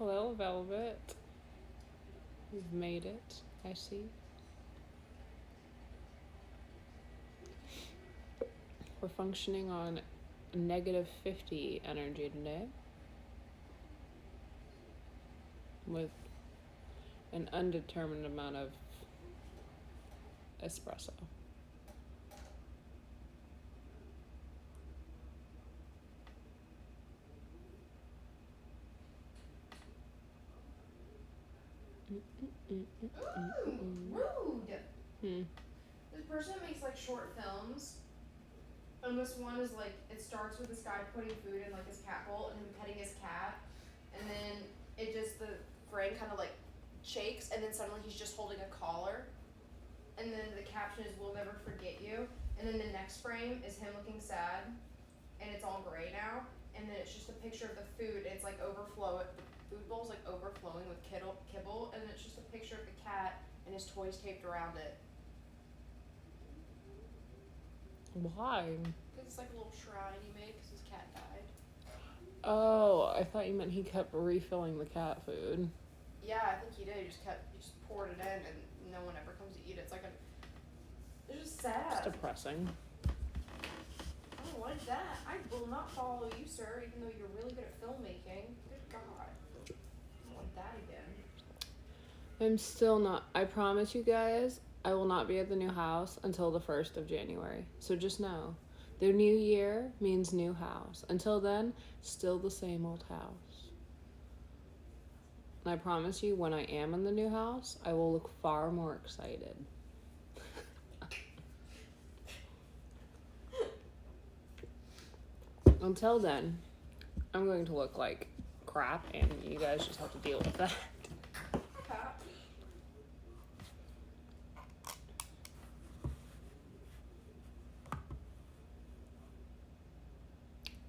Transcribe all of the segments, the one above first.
Hello, Velvet. You've made it, I see. We're functioning on -50 energy today. With an undetermined amount of espresso. Ooh, rude. This person makes like short films, and this one is like, it starts with this guy putting food in like his cat bowl and him petting his cat, and then it just, the frame kind of like shakes, and then suddenly he's just holding a collar, and then the caption is "We'll never forget you," and then the next frame is him looking sad, and it's all gray now, and then it's just a picture of the food. It's like overflowing, food bowl's like overflowing with kibble, and it's just a picture of the cat and his toys taped around it. Why? It's like a little shrine he made because his cat died. Oh, I thought you meant he kept refilling the cat food. Yeah, I think he did. He just poured it in, and no one ever comes to eat it. It's just sad. It's depressing. I don't like that. I will not follow you, sir, even though you're really good at filmmaking. Good God. I don't want that again. I'm still not. I promise you guys, I will not be at the new house until the 1st of January. So just know, the new year means new house. Until then, still the same old house. And I promise you, when I am in the new house, I will look far more excited. Until then, I'm going to look like crap, and you guys just have to deal with that.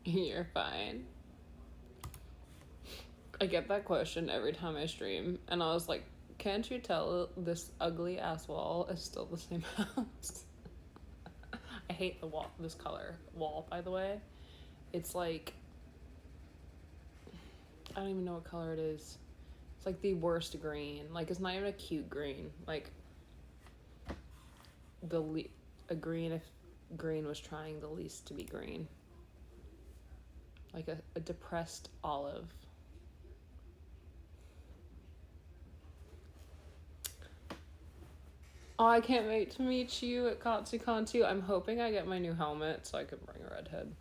You're fine. I get that question every time I stream, and I was like, can't you tell this ugly ass wall is still the same house? I hate the wall, this color wall, by the way. It's like, I don't even know what color it is. It's like the worst green. Like, it's not even a cute green. Like, a green if green was trying the least to be green. Like a depressed olive. Oh, I can't wait to meet you at KatsuCon too. I'm hoping I get my new helmet so I can bring a redhead.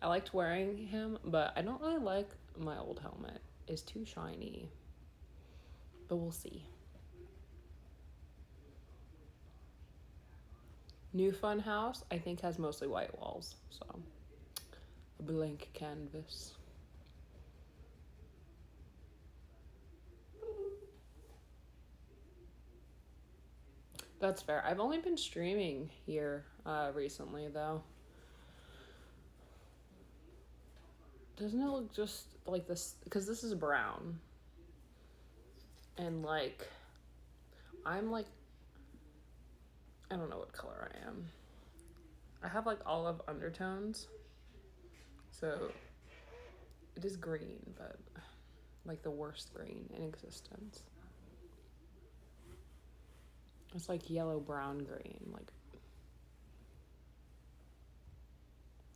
I liked wearing him, but I don't really like my old helmet. It's too shiny. But we'll see. New fun house, I think, has mostly white walls, so a blank canvas. That's fair. I've only been streaming here recently, though. Doesn't it look just like this? Because this is brown. And, like, I'm, like, I don't know what color I am. I have, like, olive undertones. So, it is green, but, like, the worst green in existence. It's, like, yellow-brown green,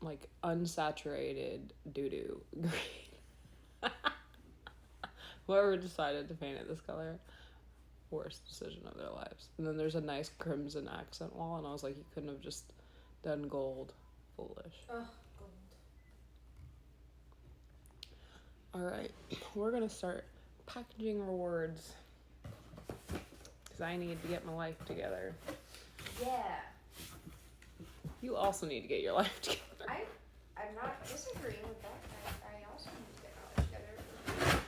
like unsaturated doo-doo green. Whoever decided to paint it this color, worst decision of their lives. And then there's a nice crimson accent wall, and I was like, you couldn't have just done gold. Foolish. Ugh, gold. Alright, we're gonna start packaging rewards. Because I need to get my life together. Yeah. You also need to get your life together. I'm not disagreeing with that. I also need to get my life together.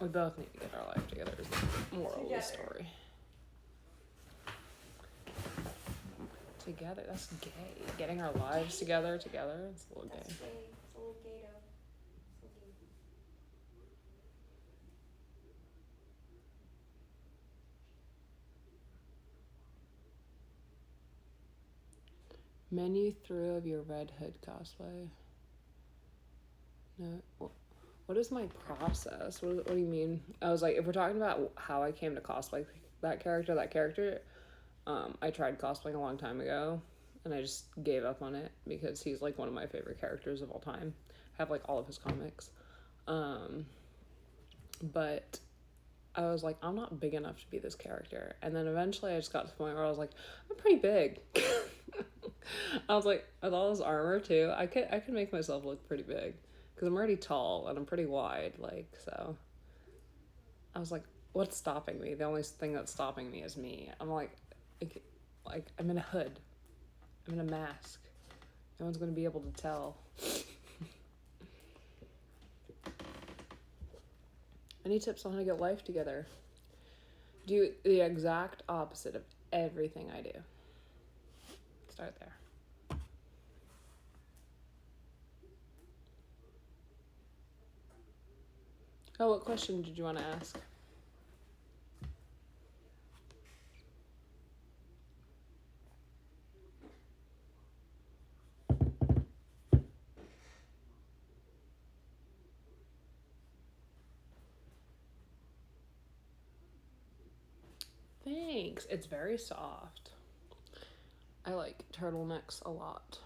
We both need to get our life together is the moral of the story. Together? That's gay. Getting our lives together? It's a little gay. That's gay. It's a little gay, though. It's a little gay. Menu through of your Red Hood cosplay. No. What is my process? What do you mean? I was like, if we're talking about how I came to cosplay that character, I tried cosplaying a long time ago, and I just gave up on it because he's like one of my favorite characters of all time. I have like all of his comics. But I was like, I'm not big enough to be this character. And then eventually I just got to the point where I was like, I'm pretty big. I was like, with all this armor too, I could make myself look pretty big. Because I'm already tall and I'm pretty wide, like, so. I was like, what's stopping me? The only thing that's stopping me is me. I'm like I'm in a hood. I'm in a mask. No one's going to be able to tell. Any tips on how to get life together? Do the exact opposite of everything I do. Start there. Oh, what question did you want to ask? Thanks. It's very soft. I like turtlenecks a lot.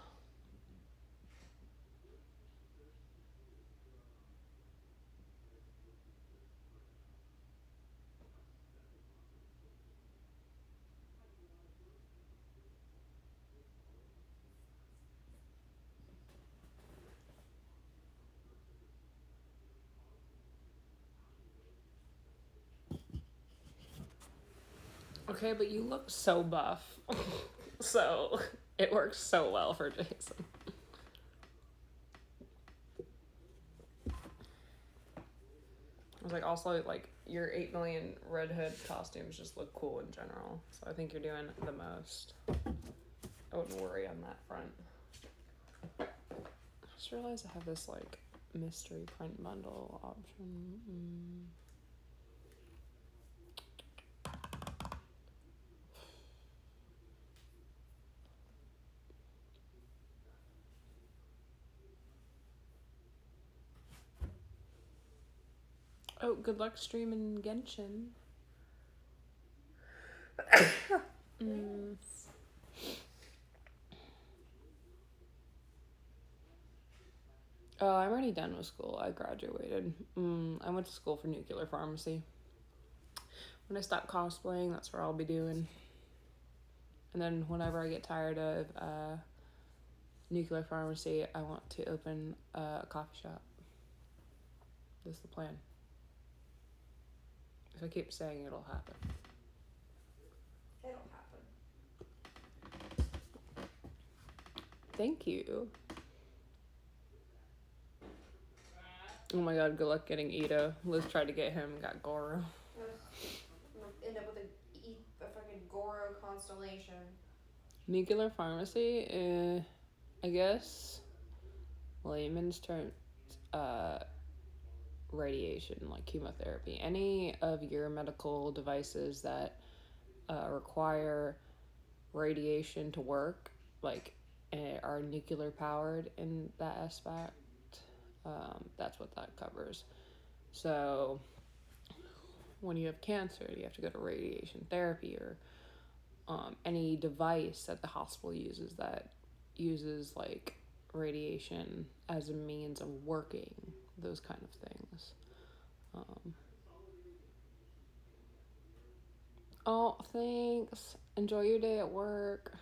Okay, but you look so buff. So it works so well for Jason. I was like, also, like, your 8 million Red Hood costumes just look cool in general. So I think you're doing the most. I wouldn't worry on that front. I just realized I have this, like, mystery print bundle option. Oh, good luck streaming Genshin. Oh, I'm already done with school. I graduated. I went to school for nuclear pharmacy. When I stop cosplaying, that's where I'll be doing. And then whenever I get tired of nuclear pharmacy, I want to open a coffee shop. That's the plan. If I keep saying it'll happen. It'll happen. Thank you. Oh my god, good luck getting Ito. Liz tried to get him and got Goro. End up with a fucking Goro constellation. Nuclear pharmacy, I guess layman's terms, radiation, like chemotherapy. Any of your medical devices that require radiation to work, like, are nuclear powered in that aspect. That's what that covers. So when you have cancer, you have to go to radiation therapy, or any device that the hospital uses that uses like radiation as a means of working, those kind of things. Oh, thanks. Enjoy your day at work.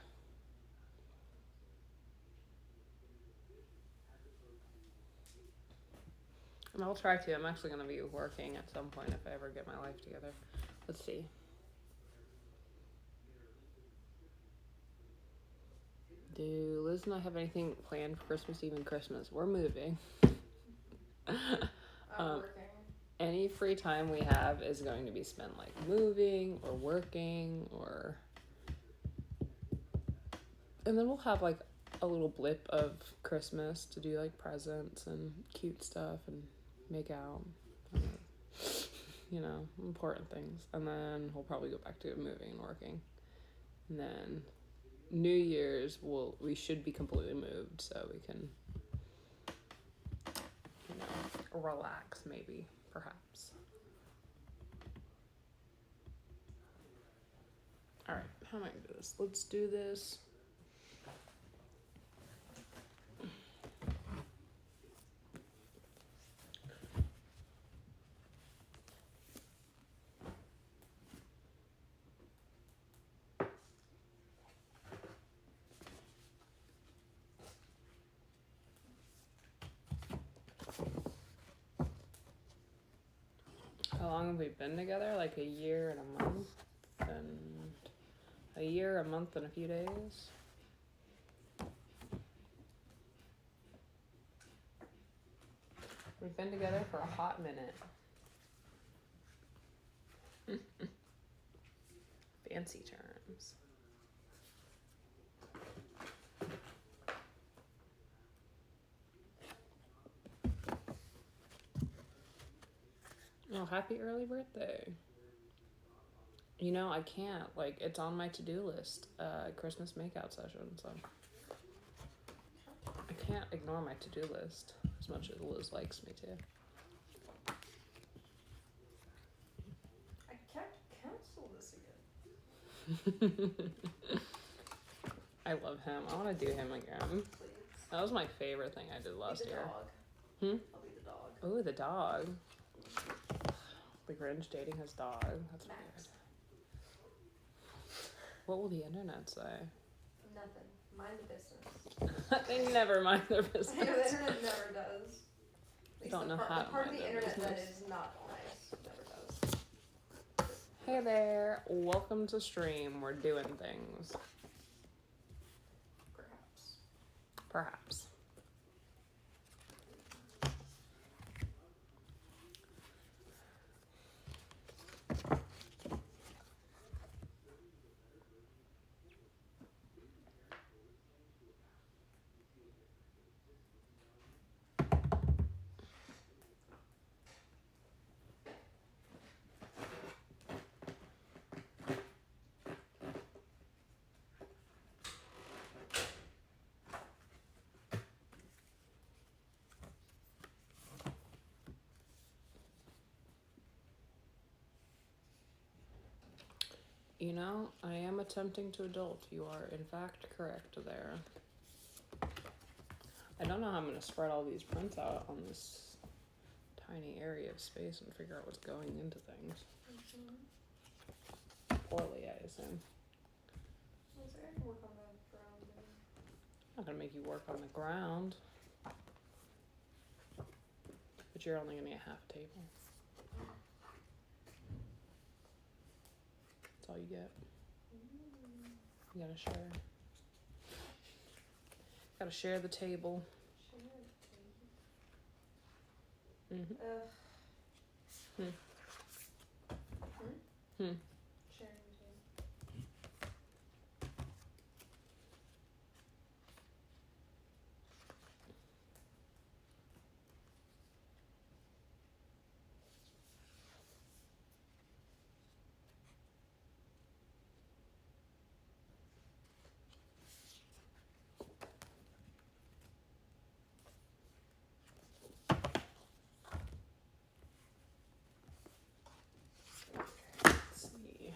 And I'll try to. I'm actually going to be working at some point if I ever get my life together. Let's see. Do Liz and I have anything planned for Christmas Eve and Christmas? We're moving. I'm working. Any free time we have is going to be spent like moving or working, or... And then we'll have like a little blip of Christmas to do like presents and cute stuff and make out. You know, important things. And then we'll probably go back to moving and working. And then New Year's, we should be completely moved, so we can, you know, relax, maybe, perhaps. All right, how am I gonna do this? Let's do this. How long have we been together? Like a year and a month, and a year, a month, and a few days. We've been together for a hot minute. Fancy terms. Oh, happy early birthday. You know, I can't. Like, it's on my to-do list. Christmas makeout session, so. I can't ignore my to-do list as much as Liz likes me to. I can't cancel this again. I love him. I want to do him again. Please. That was my favorite thing I did last year. Dog. Hmm? I'll be the dog. Ooh, the dog. The Grinch dating his dog. That's Max. weird. What will the internet say? Nothing. Mind the business. They never mind their I know business. the internet never does. At least Don't know the how to part of mind the their internet that business. is not nice never does. Hey there, welcome to stream. We're doing things. Perhaps. Perhaps. You know, I am attempting to adult. You are, in fact, correct there. I don't know how I'm going to spread all these prints out on this tiny area of space and figure out what's going into things. Mm-hmm. Poorly, I assume. I was like, I can work on the ground. I'm not going to make you work on the ground. But you're only going to get half a table. That's all you get. You gotta share. Gotta share the table. Mm-hmm. Hmm. Hmm. Sharing the table. Let's see.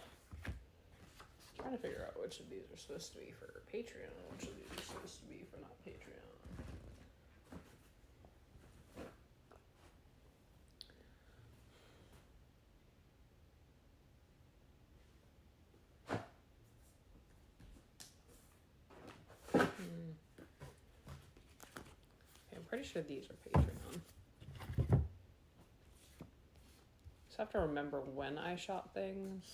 Trying to figure out which of these are supposed to be for Patreon and which of these are supposed to be for not Patreon. Okay, I'm pretty sure these are Patreon. Just have to remember when I shot things.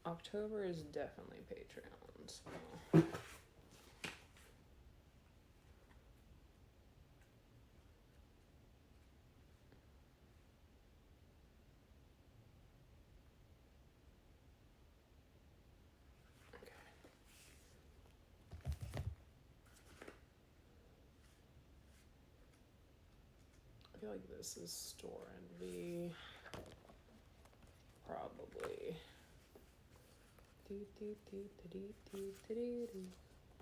October is definitely Patreon, so. I feel like this is Store Envy. Probably.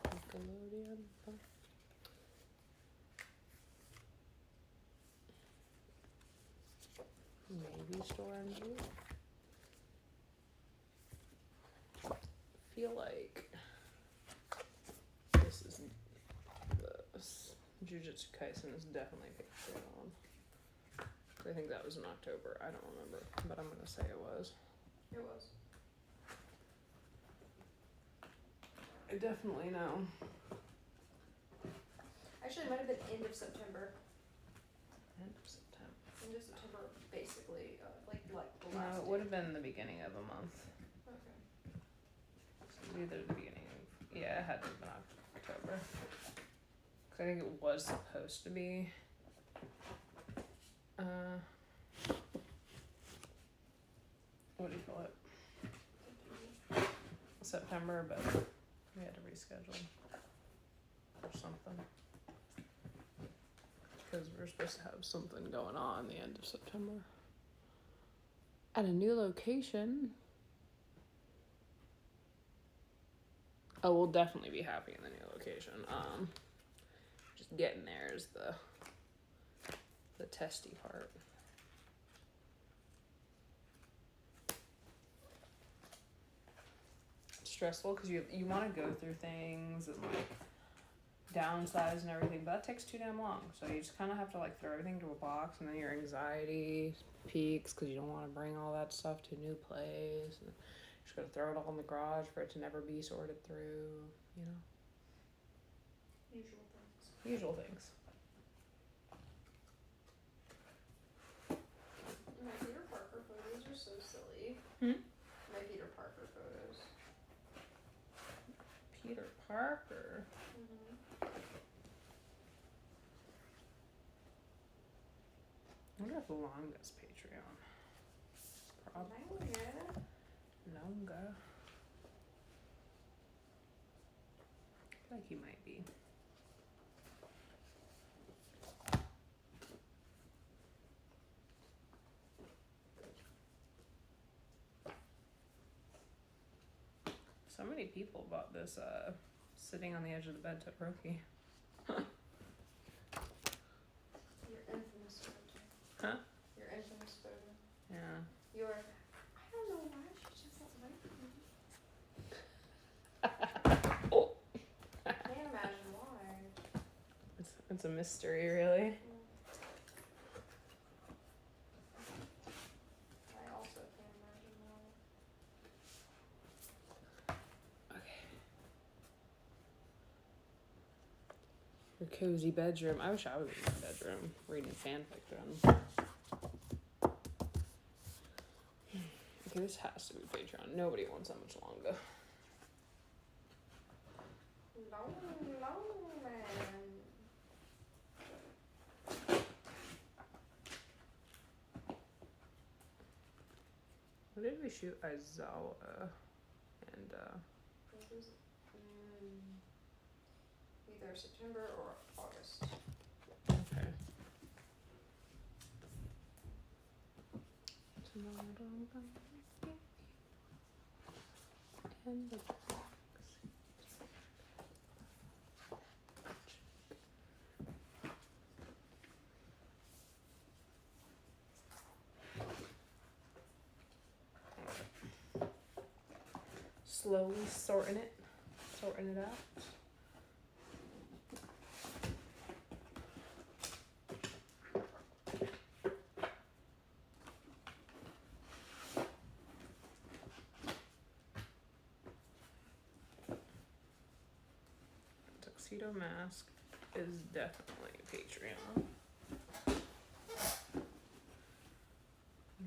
Nickelodeon. Maybe store NG. Feel like this is this. Jujutsu Kaisen is definitely Patreon. I think that was in October. I don't remember, but I'm gonna say it was. It was. I definitely know. Actually, it might have been end of September. End of September. End of September, basically, like the No, last. it would have been the beginning of a month. Okay. So it was either the beginning of, yeah, it had to have been October. Cause I think it was supposed to be. What do you call it? September, but we had to reschedule or something. Because we're supposed to have something going on the end of September. At a new location. Oh, we'll definitely be happy in the new location. Just getting there is the testy part. It's stressful because you want to go through things and like downsize and everything, but that takes too damn long. So you just kind of have to like throw everything to a box, and then your anxiety peaks because you don't want to bring all that stuff to a new place. And you just gotta throw it all in the garage for it to never be sorted through, you know? Usual things. Usual things. My Peter Parker photos are so silly. Hmm? My Peter Parker photos. Peter Parker? Mm-hmm. I wonder if Longa's Patreon. Probably. Longa. I feel like he might be. So many people bought this sitting on the edge of the bed Todoroki. Your infamous photo. Huh? Your infamous photo. Yeah. Your, I don't know why she just doesn't like me. Oh. I can't imagine why. It's a mystery, really. I also can't imagine why. Okay. Your cozy bedroom. I wish I was in my bedroom reading fanfiction. Okay, this has to be Patreon. Nobody wants that much longer. Long man. When did we shoot Aizawa and This was, either September or August. okay. And the slowly sorting it out. Tuxedo Mask is definitely Patreon.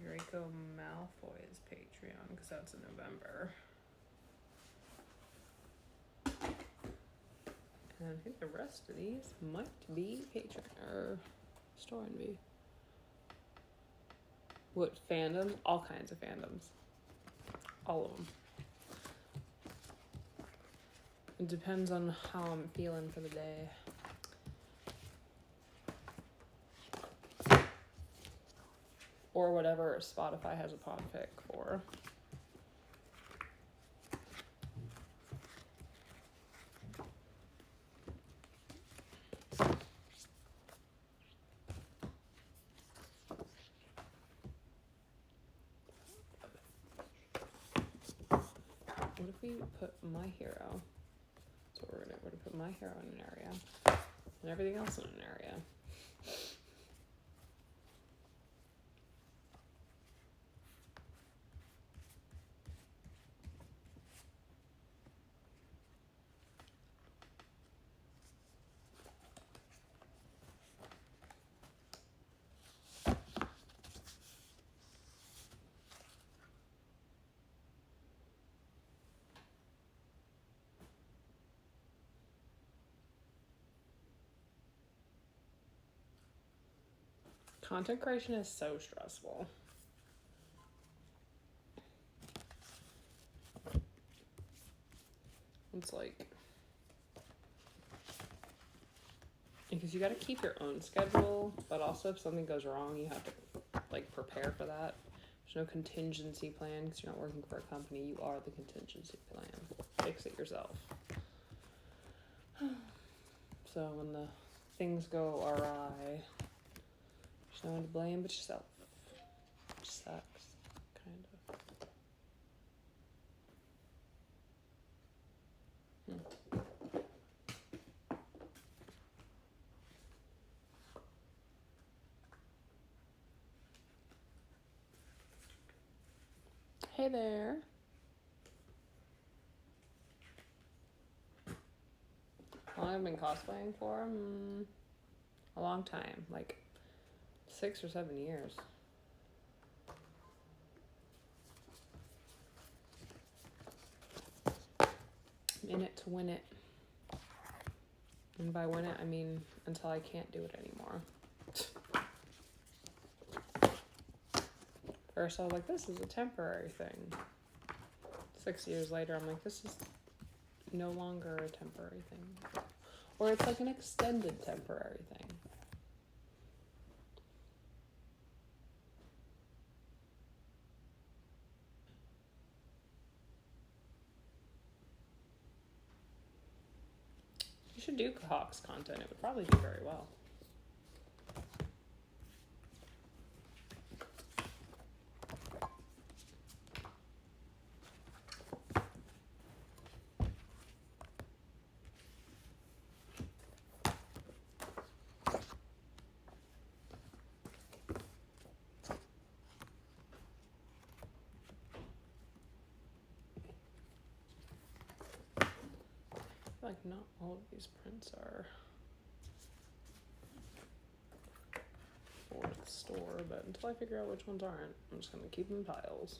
Draco Malfoy is Patreon because that's in November. And I think the rest of these might be Patreon or Store and B. What fandoms? All kinds of fandoms. All of them. It depends on how I'm feeling for the day. Or whatever Spotify has a pod pick for. we put my hero? So we're gonna put my hero in an area and everything else in an area. Content creation is so stressful. It's like, because you got to keep your own schedule, but also if something goes wrong, you have to like prepare for that. There's no contingency plan because you're not working for a company. You are the contingency plan. Fix it yourself. So when the things go awry, there's no one to blame but yourself. Which sucks, kind of. Hey there. How long have I been cosplaying for? A long time, like 6 or 7 years. I'm in it to win it. And by win it, I mean until I can't do it anymore. First, I was like, this is a temporary thing. 6 years later, I'm like, this is no longer a temporary thing. Or it's like an extended temporary thing. You should do Hawks content. It would probably do very well. Like not all of these prints are for the store, but until I figure out which ones aren't, I'm just gonna keep them in piles.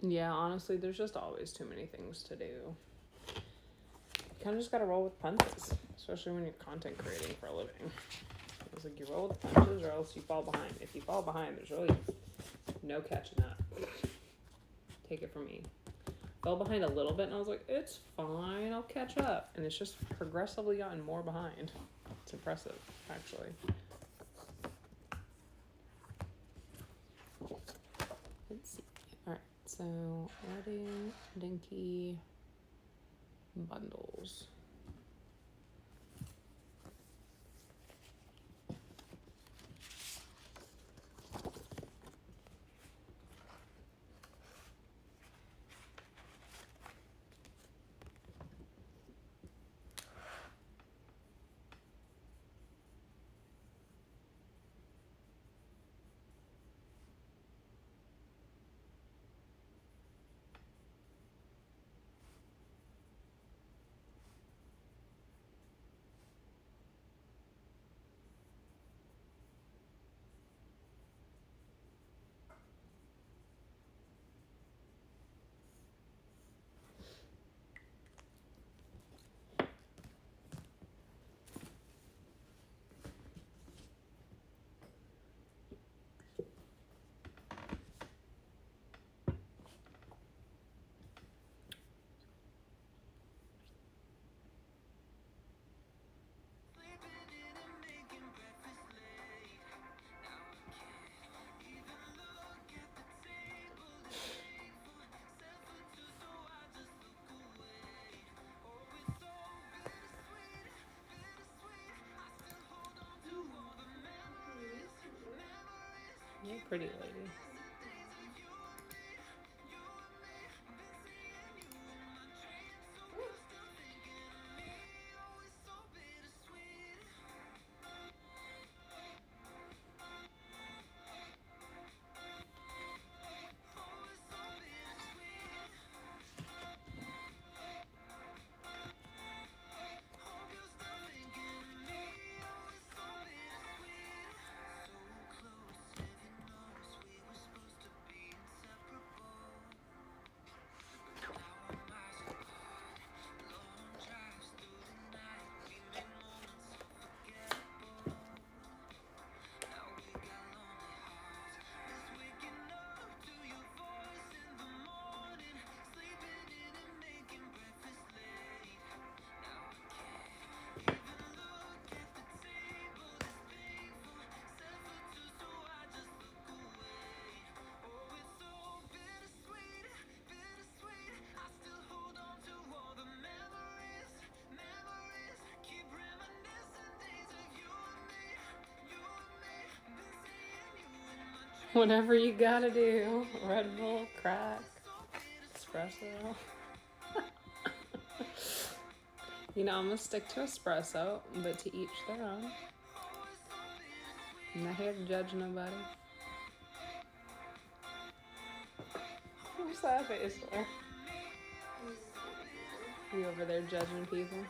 Yeah, honestly, there's just always too many things to do. You kind of just gotta roll with punches, especially when you're content creating for a living. It's like you roll with the punches or else you fall behind. If you fall behind, there's really no catching up. Take it from me. Fell behind a little bit and I was like, it's fine, I'll catch up. And it's just progressively gotten more behind. It's impressive, actually. Let's see. Alright, so adding Dinky bundles. Pretty lady. Whatever you gotta do. Red Bull, crack, espresso. You know, I'm gonna stick to espresso, but to each their own. I'm not here to judge nobody. What's that face for? You over there judging people?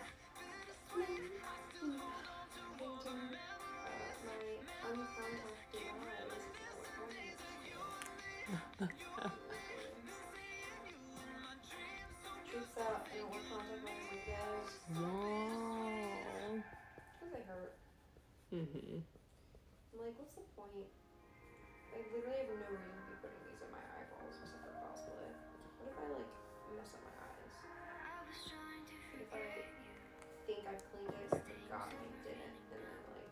Wow. Because they hurt. Mm-hmm. I'm like, what's the point? I literally have no reason to be putting these in my eyeballs except for cosplay. What if I like mess up my eyes? What if I think I cleaned it, forgot I didn't, and then like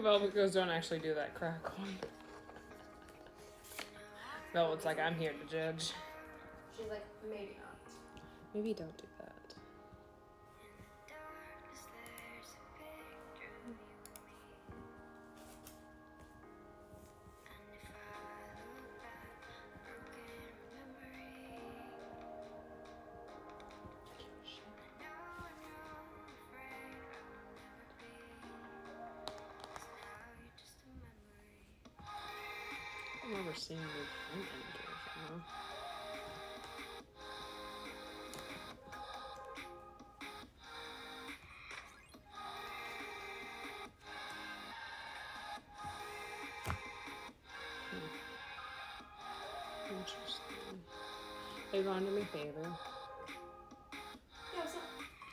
Velvet goes, don't actually do that crack one. Velvet's like, I'm here to judge. she's like, maybe not. Maybe don't do that. I've never seen you in animation, Interesting. Are you going to do me a favor? Yeah, what's up?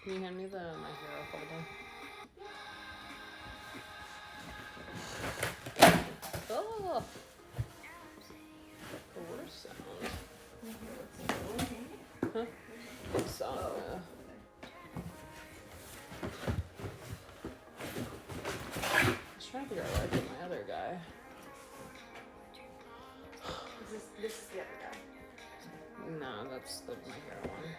Can you hand me the My Hero folder? Oh! The worst sound. Huh? Good song. I was trying to figure out where I put my other guy. This is the other guy. No, that's the My Hero one.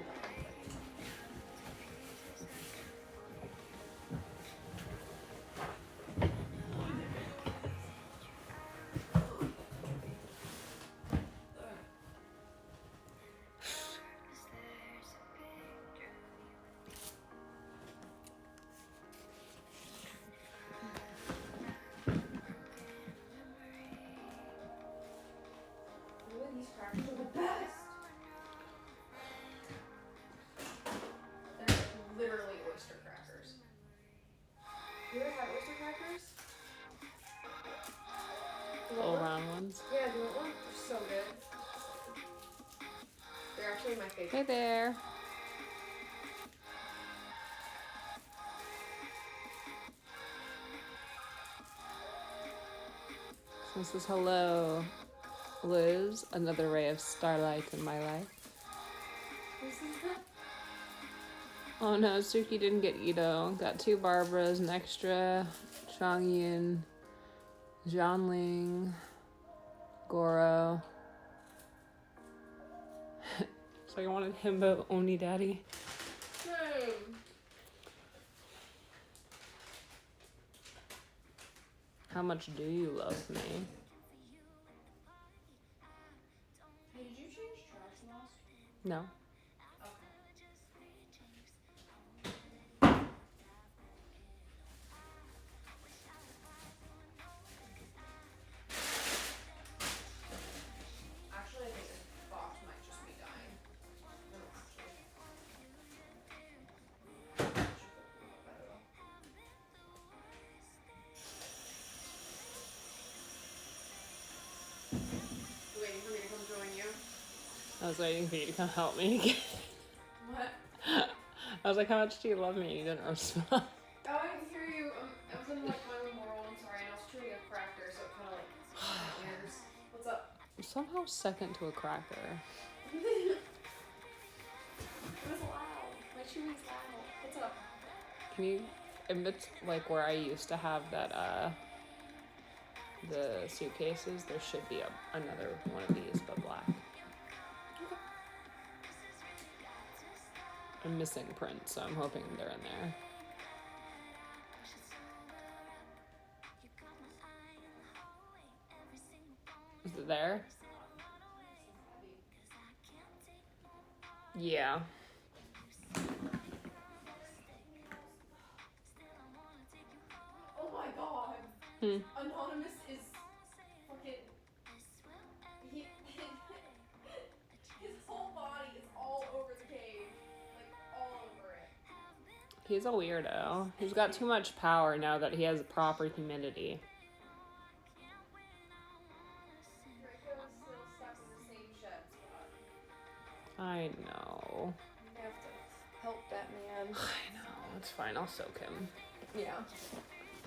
These crackers are the best. They're literally oyster crackers. You ever had oyster crackers? Little round ones. Yeah, the little ones are so good. They're actually my favorite. Hey there. This is hello, Liz, another ray of starlight in my life. Oh no, Suki didn't get Ito. Got 2 Barbaras, an extra Changyin, Jianling, Goro. So I wanted Himbo Oni Daddy. Same. How much do you love me? Hey, did you change trash laws? No. Okay. Actually, I think this box might just be dying. No, actually. Waiting for me to come join you. I was waiting for you to come help me again. What? I was like, how much do you love me? You didn't respond. Oh, I didn't hear you. I was in like my own world. I'm sorry, and I was chewing a cracker, so it kind of like my ears. What's up? I'm somehow second to a cracker. It was loud. My chewing's loud. What's up? Can you, if it's like where I used to have that, the suitcases, there should be another one of these, but black. Okay. I'm missing prints, so I'm hoping they're in there. Is it there? Yeah. Oh my god. Anonymous is fucking. His whole body is all over the cave. Like, all over it. He's a weirdo. He's got too much power now that he has proper humidity. Draco's still stuck in the same shed spot. I know. You have to help that man. I know. It's fine. I'll soak him. Yeah.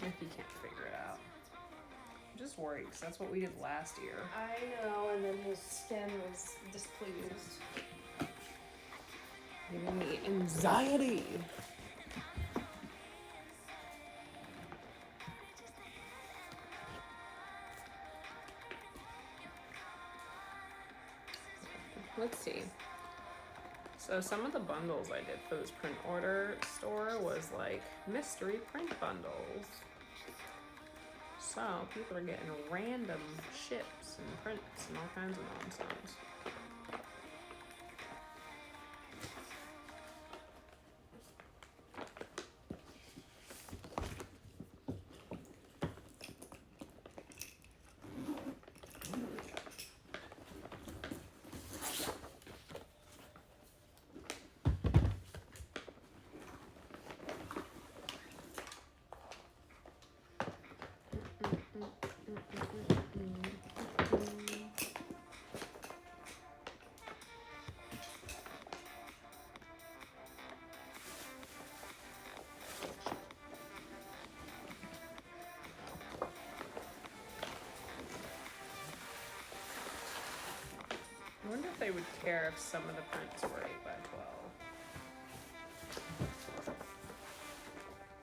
If he can't figure it out. I'm just worried because that's what we did last year. I know, and then his skin was displeased. Giving me anxiety. Let's see. So some of the bundles I did for this print order store was like mystery print bundles. So people are getting random ships and prints and all kinds of nonsense. I wonder if they would care if some of the prints were 8x12.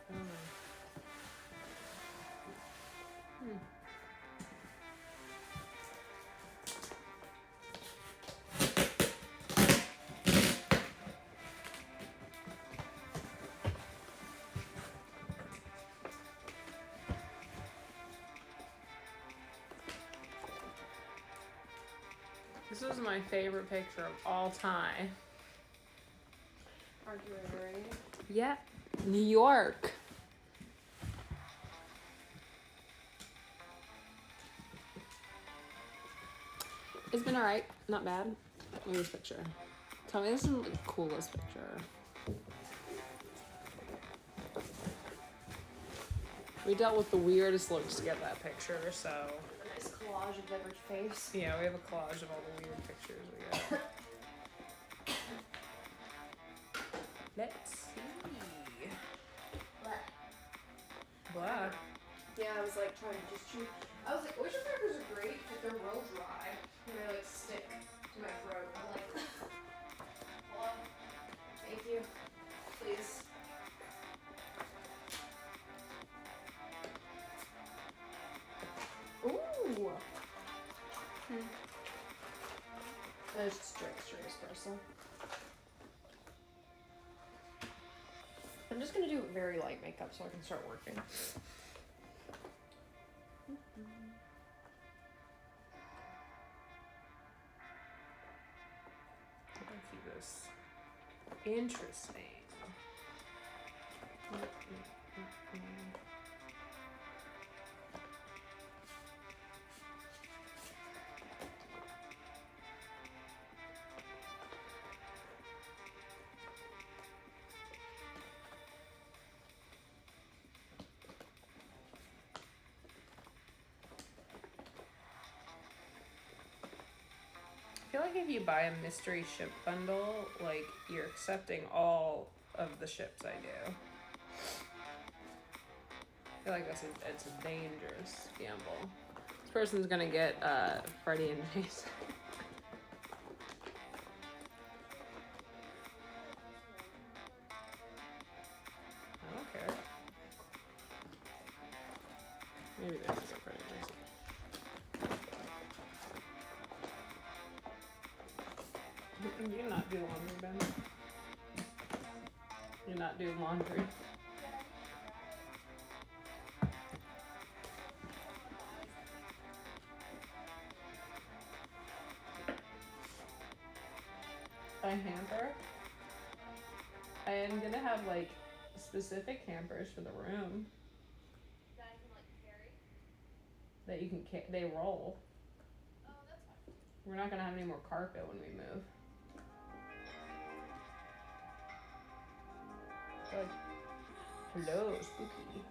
I don't know. This is my favorite picture of all time. Aren't you ready? Yeah, New York. It's been alright, not bad. Look at this picture. Tell me this isn't the coolest picture. We dealt with the weirdest looks to get that picture, so. A nice collage of every face. Yeah, we have a collage of all the weird pictures we got. Let's see. Black. Yeah, I was like trying to just chew. I was like, oyster crackers are great, but they're real dry. And they like stick to my throat. I'm like, hello? Thank you. Please. mysterious person. I'm just gonna do very light makeup so I can start working. Let's see this. Interesting. I feel like if you buy a mystery ship bundle, like, you're accepting all of the ships I do. I feel like it's a dangerous gamble. This person's gonna get Freddy and Jason. I don't care. Maybe this is a Freddy and Jason. You not do laundry, Ben? You not do laundry? A hamper? I am gonna have like specific hampers for the room That I can like carry? that you can they roll. Oh, that's fine. We're not gonna have any more carpet when we move. Like, hello, spooky.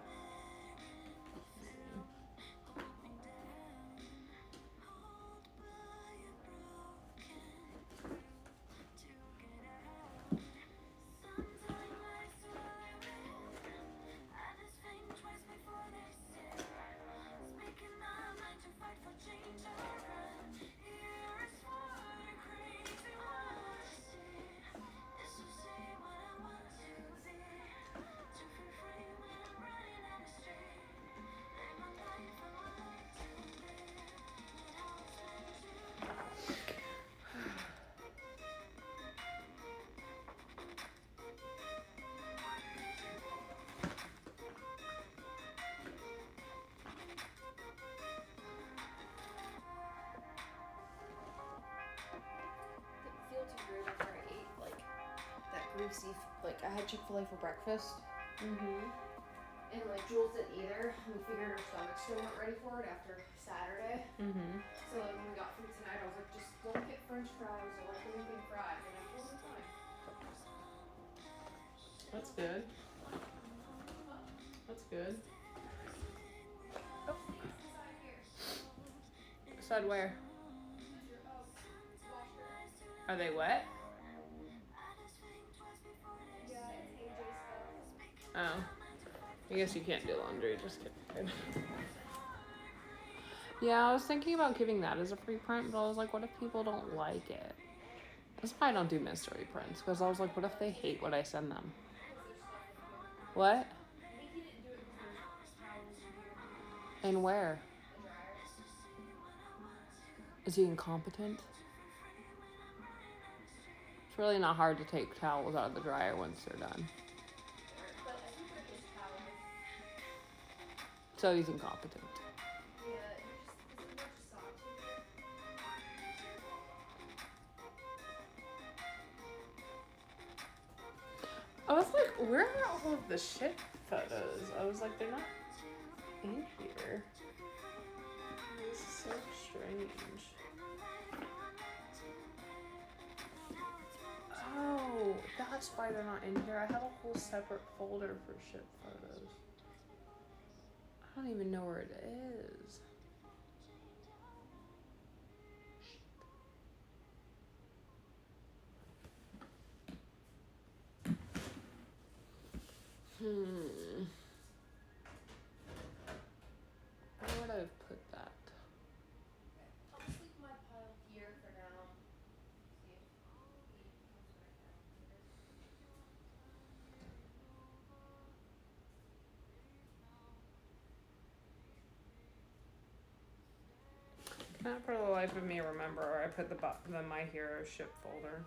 Like, I had Chick-fil-A for breakfast. Mm-hmm. And, like, Jules didn't either. We figured her stomach still weren't ready for it after Saturday. Mm-hmm. So, like, when we got food tonight, I was like, just don't get french fries or, like, anything fried. And I'm totally fine. That's good. That's good. Oh. Inside where? Are they wet? Oh. I guess you can't do laundry, just kidding. Yeah, I was thinking about giving that as a free print, but I was like, what if people don't like it? That's why I don't do mystery prints, because I was like, what if they hate what I send them? What? And where? Is he incompetent? It's really not hard to take towels out of the dryer once they're done. So he's incompetent. I was like, where are all of the ship photos? I was like, they're not in here. This is so strange. Oh, that's why they're not in here. I have a whole separate folder for ship photos. I don't even know where it is. Where would I have put that? I'll just leave my pile here for now. Not for the life of me remember where I put the My Hero ship folder.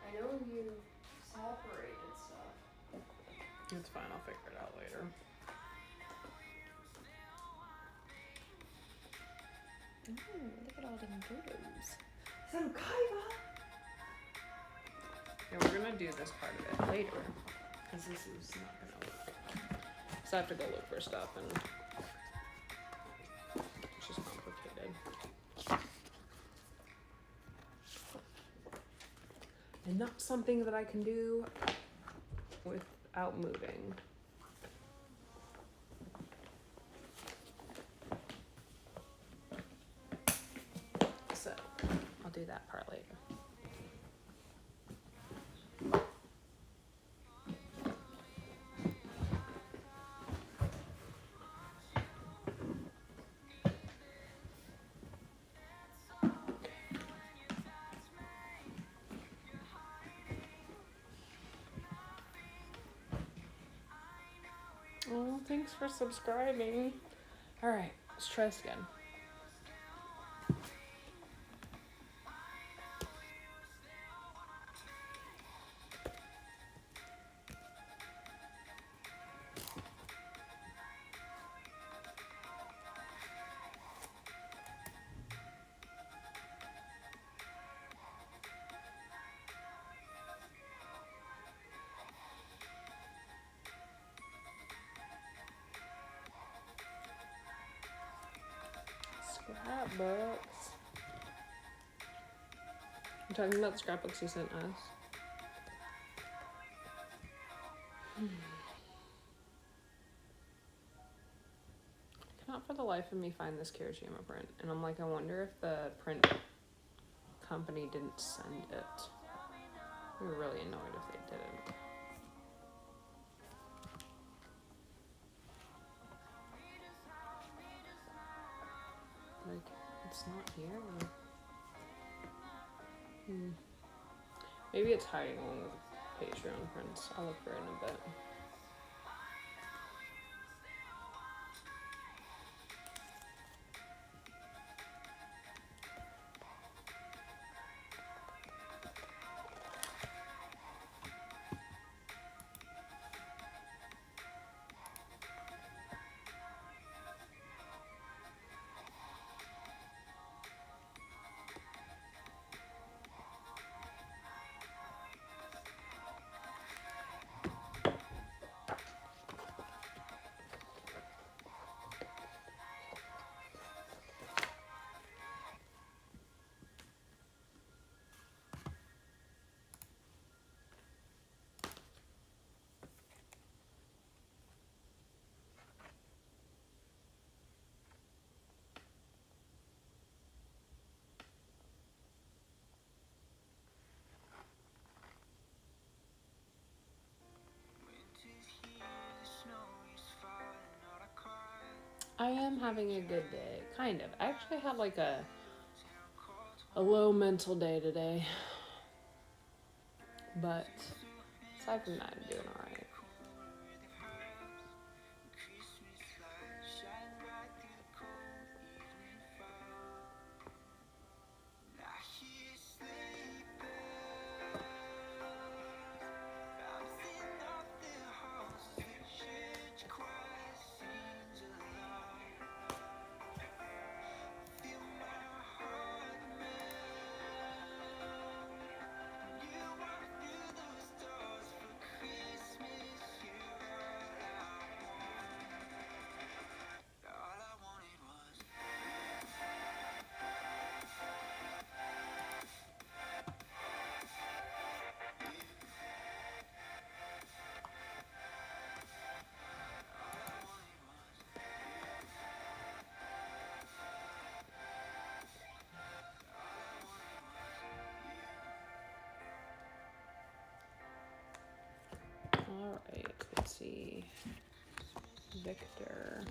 I know you separated stuff. It's fine, I'll figure it out later. Ooh, look at all them photos. Some kaiba! Yeah, we're gonna do this part of it later. Because this is not gonna work. So I have to go look for stuff and it's just complicated. And not something that I can do without moving. So I'll do that part later. Oh, thanks for subscribing. All right, let's try this again. Scrapbooks. I'm talking about the scrapbooks you sent us. Cannot for the life of me find this Kirishima print. And I'm like, I wonder if the print company didn't send it. We were really annoyed if they didn't. Like, it's not here. Maybe it's hiding along with Patreon prints. I'll look for it in a bit. I am having a good day, kind of. I actually had like a low mental day today, but aside from that, I'm doing all right. All right, let's see. Victor.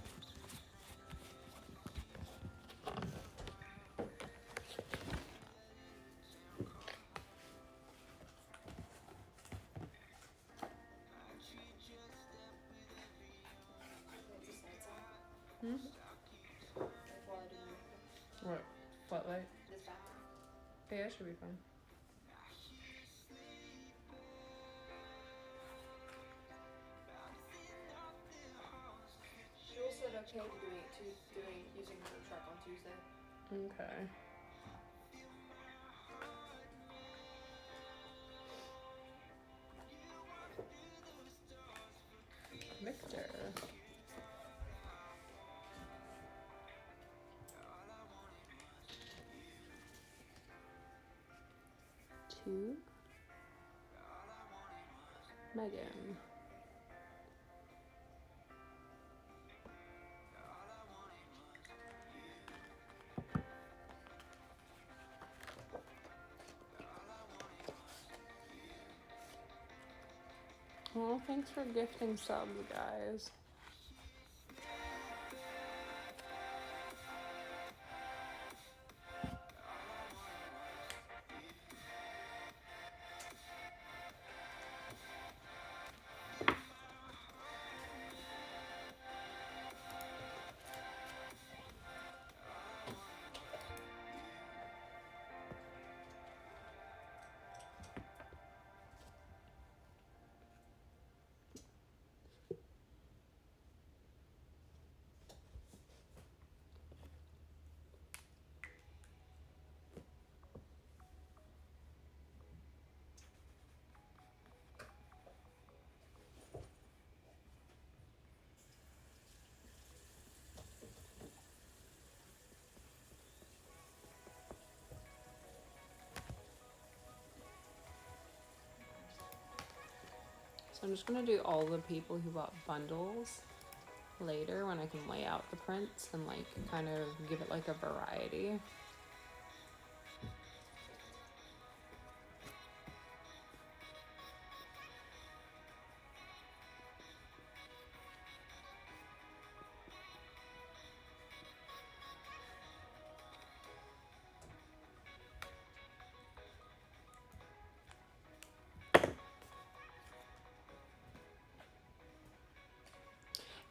Like while I do my makeup. What? What light? This bathroom. Yeah, it should be fine. Jules said okay to using her truck on Tuesday. Okay. Victor. Two. Megan. Well, thanks for gifting subs, guys. So I'm just gonna do all the people who bought bundles later when I can lay out the prints and like kind of give it like a variety.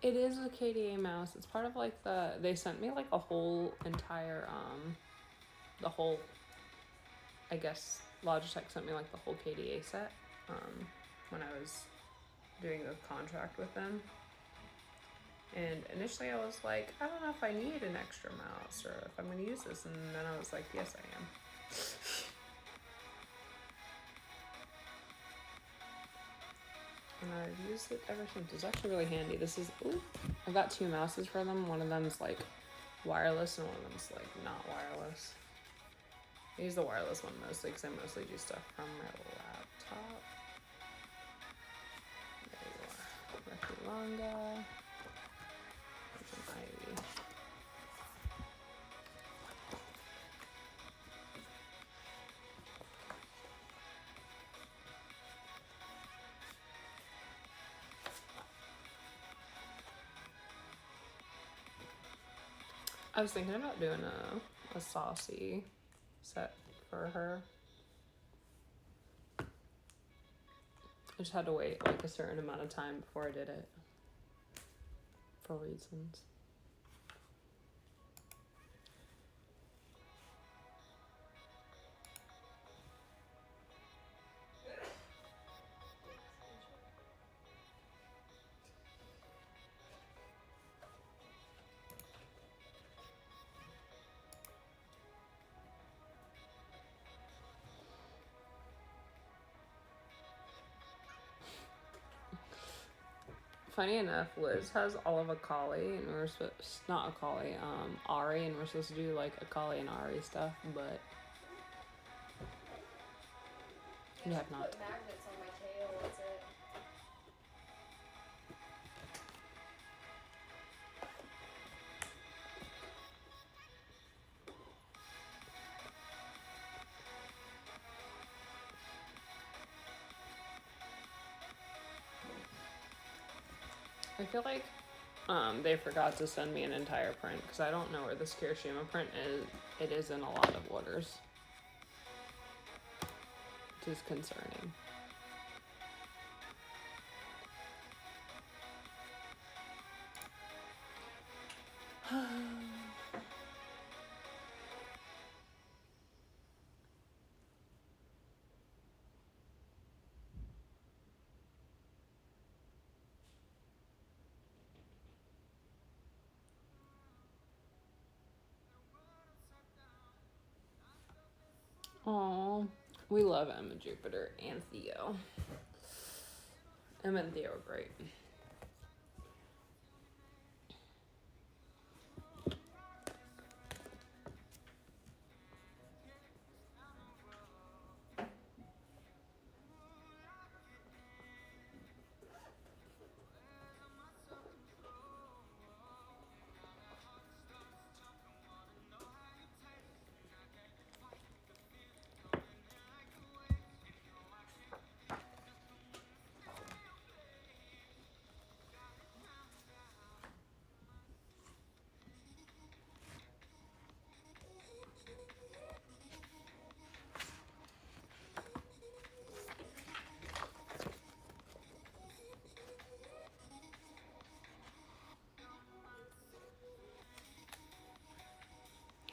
It is a KDA mouse. It's part of like they sent me like a whole entire, the whole, I guess Logitech sent me like the whole KDA set, when I was doing a contract with them. And initially I was like, I don't know if I need an extra mouse or if I'm going to use this. And then I was like, yes, I am. And I've used it ever since. It's actually really handy. This is, ooh, I've got two mouses for them. One of them's like wireless and one of them's like not wireless. I use the wireless one mostly because I mostly do stuff from my laptop. There you are. Reculanga. Ivy. I was thinking about doing a saucy set for her. I just had to wait like a certain amount of time before I did it. For reasons. Funny enough, Liz has all of Akali, and we're supposed, not Akali, Ari, and we're supposed to do like Akali and Ari stuff, but we have not. Put magnets on my tail, that's it. I feel like they forgot to send me an entire print because I don't know where this Kirishima print is. It is in a lot of orders, which is concerning. Aw, we love Emma, Jupiter, and Theo. Emma and Theo are great.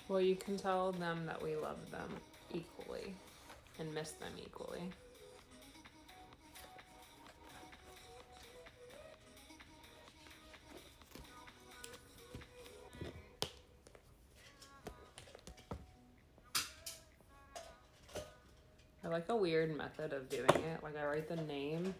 Well, you can tell them that we love them equally and miss them equally. I like a weird method of doing it. Like, I write the name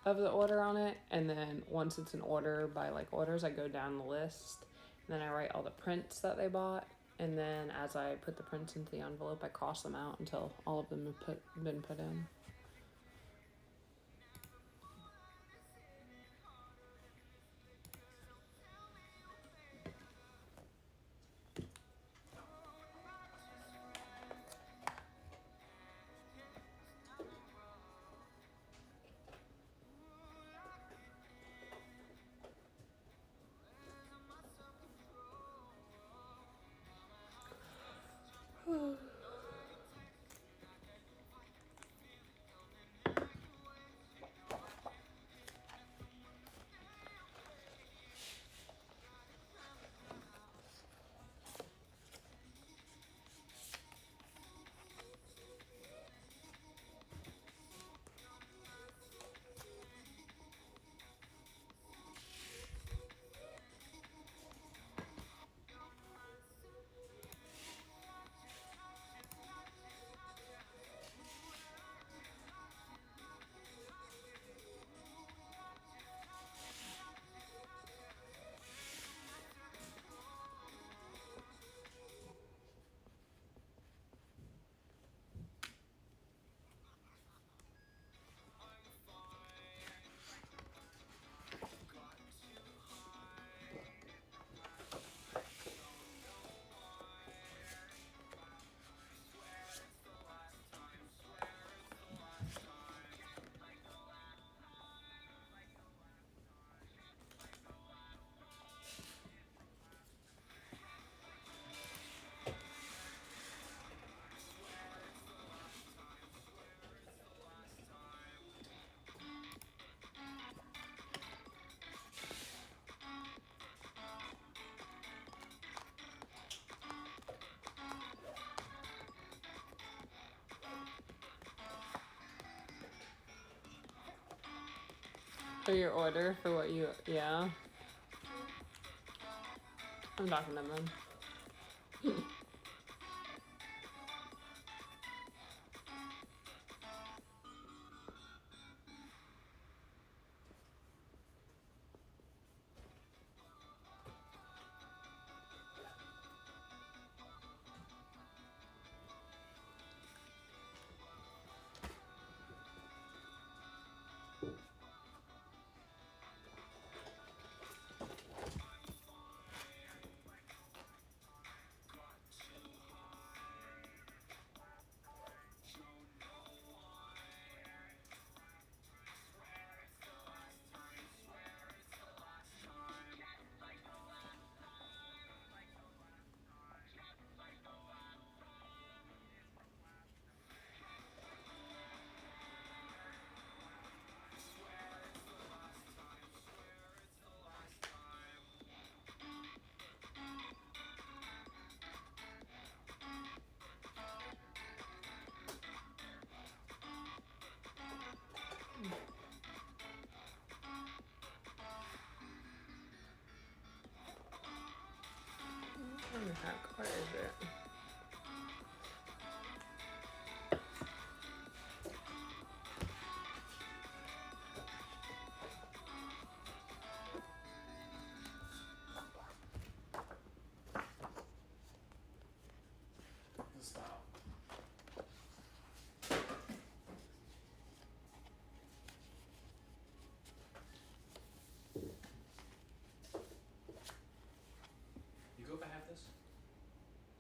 of the order on it, and then once it's an order by like orders, I go down the list, and then I write all the prints that they bought, and then as I put the prints into the envelope, I cross them out until all of them have been put in. For your order, for what you, yeah. I'm talking to them. What the heck? Where is it?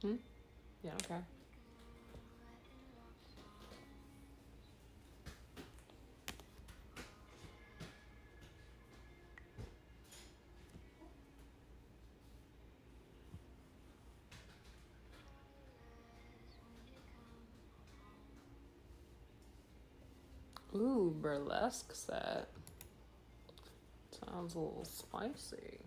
Yeah, okay. Ooh, burlesque set. Sounds a little spicy.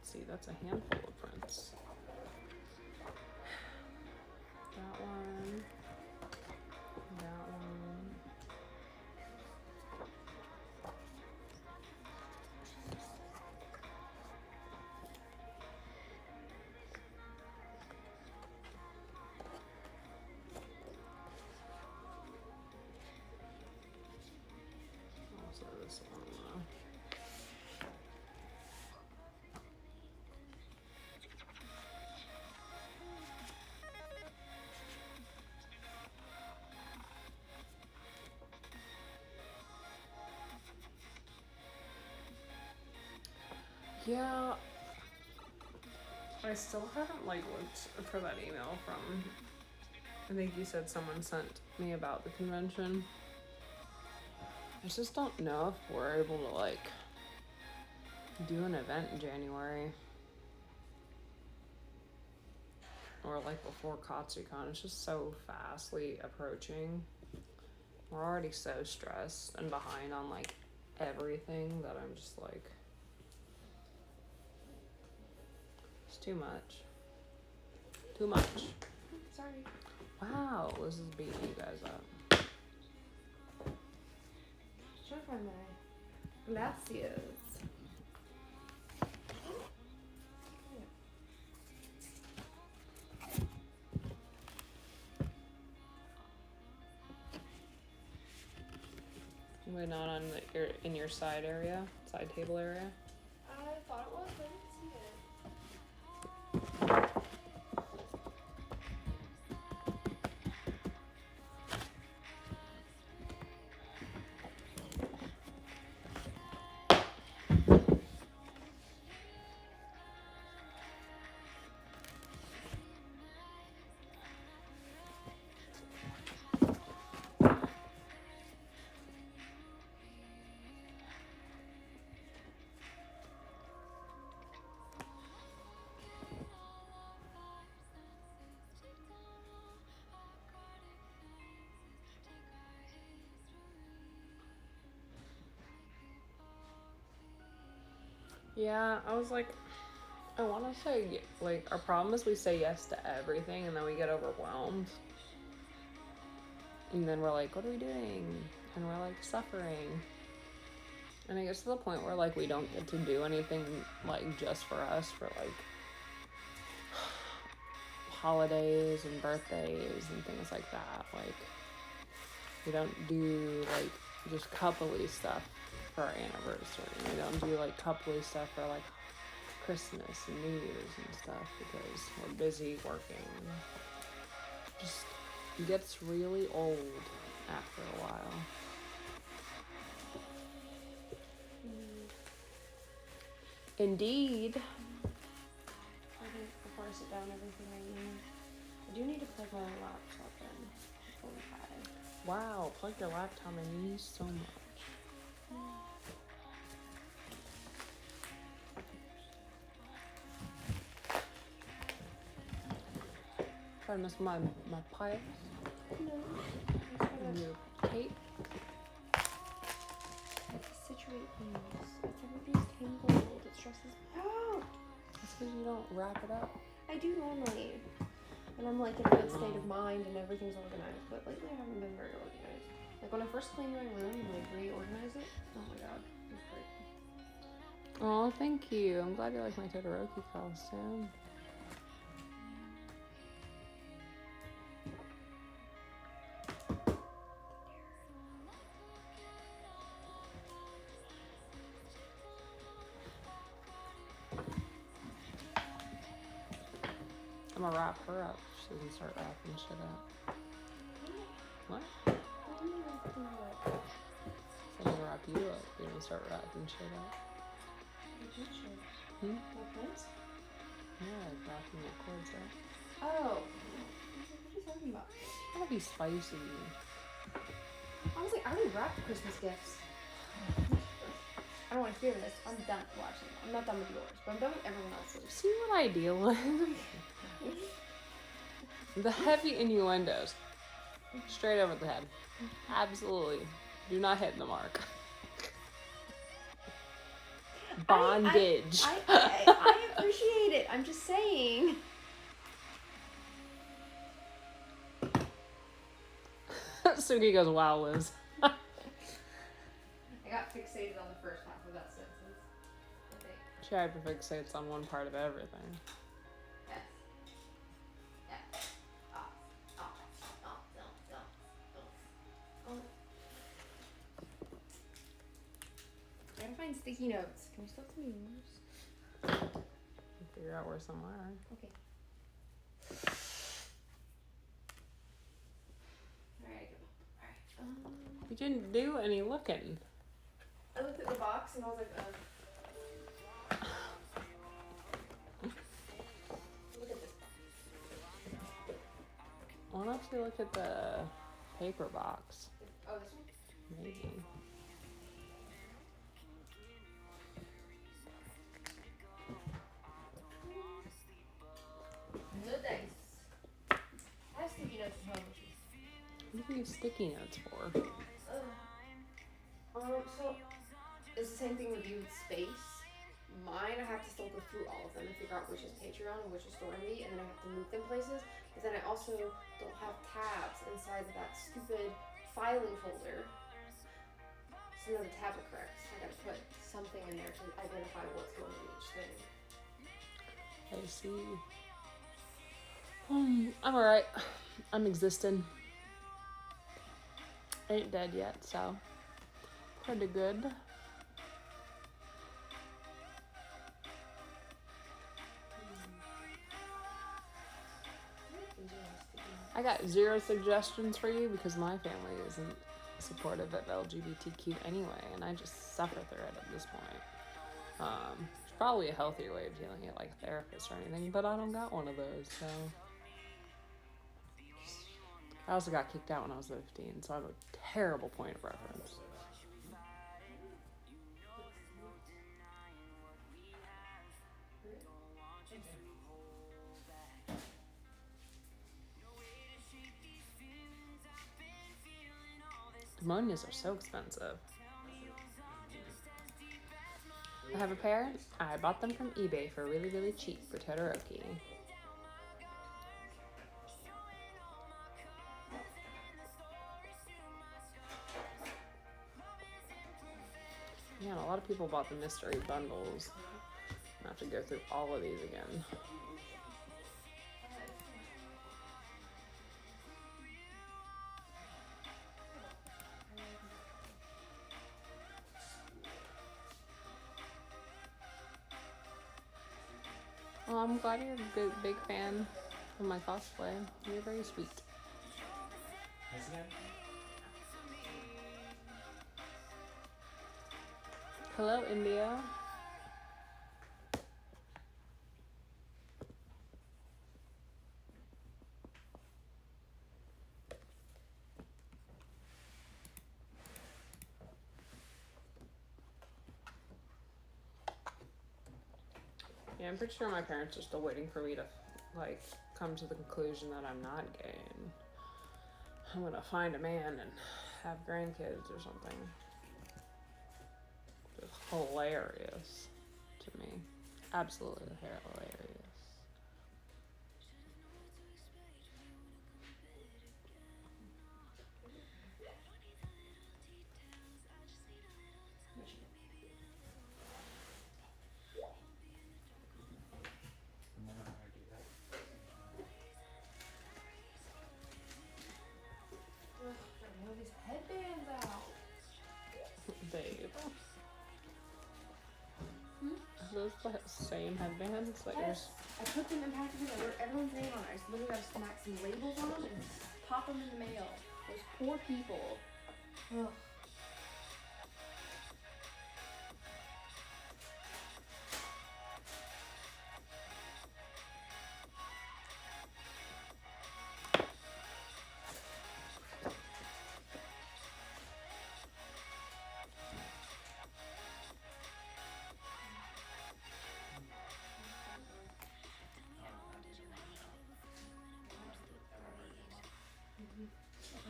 See, that's a handful of prints. That one. That one. Also this one though. Yeah, I still haven't like looked for that email from, I think you said someone sent me about the convention. I just don't know if we're able to like do an event in January. Or like before KatsuCon. It's just so fastly approaching. We're already so stressed and behind on like everything that I'm just like, it's too much. Too much. Sorry. Wow, this is beating you guys up. Sure, for my glaciers. We're not on in your side area, side table area. I thought it was, but I didn't see it. Yeah, I was like, I want to say, like, our problem is we say yes to everything and then we get overwhelmed. And then we're like, what are we doing? And we're like suffering. And it gets to the point where like we don't get to do anything like just for us for like holidays and birthdays and things like that. Like we don't do like just coupley stuff for our anniversary. We don't do like coupley stuff for like Christmas and New Year's and stuff because we're busy working. Just gets really old after a while. Indeed. I think before I sit down, everything I need. I do need to plug my laptop in. Wow, plug your laptop in. You so much. Try to miss my piles. No. Your cape. Situate things. Everything's tangled. It stresses me out. That's because you don't wrap it up. I do normally. And I'm like in a good state of mind and everything's organized. But lately I haven't been very organized. Like when I first cleaned my room and like reorganized it. Oh my god. It was great. Oh, thank you. I'm glad you like my Todoroki costume. I'm gonna wrap her up. She doesn't start wrapping shit up. What? I'm gonna wrap you up. You're gonna start wrapping shit up. Hmm? Yeah, like wrapping your cords up. Oh. What are you talking about? That'll be spicy. I was like, I already wrapped the Christmas gifts. I don't want to hear this. I'm done watching. I'm not done with yours, but I'm done with everyone else's. See what I deal with? The heavy innuendos. Straight over the head. Absolutely. Do not hit the mark. Bondage. I appreciate it. I'm just saying. Suki goes, wow, Liz. I got fixated on the first half of that sentence. I think. She hyperfixates on one part of everything. Yes. Yes. Oh. I gotta find sticky notes. Can we still tell me yours? Figure out where some are. Okay. Alright. You didn't do any looking. I looked at the box and I was like, look at this box. Why don't you look at the paper box? Oh, this one? Maybe. No dice. I have sticky notes at home. What do you use sticky notes for? So it's the same thing with you with space. Mine, I have to still go through all of them and figure out which is Patreon and which is StoryMe, and then I have to move them places. But then I also don't have tabs inside of that stupid filing folder. So none of the tabs are correct. So I gotta put something in there to identify what's going to each thing. I see. I'm alright. I'm existing. I ain't dead yet, so pretty good. I got 0 suggestions for you because my family isn't supportive of LGBTQ anyway, and I just suffer through it at this point. It's probably a healthier way of dealing it, like a therapist or anything, but I don't got one of those, so. I also got kicked out when I was 15, so I have a terrible point of reference. Demonias are so expensive. I have a pair. I bought them from eBay for really, really cheap for Todoroki. Yeah, a lot of people bought the mystery bundles. I have to go through all of these again. Oh, I'm glad you're a good, big fan of my cosplay. You're very sweet. Nice again? Hello, India. Yeah, I'm pretty sure my parents are still waiting for me to, like, come to the conclusion that I'm not gay and I'm gonna find a man and have grandkids or something. Just hilarious to me. Absolutely hilarious. I'm never gonna do that. Ugh, gotta move these headbands out. Babe. Hmm? Are those the same headbands that Yes. I put them in packages. I wrote everyone's name on it. I just literally gotta smack some labels on them and pop them in the mail. Those poor people. Ugh.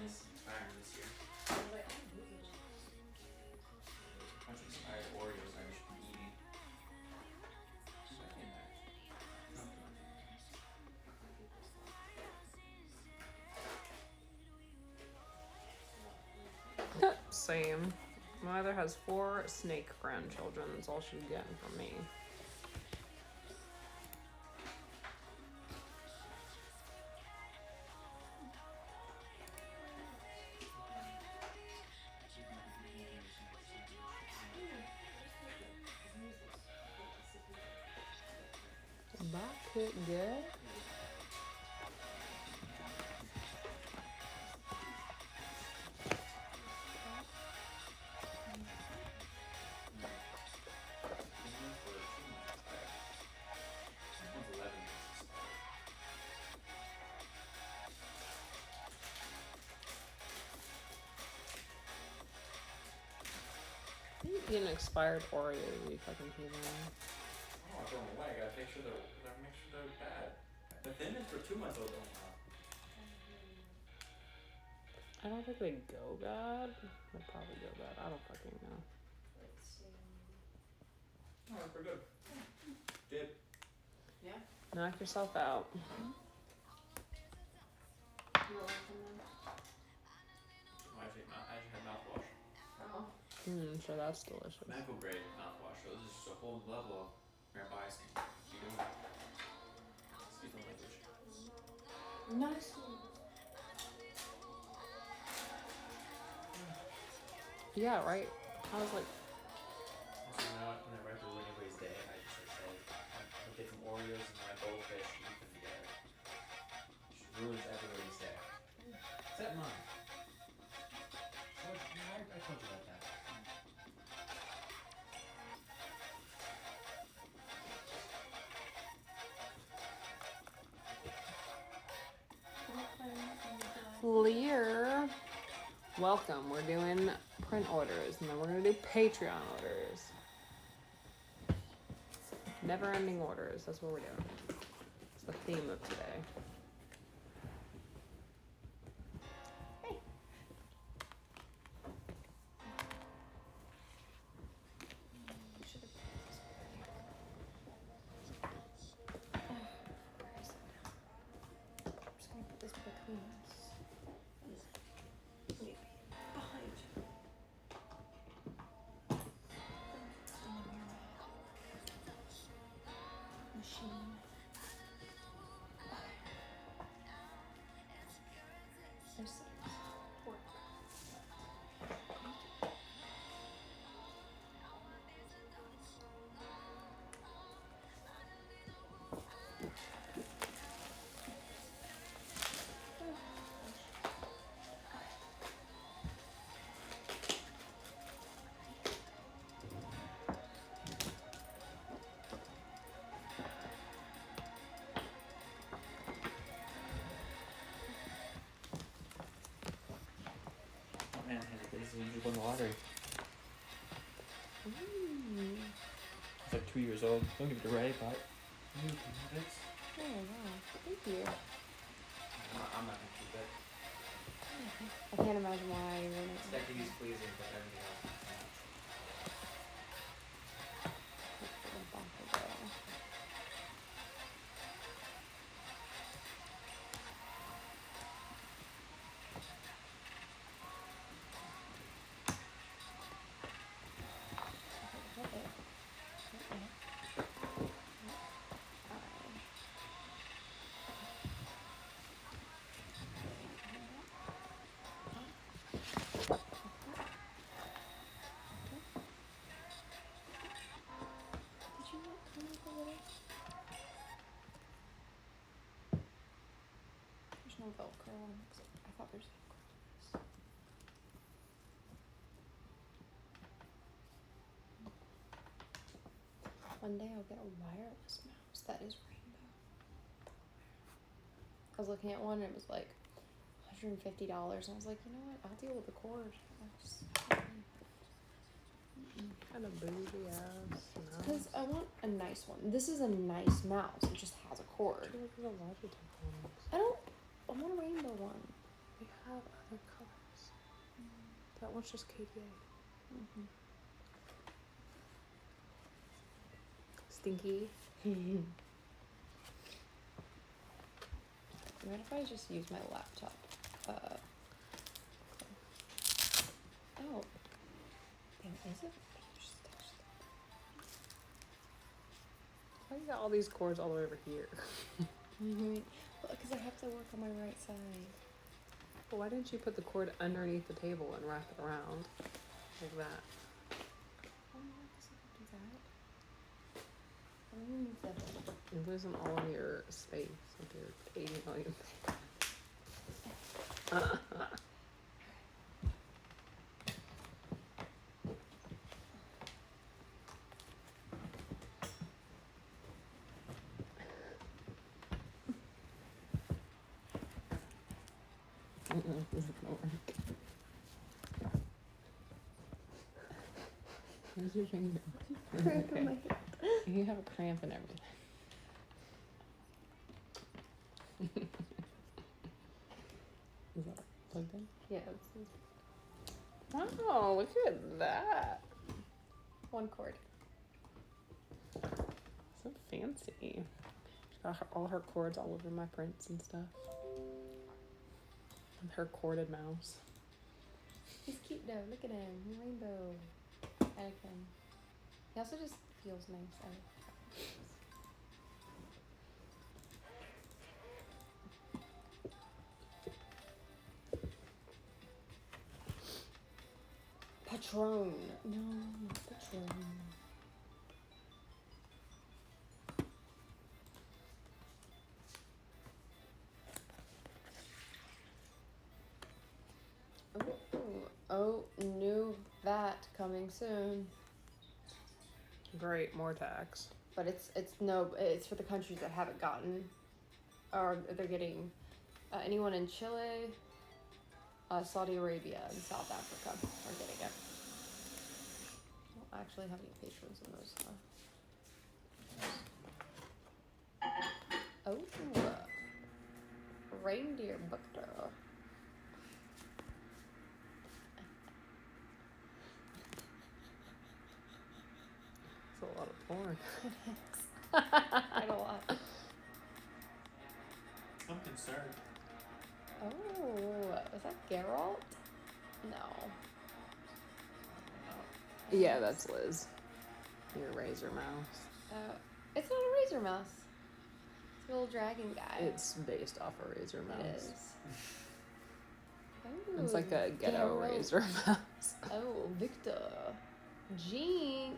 It's expiring this year. I was like, oh, ooh. A bunch of expired Oreos I should be eating. Is that in there? are. Same. My mother has 4 snake grandchildren. That's all she's getting from me. Back it good. Eat an expired Oreo, you fucking human. Oh, I throw them away. I gotta make sure they're bad. The thin is for 2 months old. I don't think they go bad. They probably go bad. I don't fucking know. Oh, they're good. Dip. Yeah. Knock yourself out. You want some then? I actually had mouthwash. Oh. Sure, that's delicious. Medical grade mouthwash. So this is just a whole level of grandpa icing. You do it. Excuse my language. Nice. Yeah, right? I was like, Also, now when I write the anybody's day, I just say, I get some Oreos and my goldfish, eat them together. It ruins everybody's day. Except mine. I told you about that. Lear. Welcome. We're doing print orders, and then we're gonna do Patreon orders. Never-ending orders. That's what we're doing. It's the theme of today. Hey. You should have put this away. I'm just gonna put this between us. Wait, behind you. Machine. Okay. you just won the lottery. Mm. It's like 2 years old. Don't give it to Ray, but you can have it. Oh wow, thank you. I'm not gonna keep it. I can't imagine why I wouldn't. Aesthetically pleasing, but everything else is not. Did you not come up a little? There's no Velcro on it. I thought there's Velcro. One day I'll get a wireless mouse that is rainbow. I was looking at one and it was like $150 and I was like, you know what? I'll deal with the cord. Kind of bougie ass. Because I want a nice one. This is a nice mouse. It just has a cord. I want a rainbow one. We have other colors. That one's just KDA. Mm-hmm. Stinky. What if I just use my laptop? Oh. Damn, is it? Why you got all these cords all the way over here? Because I have to work on my right side. Well, why didn't you put the cord underneath the table and wrap it around? Like that. Oh, no, I guess I could do that. Let me move that one. You're losing all of your space with your 80 million things. This isn't gonna work. Where's your finger? Cramp in my hand. You have a cramp and everything. Is that plugged in? Yeah. Oh, look at that. One cord. So fancy. She's got all her cords all over my prints and stuff. Her corded mouse. He's cute though. Look at him. Rainbow. Anakin. He also just feels nice. Patron. No, not Patron. Oh, new VAT coming soon. Great, more tax. But it's for the countries that haven't gotten, or they're getting anyone in Chile, Saudi Arabia, and South Africa are getting it. I don't actually have any patrons in those. Oh, reindeer butter. A lot of porn. Quite a lot. I'm concerned. Oh, is that Geralt? No. Yeah, that's Liz. Your razor mouse. It's not a razor mouse. It's a little dragon guy. It's based off a razor mouse. It is. Oh, it's like a ghetto razor mouse. Oh, Victor. Jinx.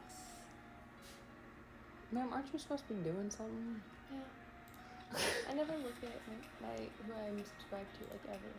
Ma'am, aren't you supposed to be doing something? Yeah. I never look at my who I'm subscribed to like ever.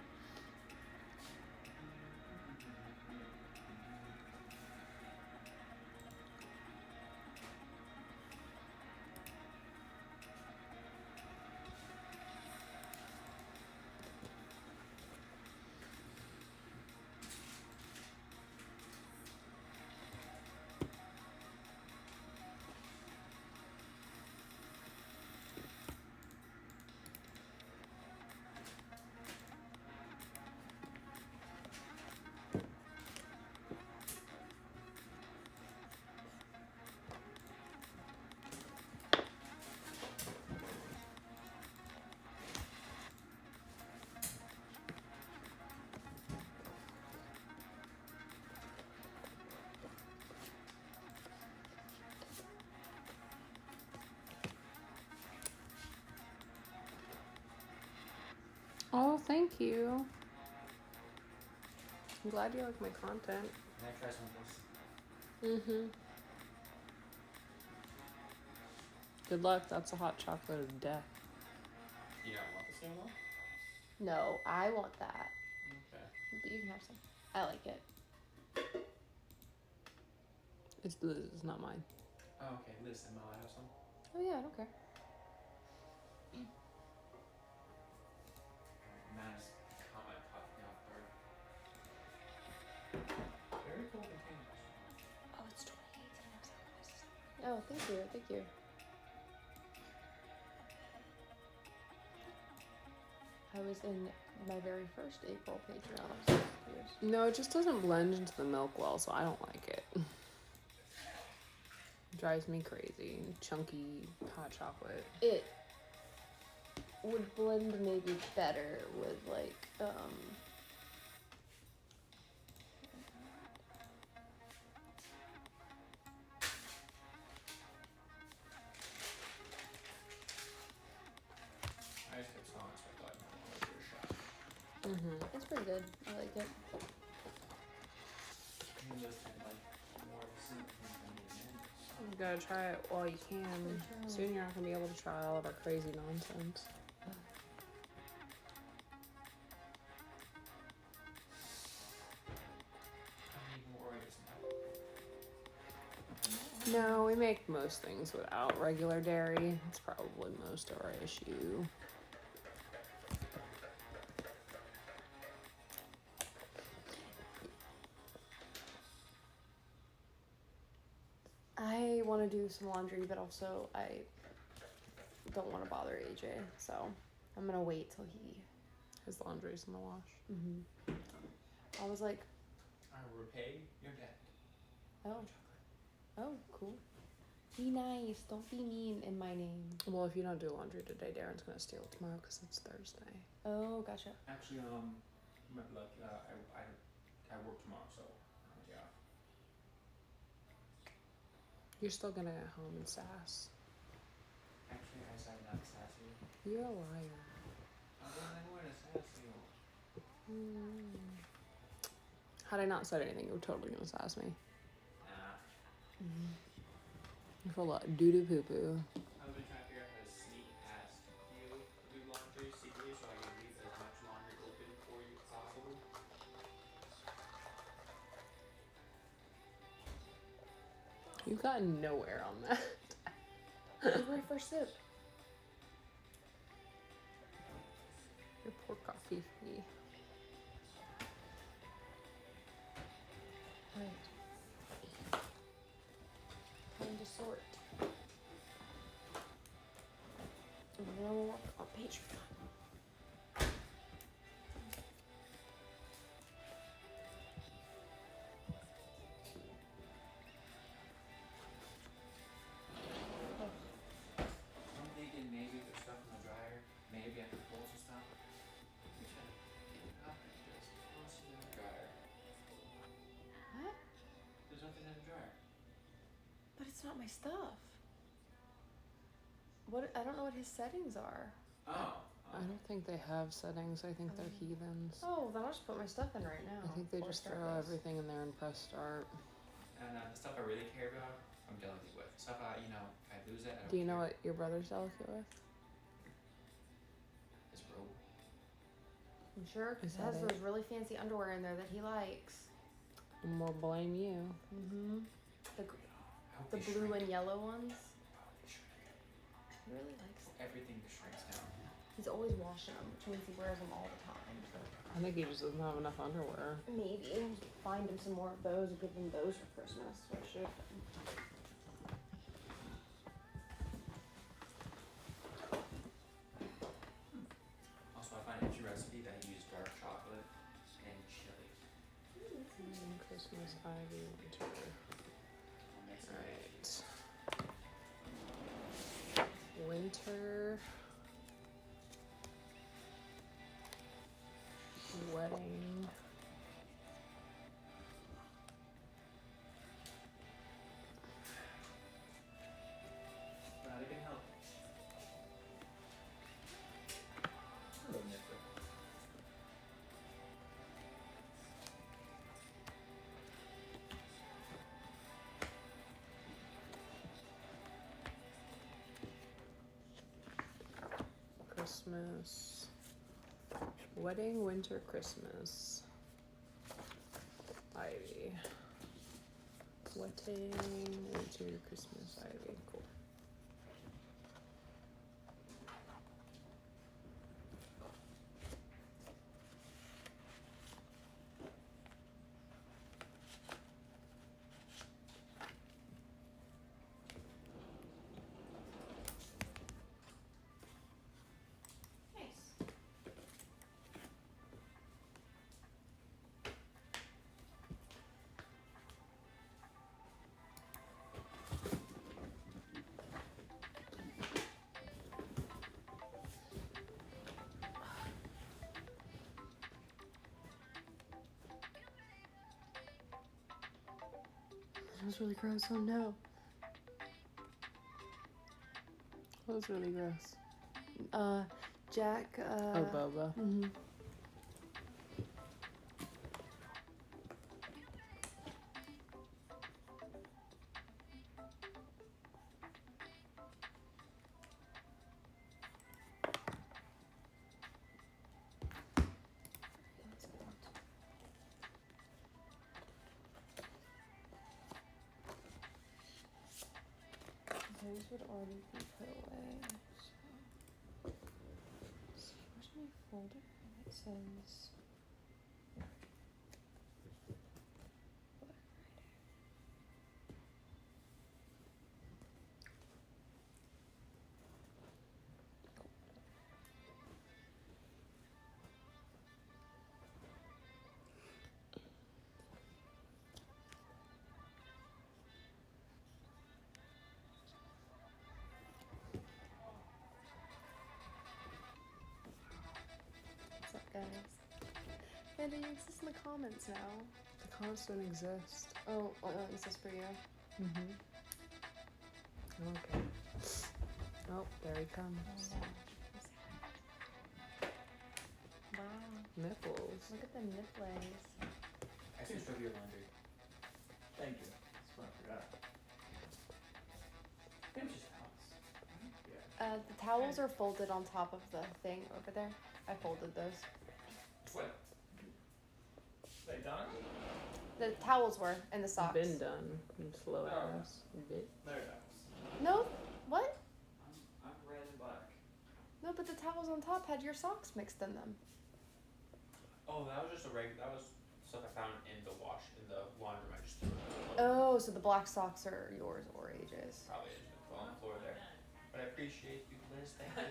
thank you. I'm glad you like my content. Can I try some of this? Mm-hmm. Good luck. That's a hot chocolate of death. You don't want this anymore? No, I want that. Okay. But you can have some. I like it. It's Liz's, not mine. Oh, okay. Liz, am I allowed to have some? Oh yeah, I don't care. Man's comment caught me off guard. Very cool containers. Oh, it's 2018. Oh, thank you, thank you. I was in my very first April Patreon of 6 years. No, it just doesn't blend into the milk well, so I don't like it. Drives me crazy. Chunky hot chocolate. It would blend maybe better with like I just kept smelling, so I thought I might give it a shot. Mm-hmm. it's pretty good. I like it. You just had like more of a soup than you did. You gotta try it while you can. Soon you're not gonna be able to try all of our crazy nonsense. I need more Oreos now. No, we make most things without regular dairy. It's probably most of our issue. I want to do some laundry, but also I don't want to bother AJ, so I'm gonna wait till he. His laundry's in the wash. I was like, I will repay your debt. oh, cool. Be nice. Don't be mean in my name. Well, if you don't do laundry today, Darren's gonna steal it tomorrow because it's Thursday. Oh, gotcha. Actually, I work tomorrow, so yeah. You're still gonna get home and sass. Actually, I decided not to sass you. You're a liar. I don't want to sass you. Had I not said anything, you were totally gonna sass me. Nah. You're full of doo-doo poo-poo. I've been trying to figure out how to sneak past you to do laundry secretly so I can leave as much laundry open for you as possible. You've gotten nowhere on that. Take my first sip. Your poor coffee fee. Right. Time to sort. And then we'll work on Patreon. I'm thinking maybe there's stuff in the dryer. Maybe I could pull some stuff. We should up and just toss it in the dryer. What? There's nothing in the dryer. But it's not my stuff. What? I don't know what his settings are. Oh. I don't think they have settings. I think they're heathens. Oh, then I'll just put my stuff in right now. I think they before I just start throw this. everything in there and press start. And the stuff I really care about, I'm delicate with. Stuff I, if I lose it, I don't Do you know care. what your brother's delicate with? His robe. I'm sure 'cause Is it has that it? those really fancy underwear in there that he likes. And we'll blame you. Mm-hmm. I hope The they blue shrink. and yellow ones. Oh, they shrink. He really likes them. Everything just shrinks down. He's always washing them, which means he wears them all the time. I think he just doesn't have enough underwear. Maybe I'll just find him some more of those and give him those for Christmas. So I should. Also, I find an interesting recipe that he used dark chocolate and chili. Christmas, Ivy, winter. I'll make some Alright. Winter. Wedding. Glad I can help. Hello, Nipper. Christmas. Wedding, winter, Christmas. Ivy. Wedding, winter, Christmas, Ivy. Cool. Nice. That was really gross. Oh no. That was really gross. Jack. Oh, Boba. Mm-hmm. Those would already be put away. So. Let's see, where's my folder? It says. What's up, guys? Yeah, they exist in the comments now. The comments don't exist. Oh, this is for you. Mm-hmm. Okay. Oh, there he comes. Wow. Nipples. Look at the nipples. I can show you your laundry. Thank you. That's what I forgot. I think it's just house. Yeah. The towels are folded on top of the thing over there. I folded those. What? They done? The towels were and the socks. Been done. You slow Oh. ass. Bit. There it goes. No, what? I'm red and black. No, but the towels on top had your socks mixed in them. Oh, that was just a that was stuff I found in the laundry. I just threw it in the Oh, so the black socks are yours or AJ's. Probably just fell on the floor there. But I appreciate you, Liz. Thank you.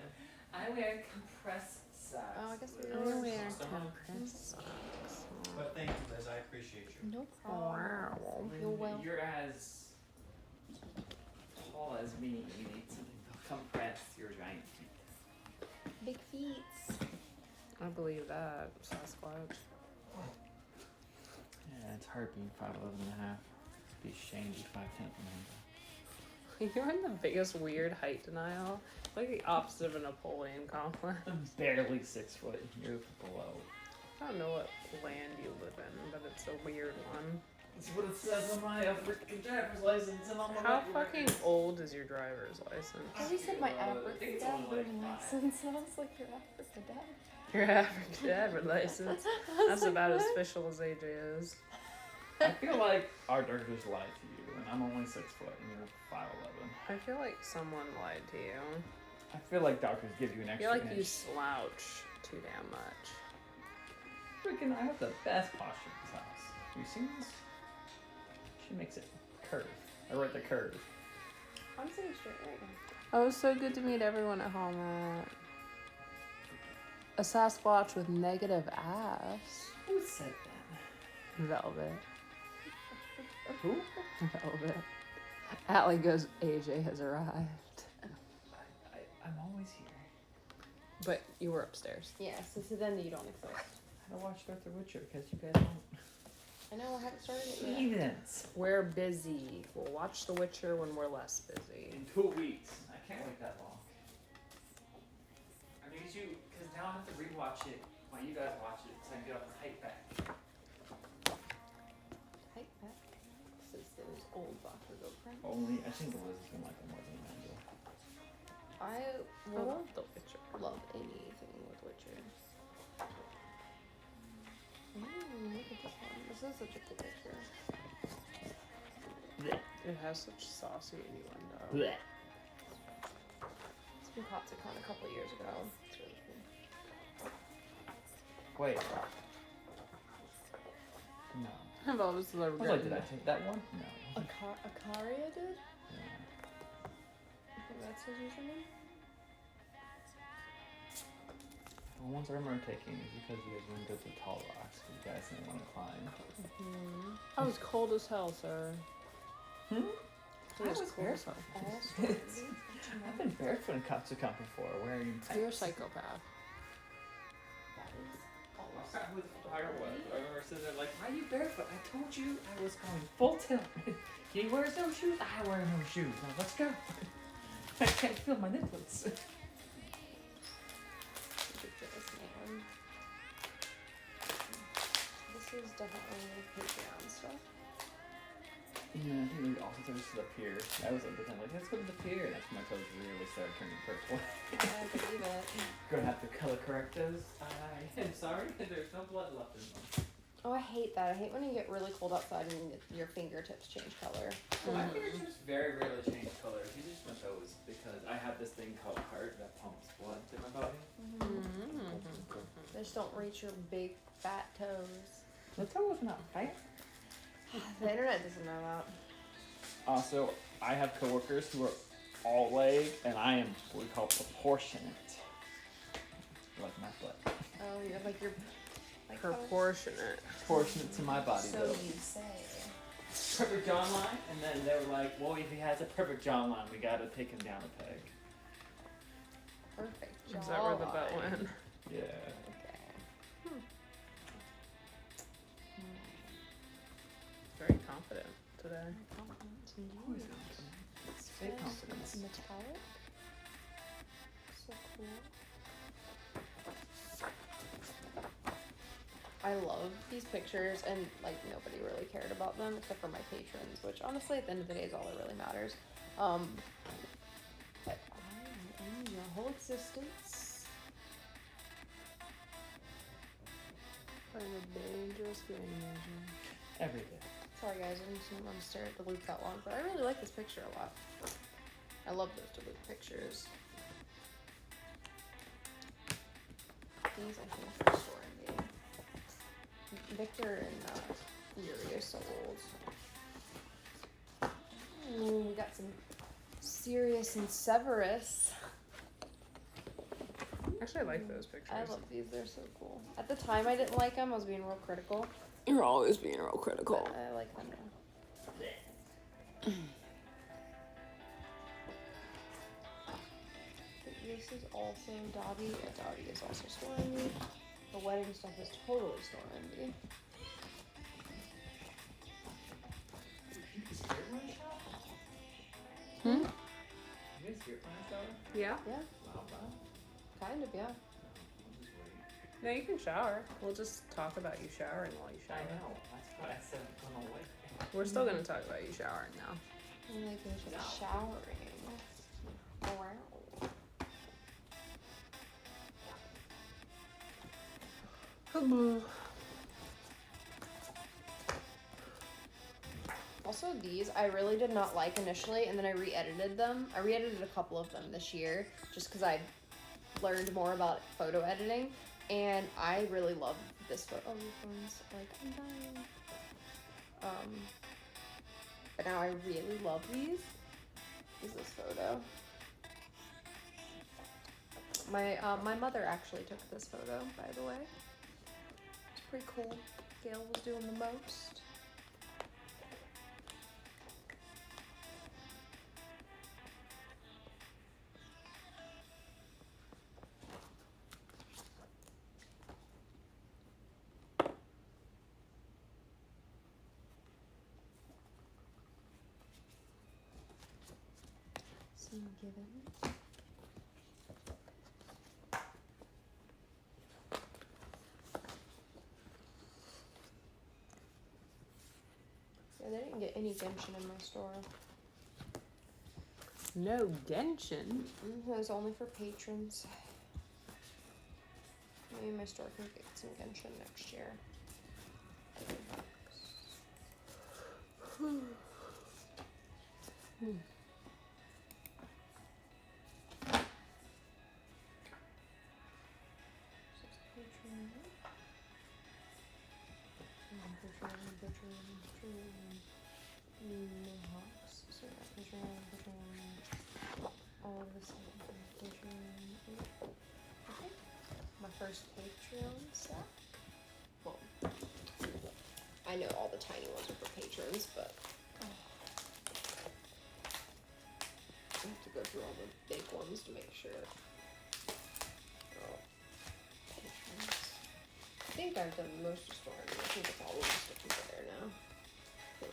I wear compressed socks. Oh, I guess we I are. wear Somehow. compressed socks. But thank you, Liz. I appreciate you. No problem. Wow. You're welcome. You're as tall as me. You need something to compress your giant feet. Big feet. I believe that. Sasquatch. Yeah, it's hard being 5'11" and a half. Be ashamed to be 5'10" You're in the biggest weird height denial. Like the opposite of a Napoleon complex. I'm barely 6 foot and you're below. I don't know what land you live in, but it's a weird one. That's what it says on my freaking driver's license and on my How medical fucking records. old is your driver's license? I always said my I think it's only like 5. license. I was like, your abracadabra. Your average average license. That's about as official as AJ is. I feel like our doctors lied to you, and I'm only 6 foot, and you're 5'11". I feel like someone lied to you. I feel like doctors give you an I extra feel like you inch. slouch too damn much. Freaking, I have the best posture in this house. Have you seen this? She makes it curve. I wrote the curve. I'm sitting straight right now. Oh, it was so good to meet everyone at home. A Sasquatch with negative ass. Who said that? Velvet. Who? Velvet. Allie goes, AJ has arrived. I'm always here. But you were upstairs. Yeah, so then you don't exist. I watched Arthur Witcher because you guys don't. I know, I haven't started it yet. Heathens. We're busy. We'll watch The Witcher when we're less busy. In 2 weeks. I can't wait that long. I need you, because now I have to rewatch it while you guys watch it so I can get all the hype back. Hype back. Since those old Dr. Girlfriend. Only, I think Liz is going to like it more than Amanda. I I will. love The Witcher. love anything with Witcher. Ooh, look at this one. This is such a cool picture. It has such saucy innuendo. Blech. It's from Cosplay a couple years ago. It's really cool. Wait. No. I've always I was like, regretted did I that. take that one? No. Akaria did? Yeah. I think that's his username. The ones I remember taking is because you guys wouldn't go to tall rocks. You guys didn't want to climb. I was cold as hell, sir. Hmm? It was cold as hell. All It's- stories. I've been barefoot in Katsukan before, wearing You're a tights. psychopath. That is all I forgot who the fire was. I remember sitting there like, why are you barefoot? I told you I was going full tilt. He wears no shoes, I wear no shoes. Now let's go. I can't feel my nipples. ridiculous, man. This is definitely Patreon stuff. Yeah, I think we also took us to the pier. I was like, let's go to the pier. And that's when my toes really started turning purple. I believe it. Gonna have to color correct those. I am sorry, there's no blood left in them. Oh, I hate that. I hate when you get really cold outside and your fingertips change color. My fingertips very rarely change colors. Usually just my toes, because I have this thing called heart that pumps blood to my body. They just don't reach your big fat toes. The toe is not fat. The internet doesn't know that. Also, I have coworkers who are all leg, and I am what we call proportionate. Like my butt. Oh, you're like you're like Proportionate. Proportionate to my body, so though. you say. Perfect jawline, and then they were like, well, if he has a perfect jawline, we gotta take him down a peg. Perfect. Is that where the butt jawline. went? Yeah. Okay. Very confident today. Always Stay confident. Metallic. So cool. I love these pictures, and like nobody really cared about them except for my patrons, which honestly at the end of the day is all that really matters. But I am your whole existence. I'm a dangerous game major. Every day. Sorry guys, I didn't want to stare at Duluth that long, but I really like this picture a lot. I love those Duluth pictures. These I think are storing me. Victor and Yuri are so old. Ooh, we got some Sirius and Severus. Actually, I like those pictures. I love these, they're so cool. At the time I didn't like them, I was being real critical. You're always being real critical. But I like them now. This is also Dottie. Dottie is also storing me. The wedding stuff is totally storing me. Hmm? You guys hear my shower? Yeah. Yeah, Loud, loud. kind of, yeah. I'm just waiting. No, you can shower. We'll just talk about you showering while you shower. I know. That's what I said on the way. We're still gonna talk about you showering now. I'm like, there's just showering. Wow. Also, these I really did not like initially, and then I re-edited them. I re-edited a couple of them this year, just because I learned more about photo editing, and I really love this photo. Oh, your phone's like, I'm dying. But now I really love these. Is this photo? My mother actually took this photo, by the way. It's pretty cool. Gail was doing the most. Some given. Yeah, they didn't get any Genshin in my store. No Genshin. It was only for patrons. Maybe my store can get some Genshin next year. So all of this Patreon. Okay. My first Patreon set. Well, I know all the tiny ones are for patrons, but I have to go through all the big ones to make sure. Oh, patrons. I think I've done most of story. I think it's all sticking together now.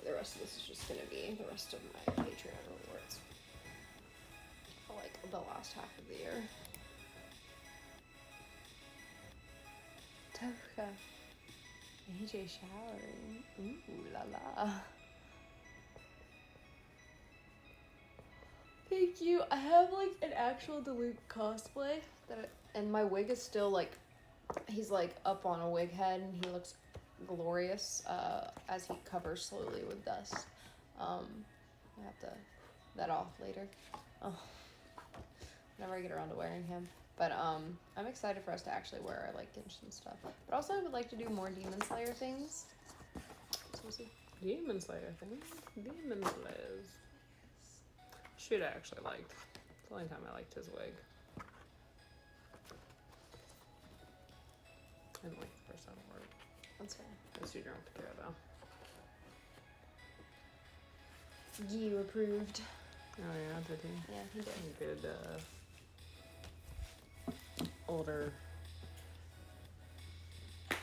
The rest of this is just gonna be the rest of my Patreon rewards for like the last half of the year. Toka. AJ showering. Ooh la la. Thank you. I have like an actual Duluth cosplay and my wig is still like, he's like up on a wig head and he looks glorious as he covers slowly with dust. I have to that off later. Oh, never I get around to wearing him. But I'm excited for us to actually wear our like Genshin stuff. But also I would like to do more Demon Slayer things. So we'll see. Demon Slayer thing. Demon Slayers. Shoot, I actually liked. It's the only time I liked his wig. I didn't like the first time it worked. That's fair. I was too drunk to care though. You approved. Oh yeah, did he? Yeah, he did. Good, older. I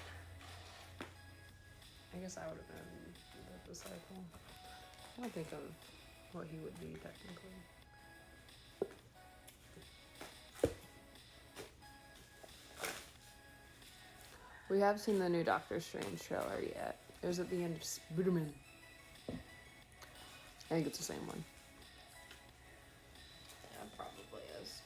guess I would have been the disciple. I don't think of what he would be technically. We have seen the new Doctor Strange trailer yet. It was at the end of Spider-Man. I think it's the same one. Yeah, it probably is.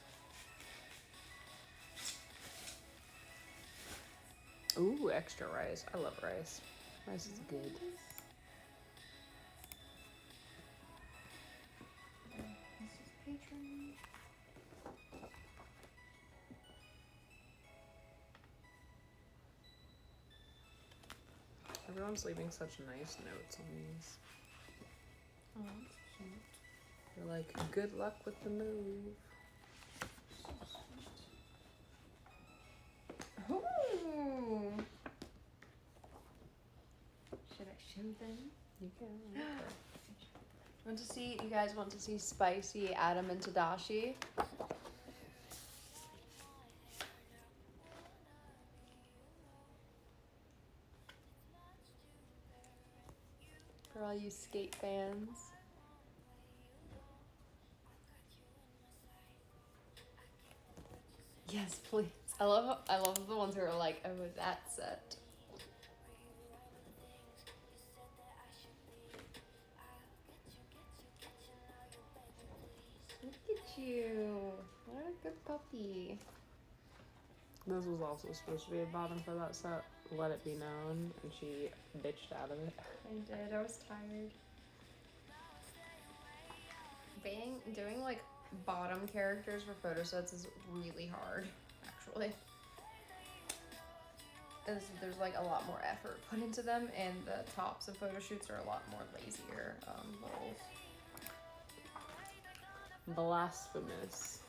Ooh, extra rice. I love rice. Rice is good. Everyone's leaving such nice notes on these. Oh, They're like, good luck with the move. ooh. Should I show them? You can. You guys want to see spicy Adam and Tadashi? For all you skate fans. Yes, please. I love the ones who are like, oh, that's it. Look at you. What a good puppy. This was also supposed to be a bottom for that set. Let it be known, and she bitched out of it. I did. I was tired. Doing like bottom characters for photo sets is really hard, actually. There's like a lot more effort put into them, and the tops of photo shoots are a lot more lazier roles. Blasphemous.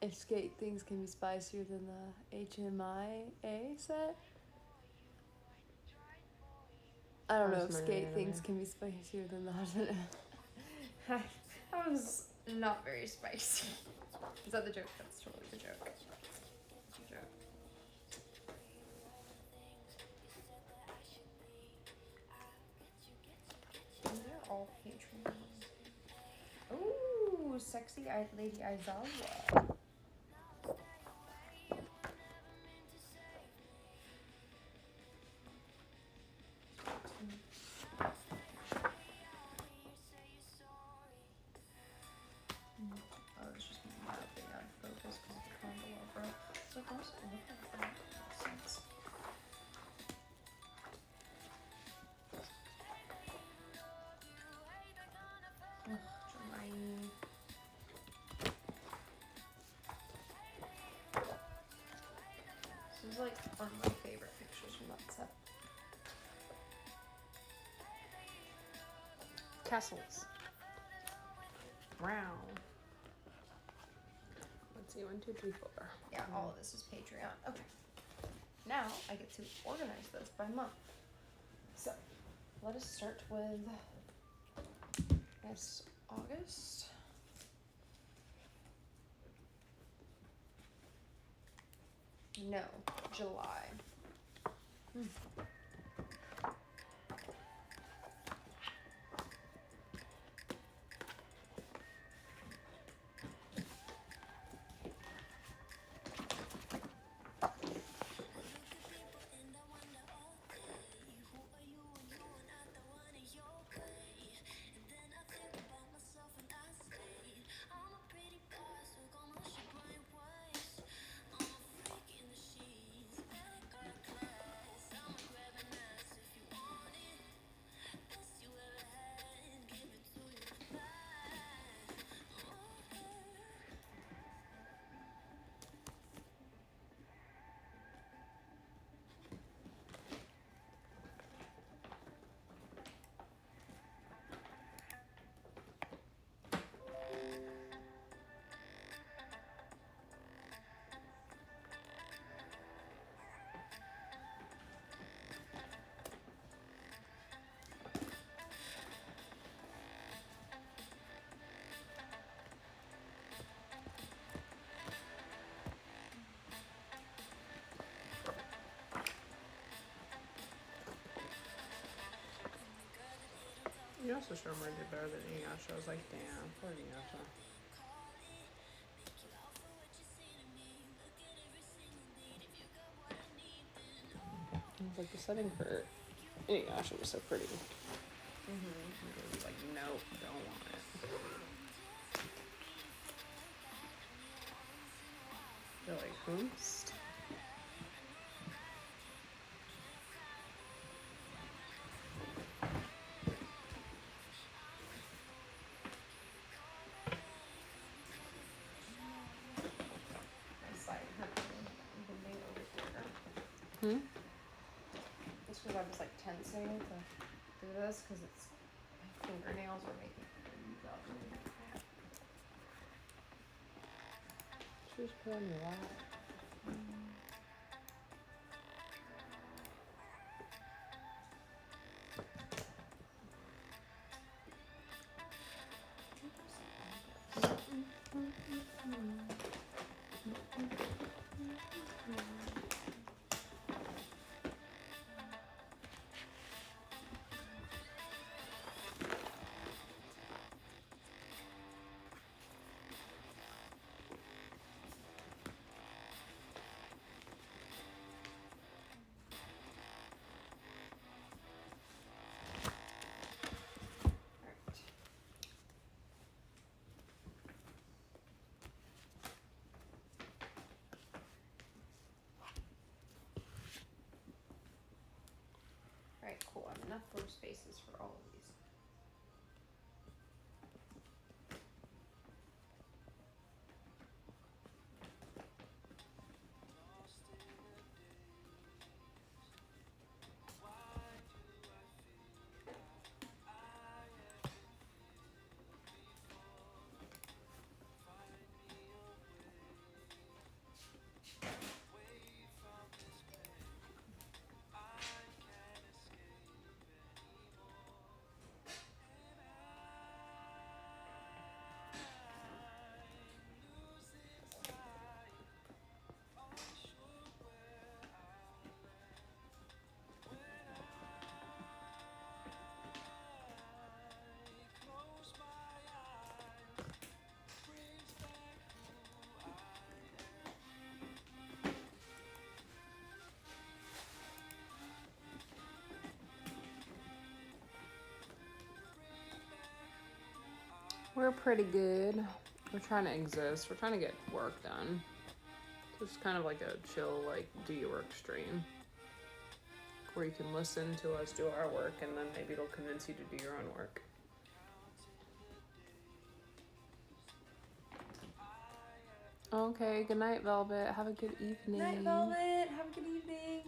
If skate things can be spicier than the HMIA set. I don't know if skate things can be spicier than the That was not very spicy. Is that the joke? That's totally the joke. It's a joke. These are all Patreons. Ooh, sexy Lady Aizawa. Castles. Wow. Let's see, 1, 2, 3, 4. Yeah, all of this is Patreon. Okay. Now I get to organize this by month. So let us start with this August. No, July. You also show Merge it better than Inuyasha. I was like, damn, poor Inuyasha. I was like, the setting for Inuyasha was so pretty. I was like, nope, don't want it. They're like, who's? Just because I was like tensing to do this because it's my fingernails are making it up. Should we just put it on your lap? Alright, cool. I have enough row spaces for all of these. We're pretty good. We're trying to exist. We're trying to get work done. So it's kind of like a chill, like, do your work stream. Where you can listen to us do our work and then maybe it'll convince you to do your own work. Okay, good night, Velvet. Have a good evening. Night, Velvet. Have a good evening.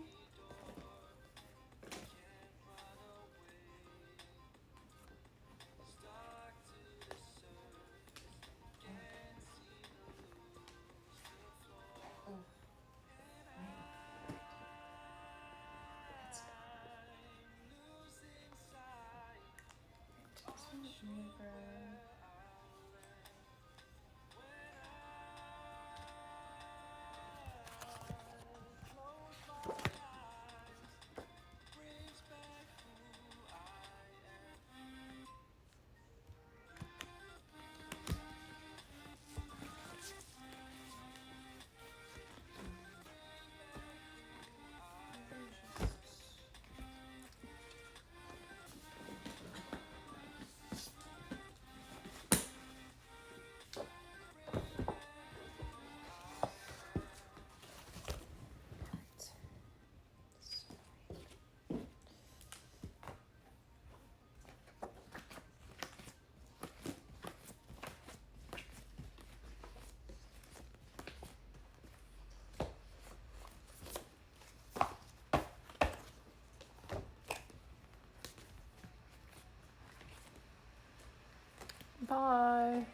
Bye.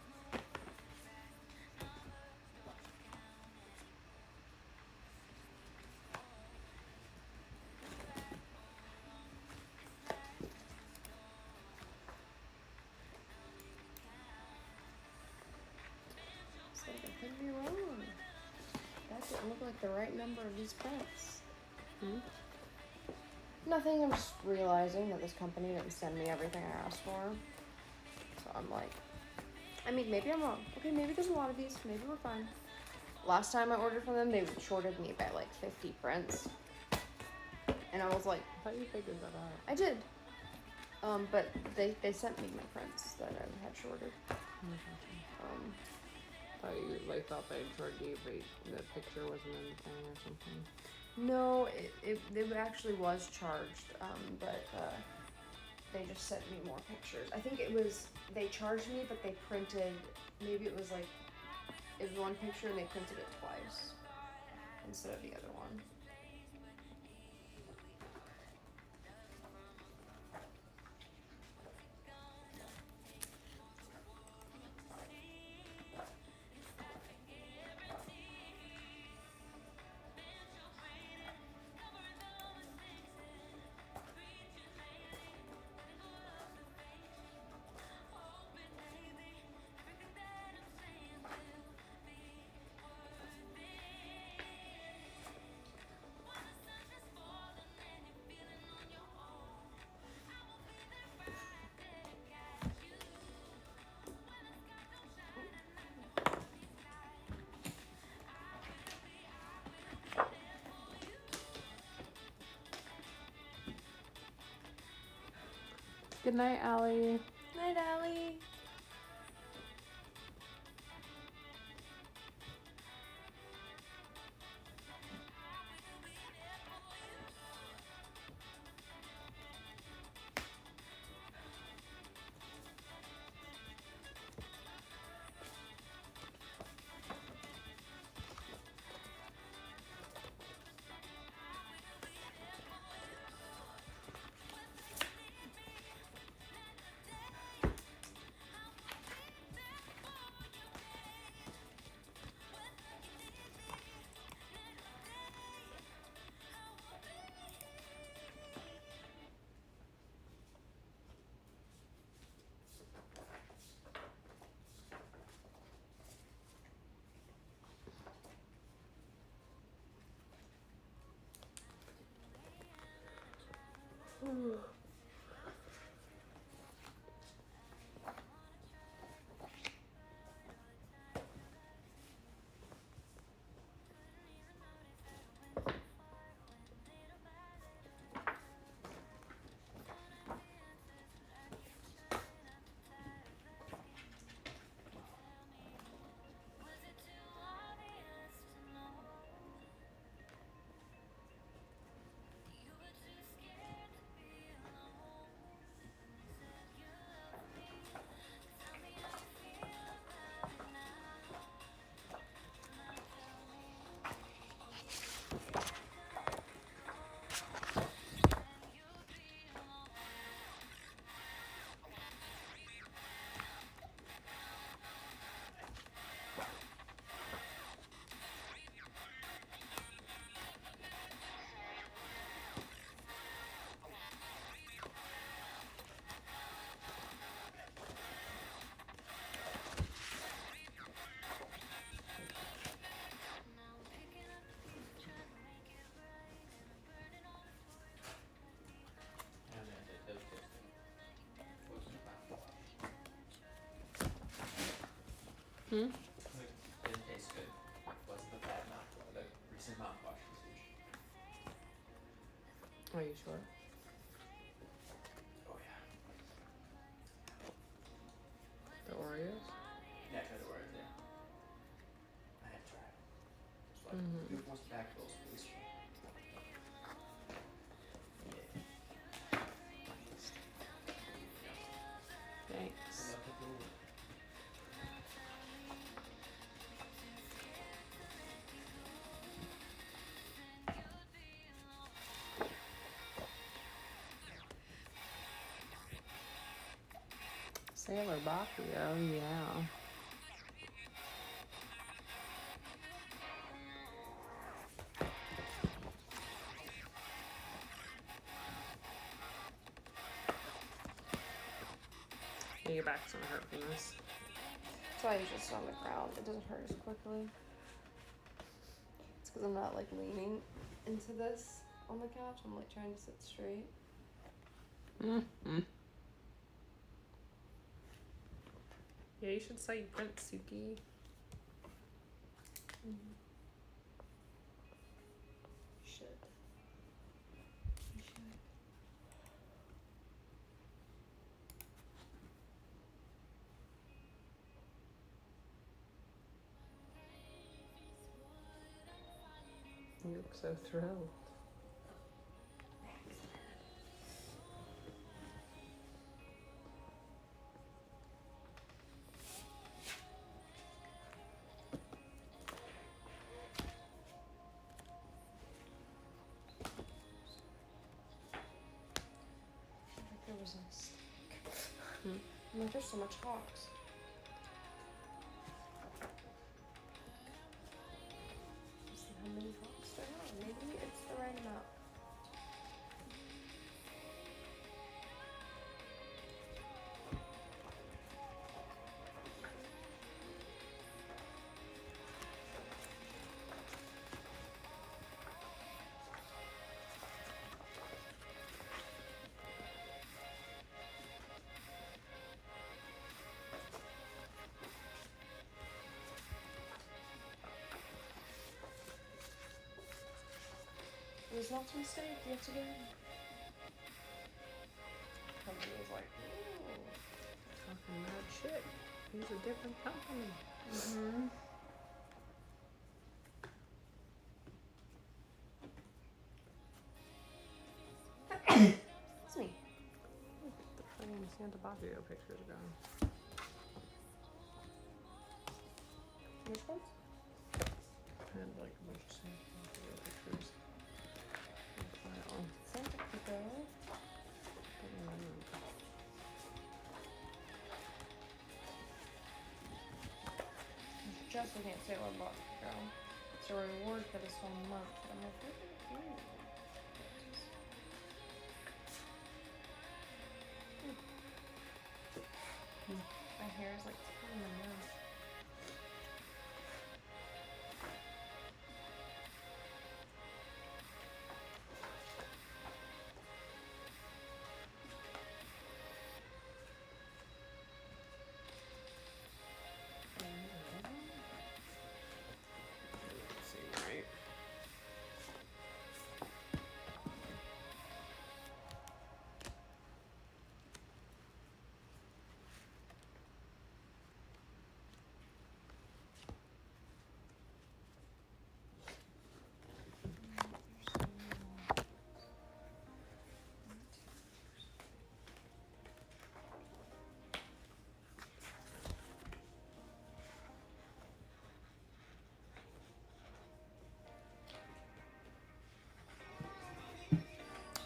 It's like, I could be wrong. That didn't look like the right number of these prints. Hmm? Nothing, I'm just realizing that this company didn't send me everything I asked for. So I'm like, I mean, maybe I'm wrong. Okay, maybe there's a lot of these. Maybe we're fine. Last time I ordered from them, they shorted me by like 50 prints. And I was like, I thought you figured that out. I did. But they sent me my prints that I had shorted. Thought they charged you, but the picture wasn't in the thing or something. No, it actually was charged, but they just sent me more pictures. I think it was, they charged me, but they printed, maybe it was like, it was one picture and they printed it twice instead of the other one. Good night, Allie. Night, Allie. Hmm? Like, didn't taste good. Wasn't the bad mouthwash. The recent mouthwash was huge. Are you sure? Oh yeah. The Oreos? Yeah, I tried the Oreos, yeah. I have tried. It's like, Mhm. who wants back those, please? Yeah. Thanks. I love the food. Sailor Baki, oh yeah. Yeah, your back's gonna hurt from this. That's why I usually sit on the ground. It doesn't hurt as quickly. It's because I'm not like leaning into this on the couch. I'm like trying to sit straight. Mm-hmm. Yeah, you should say Prince Suki. Mm-hmm. Should. You should. You look so thrilled. I think there was a mistake. Hmm. I'm like, there's so much hawks. Let's see how many hawks there are. Maybe it's the right amount. It was not a mistake yet again. Company was like, ooh. Talking mad shit. He's a different company. Mm-hmm. It's me. Look at the fucking Santa Barbara pictures are gone. Which ones? I had like a bunch of Santa Barbara pictures. Like that one. Santa Pico. Just looking at Sailor Book Girl. It's a reward for this whole month. I'm like, what did I do? My hair is like tickling my nose. Let's see, right?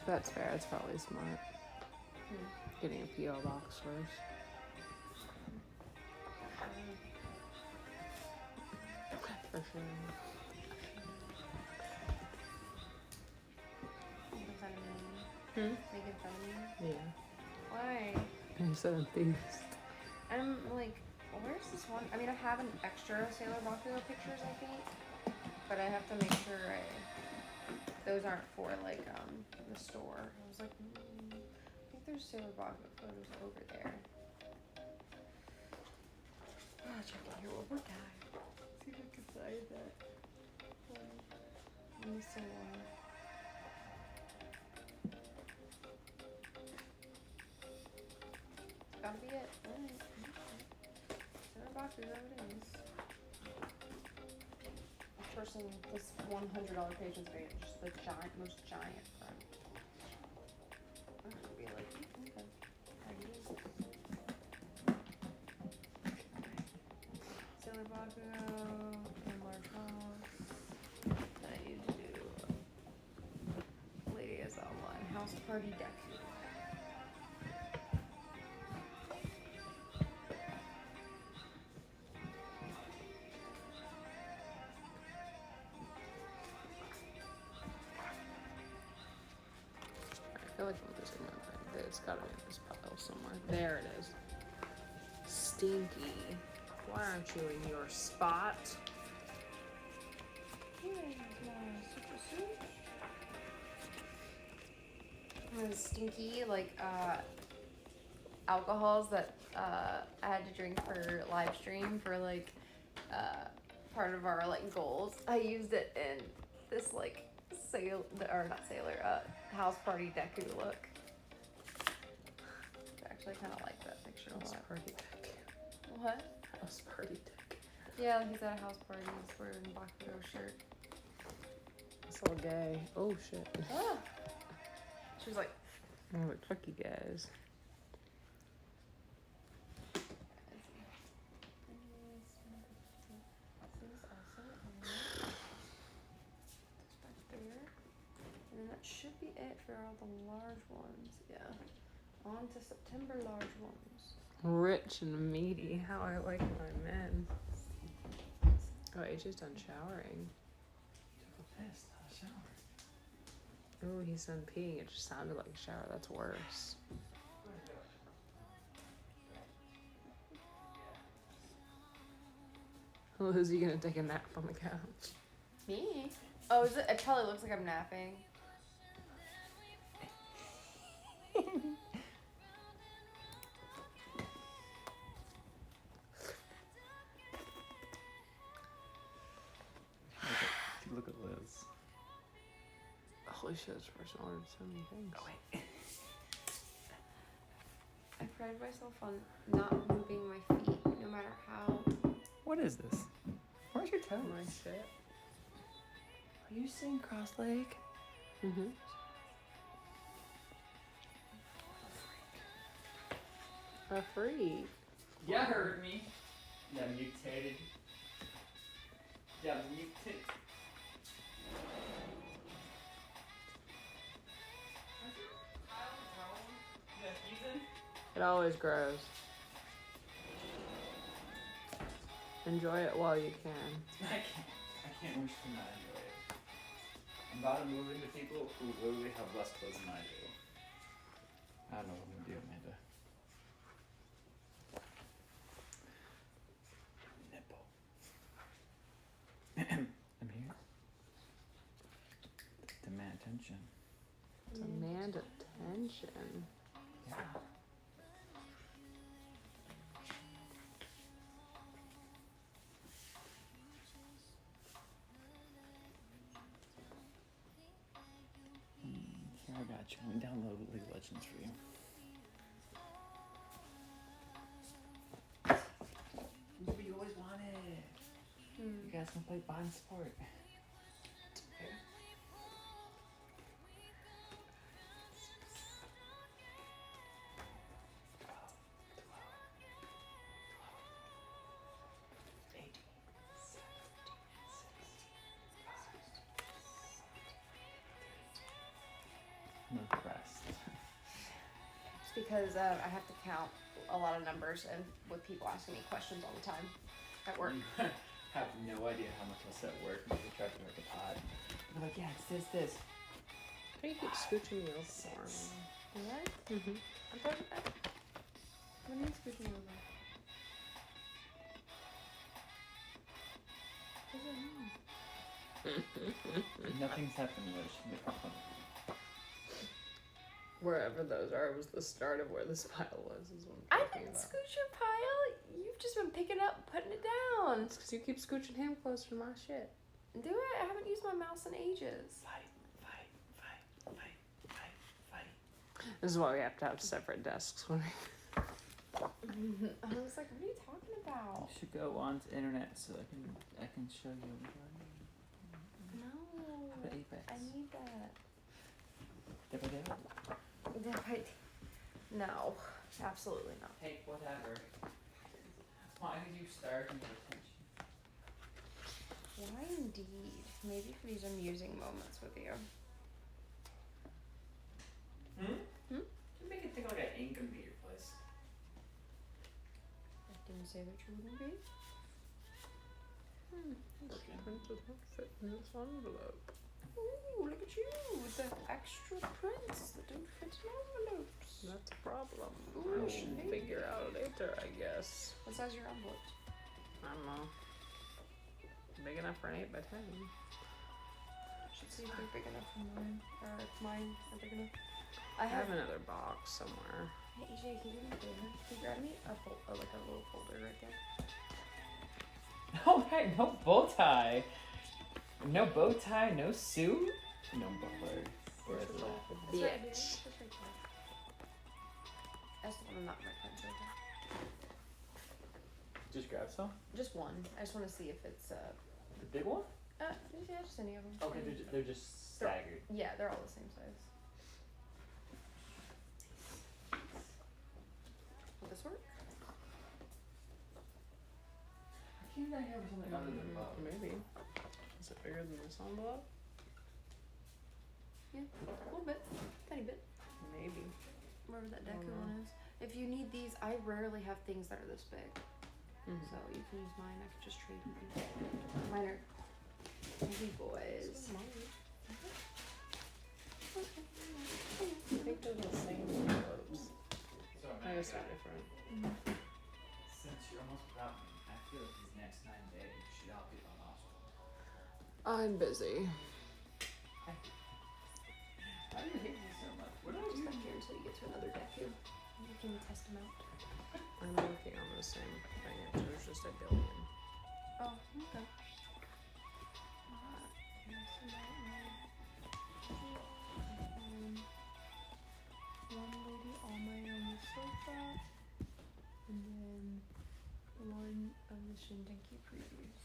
That's fair. It's probably smart. Getting a PO box first. For sure. Making fun of me. Hmm? Making fun of me. Yeah. Why? I'm so enthused. I'm like, where's this one? I mean, I have an extra Sailor Bakugo pictures, I think, but I have to make sure those aren't for like the store. I was like, I think there's Sailor Bakugo photos over there. check out here one more time. See if I can find that. Let me see one. Gotta be it. Alright. Center box is how it is. This person, this $100 patience rate is just the most giant front. I'm gonna be like, okay. How do you? Center box and large house. Then I need to do Lady is online house party deck. I feel like I'm losing my mind. It's gotta be in this pile somewhere. There it is. Stinky. Why aren't you in your spot? Those stinky alcohols that I had to drink for live stream for part of our goals. I used it in this house party deku look. I actually kind of like that picture a House lot. party deck. What? House party deck. Yeah, he's at a house party. He's wearing a black widow shirt. It's all gay. Oh shit. Ah. She was like, Oh, fuck you guys. And that should be it for all the large ones. Yeah. On to September large ones. Rich and meaty. How I like my men. Oh, AJ's done showering. Took a piss, not a shower. Oh, he's done peeing. It just sounded like a shower. That's worse. Oh, is he gonna take a nap on the couch? Me? Oh, is it? It probably looks like I'm napping. Look at Liz. Holy shit, this person ordered so many things. Oh, wait. I pride myself on not moving my feet, no matter how. What is this? Where's your toes? My shit. Are you saying cross-leg? Mm-hmm. A freak. You heard me. You mutated. You mutated. It always grows. Enjoy it while you can. I can't wish to not enjoy it. I'm about to move into people who literally have less clothes than I do. I don't know what I'm gonna do, Amanda. Nipple. I'm here. Demand attention. Demand attention. Yeah. Here, I got you. Let me download League of Legends for you. What you always wanted. You guys can play bond sport. Okay. I'm impressed. It's because I have to count a lot of numbers and with people asking me questions all the time at work. You have no idea how much I set work when we try to work a pod. I'm like, yeah, it's this. How do you keep scooching me over for me? What? Mm-hmm. I'm talking about. What do you mean scooching over? What does that mean? Nothing's happened, Liz. Wherever those are was the start of where this pile was, is what I I'm talking didn't about. scooch your pile. You You've just been picking up, putting it down. It's because you keep scooching him closer to my shit. Do it. I haven't used my mouse in ages. This is why we have to have separate desks when we. I was like, what are you talking about? You should go on to internet so I can show you. No. The Apex. I need that. No, absolutely not. Hey, whatever. Why did you start in attention? Why indeed? Maybe for these amusing moments with you. You make it think like an ink can be your place. I didn't say that you wouldn't be. Prints would not fit in this envelope. Ooh, look at you with the extra prints that don't fit in envelopes. That's a problem. Ooh, I should maybe. figure out later, I guess. What size are your envelopes? I don't know. Big enough for an 8x10. Should see if they're big enough for mine. Or if mine are big enough. I have another box somewhere. Hey, EJ, can you do me a favor? Can you grab me like a little folder right there? Oh, hey, no bow tie. No bow tie, no suit, no buckler. Where is that? It's right here. Bitch. It's right there. I just want to knock my prints right there. Just grab some. Just one. I just want to see if it's The big one? yeah, just any of them. Okay, they're just staggered. Yeah, they're all the same size. Will this work? Can't I have something other than bow? Maybe. Is it bigger than this envelope? Yeah, a little bit, tiny bit. Maybe. Wherever that Deku one is. If you need these, I rarely have things that are this big, Mm-hmm. so you can use mine. I could just trade with you. Mine are heavy boys. I think they're the same envelopes. So I guess they're different. Since you're almost without me, I feel like these next 9 days should all be on hospital. I'm busy. Why do you hate me so much? What do I Just do? back here until you get to another Deku. You can test them out. I'm working on the same thing. There's just a billion. Oh, okay. One lady all night on the sofa, and then one of the Shindenki previews.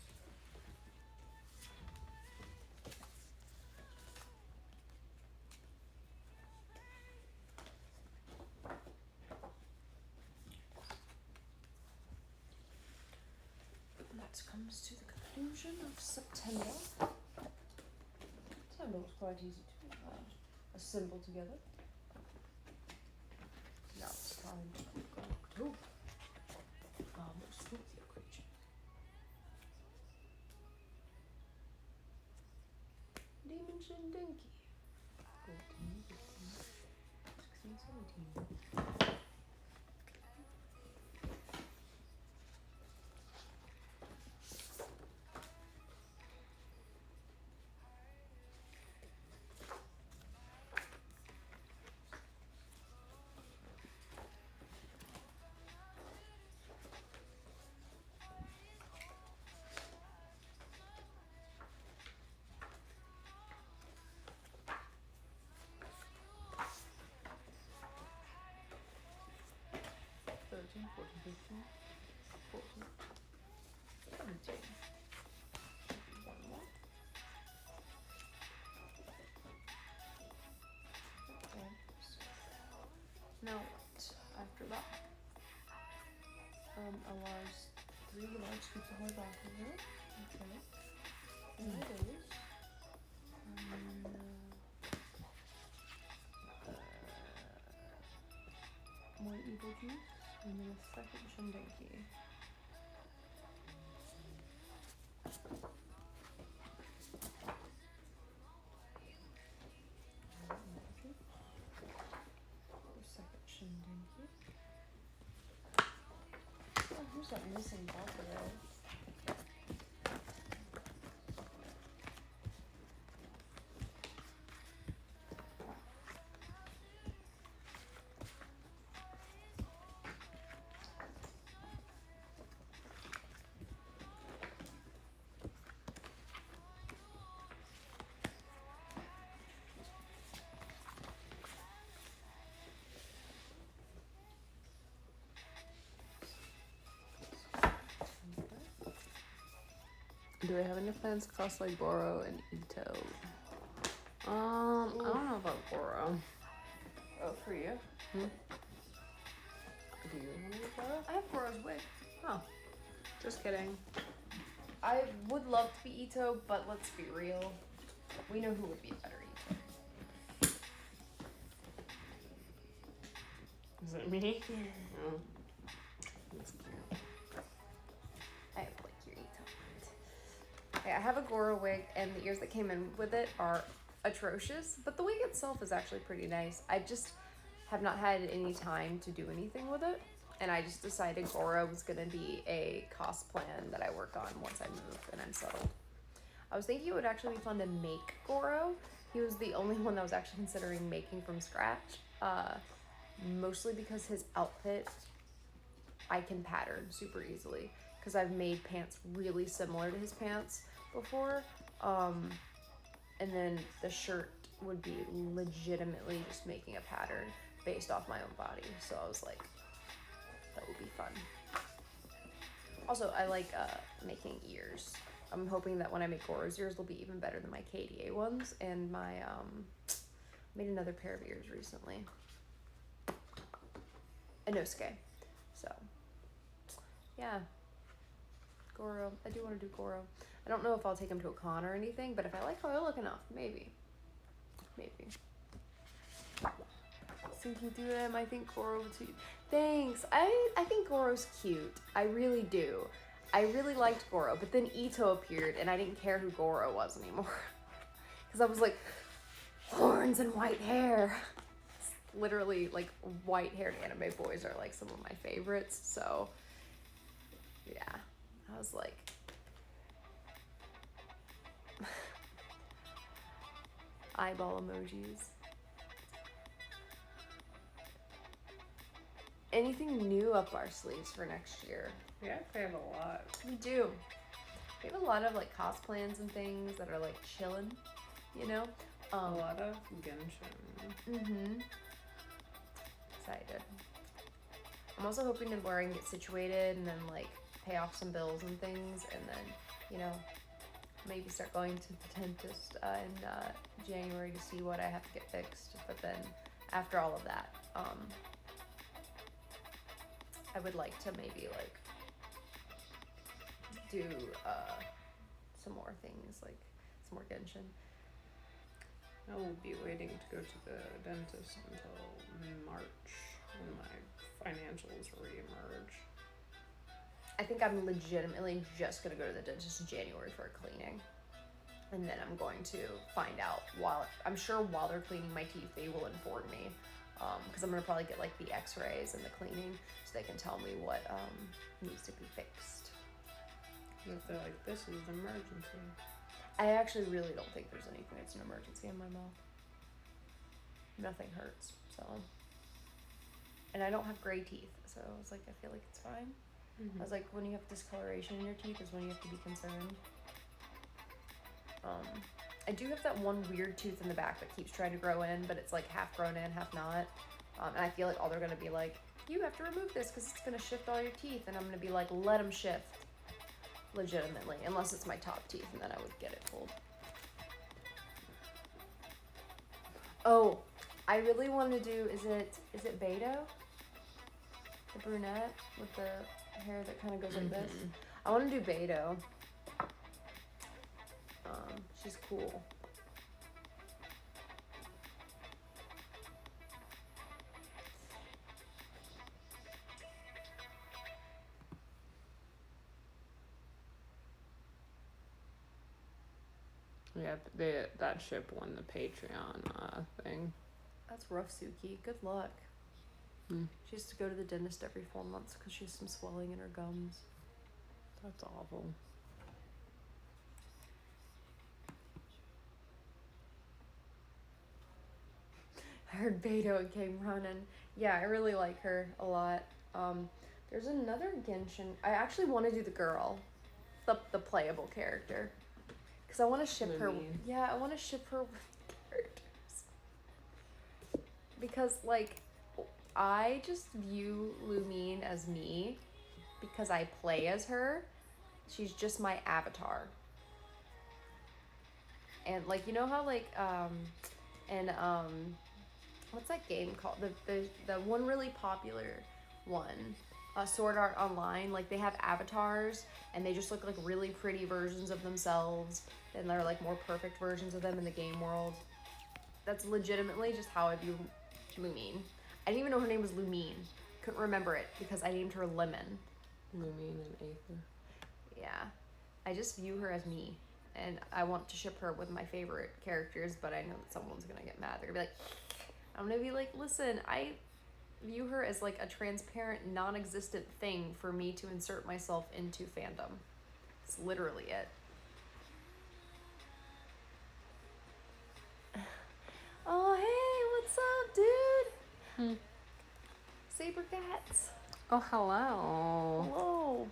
That comes to the conclusion of September. September was quite easy to assemble together. Now it's time to cook on October. Our most spookier creature. Demon Shindenki. 14, 15, 16, 17. Thirteen, 14, 15, 14, 17. One more. Okay. Now what? After that, three large scoops of horizontal. Okay. And those. More evil juice, and then a second Shindenki. Second Shindenki. Oh, who's that missing buffalo? Do we have any plans to cosplay Goro and Ito? I don't know about Goro. Oh, for you? Do you want to do Goro? I have Goro's wig. Oh, just kidding. I would love to be Ito, but let's be real. We know who would be a better Ito. Is it me? Oh. That's cute. I have like your Ito. Okay, I have a Goro wig, and the ears that came in with it are atrocious, but the wig itself is actually pretty nice. I just have not had any time to do anything with it, and I just decided Goro was gonna be a cost plan that I work on once I move and I'm settled. I was thinking it would actually be fun to make Goro. He was the only one that was actually considering making from scratch, mostly because his outfit I can pattern super easily, because I've made pants really similar to his pants before. And then the shirt would be legitimately just making a pattern based off my own body. So I was like, that would be fun. Also, I like making ears. I'm hoping that when I make Goro's ears, they'll be even better than my KDA ones. And my, made another pair of ears recently. Inosuke. So, yeah. Goro. I do want to do Goro. I don't know if I'll take him to a con or anything, but if I like how I look enough, maybe. Maybe. Sinking through him, I think Goro too. Thanks. I think Goro's cute. I really do. I really liked Goro, but then Ito appeared, and I didn't care who Goro was anymore. Because I was like, horns and white hair. Literally, like, white-haired anime boys are, like, some of my favorites, so, yeah. I was like, eyeball emojis. Anything new up our sleeves for next year? We actually have a lot. We do. We have a lot of like cosplans and things that are like chilling, you know? A lot of Genshin. Excited. I'm also hoping to where I can get situated and then like pay off some bills and things, and then, you know, maybe start going to the dentist in January to see what I have to get fixed. But then after all of that, I would like to maybe like do some more things, like some more Genshin. I will be waiting to go to the dentist until March when my financials reemerge. I think I'm legitimately just gonna go to the dentist in January for a cleaning. And then I'm going to find out while they're cleaning my teeth, they will inform me. Because I'm gonna probably get like the x-rays and the cleaning so they can tell me what needs to be fixed. If they're like, this is an emergency. I actually really don't think there's anything that's an emergency in my mouth. Nothing hurts, so. And I don't have gray teeth, so I was like, I feel like it's fine. I was like, when you have discoloration in your teeth is when you have to be concerned. I do have that one weird tooth in the back that keeps trying to grow in, but it's like half grown in, half not. And I feel like all they're gonna be like, you have to remove this because it's gonna shift all your teeth. And I'm gonna be like, let them shift. Legitimately, unless it's my top teeth, and then I would get it pulled. Oh, I really want to do, is it Beto? The brunette with the hair that kind of goes like this? I want to do Beto. She's cool. Yeah, that ship won the Patreon thing. That's rough, Suki. Good luck. She has to go to the dentist every 4 months because she has some swelling in her gums. That's awful. I heard Beto and came running. Yeah, I really like her a lot. There's another Genshin. I actually want to do the girl, the playable character, because I want to ship her. Yeah, I want to ship her with characters. Because like, I just view Lumine as me, because I play as her. She's just my avatar. And like, you know how like and what's that game called? The one really popular one, Sword Art Online. Like they have avatars and they just look like really pretty versions of themselves, and they're like more perfect versions of them in the game world. That's legitimately just how I view Lumine. I didn't even know her name was Lumine. Couldn't remember it because I named her Lemon. Lumine and Aether. Yeah, I just view her as me, and I want to ship her with my favorite characters, but I know that someone's gonna get mad. They're gonna be like, I'm gonna be like, listen, I view her as like a transparent, non-existent thing for me to insert myself into fandom. It's literally it. Oh, hey, what's up, dude? Saber Cats. Oh, hello. Hello.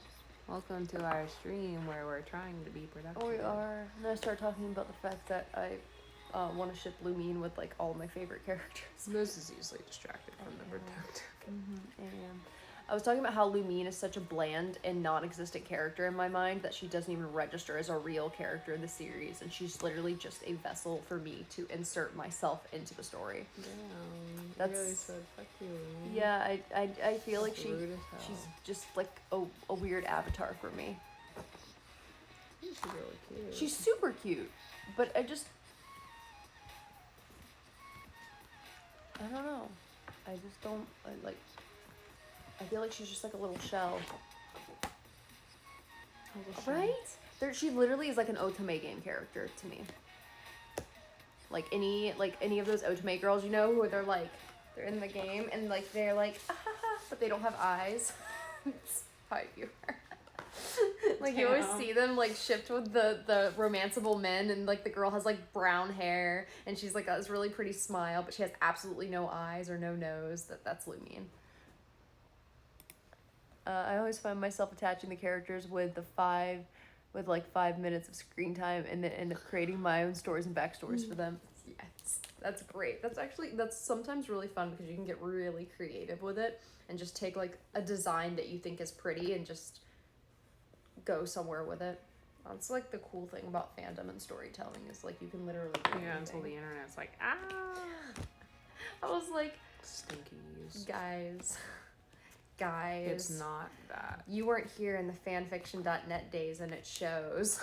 Welcome to our stream where we're trying to be productive. Oh, we are. And I start talking about the fact that I want to ship Lumine with like all my favorite characters. This is easily distracted from the protective. And I was talking about how Lumine is such a bland and non-existent character in my mind that she doesn't even register as a real character in the series, and she's literally just a vessel for me to insert myself into the story. Damn. That's Really said fuck you. Yeah, I feel like That's rude as hell. she's just like a weird avatar for me. She's really cute. She's super cute, but I don't know. I just don't I feel like she's just like a little shell. Right? She literally is like an Otome game character to me. Like any of those Otome girls, you know, who they're in the game and like they're like, ah, ha, ha, but they don't have eyes. That's how I view her. Like you always see them like shipped with the romanceable men, and like the girl has like brown hair and she's like got this really pretty smile, but she has absolutely no eyes or no nose. That's Lumine. I always find myself attaching the characters with 5 minutes of screen time, and then end up creating my own stories and backstories for them. Yes, that's great. That's sometimes really fun because you can get really creative with it and just take like a design that you think is pretty and just go somewhere with it. That's like the cool thing about fandom and storytelling is like you can literally do anything. Until the internet's like, I was like, stinkies. guys. It's not that. You weren't here in the fanfiction.net days, and it shows.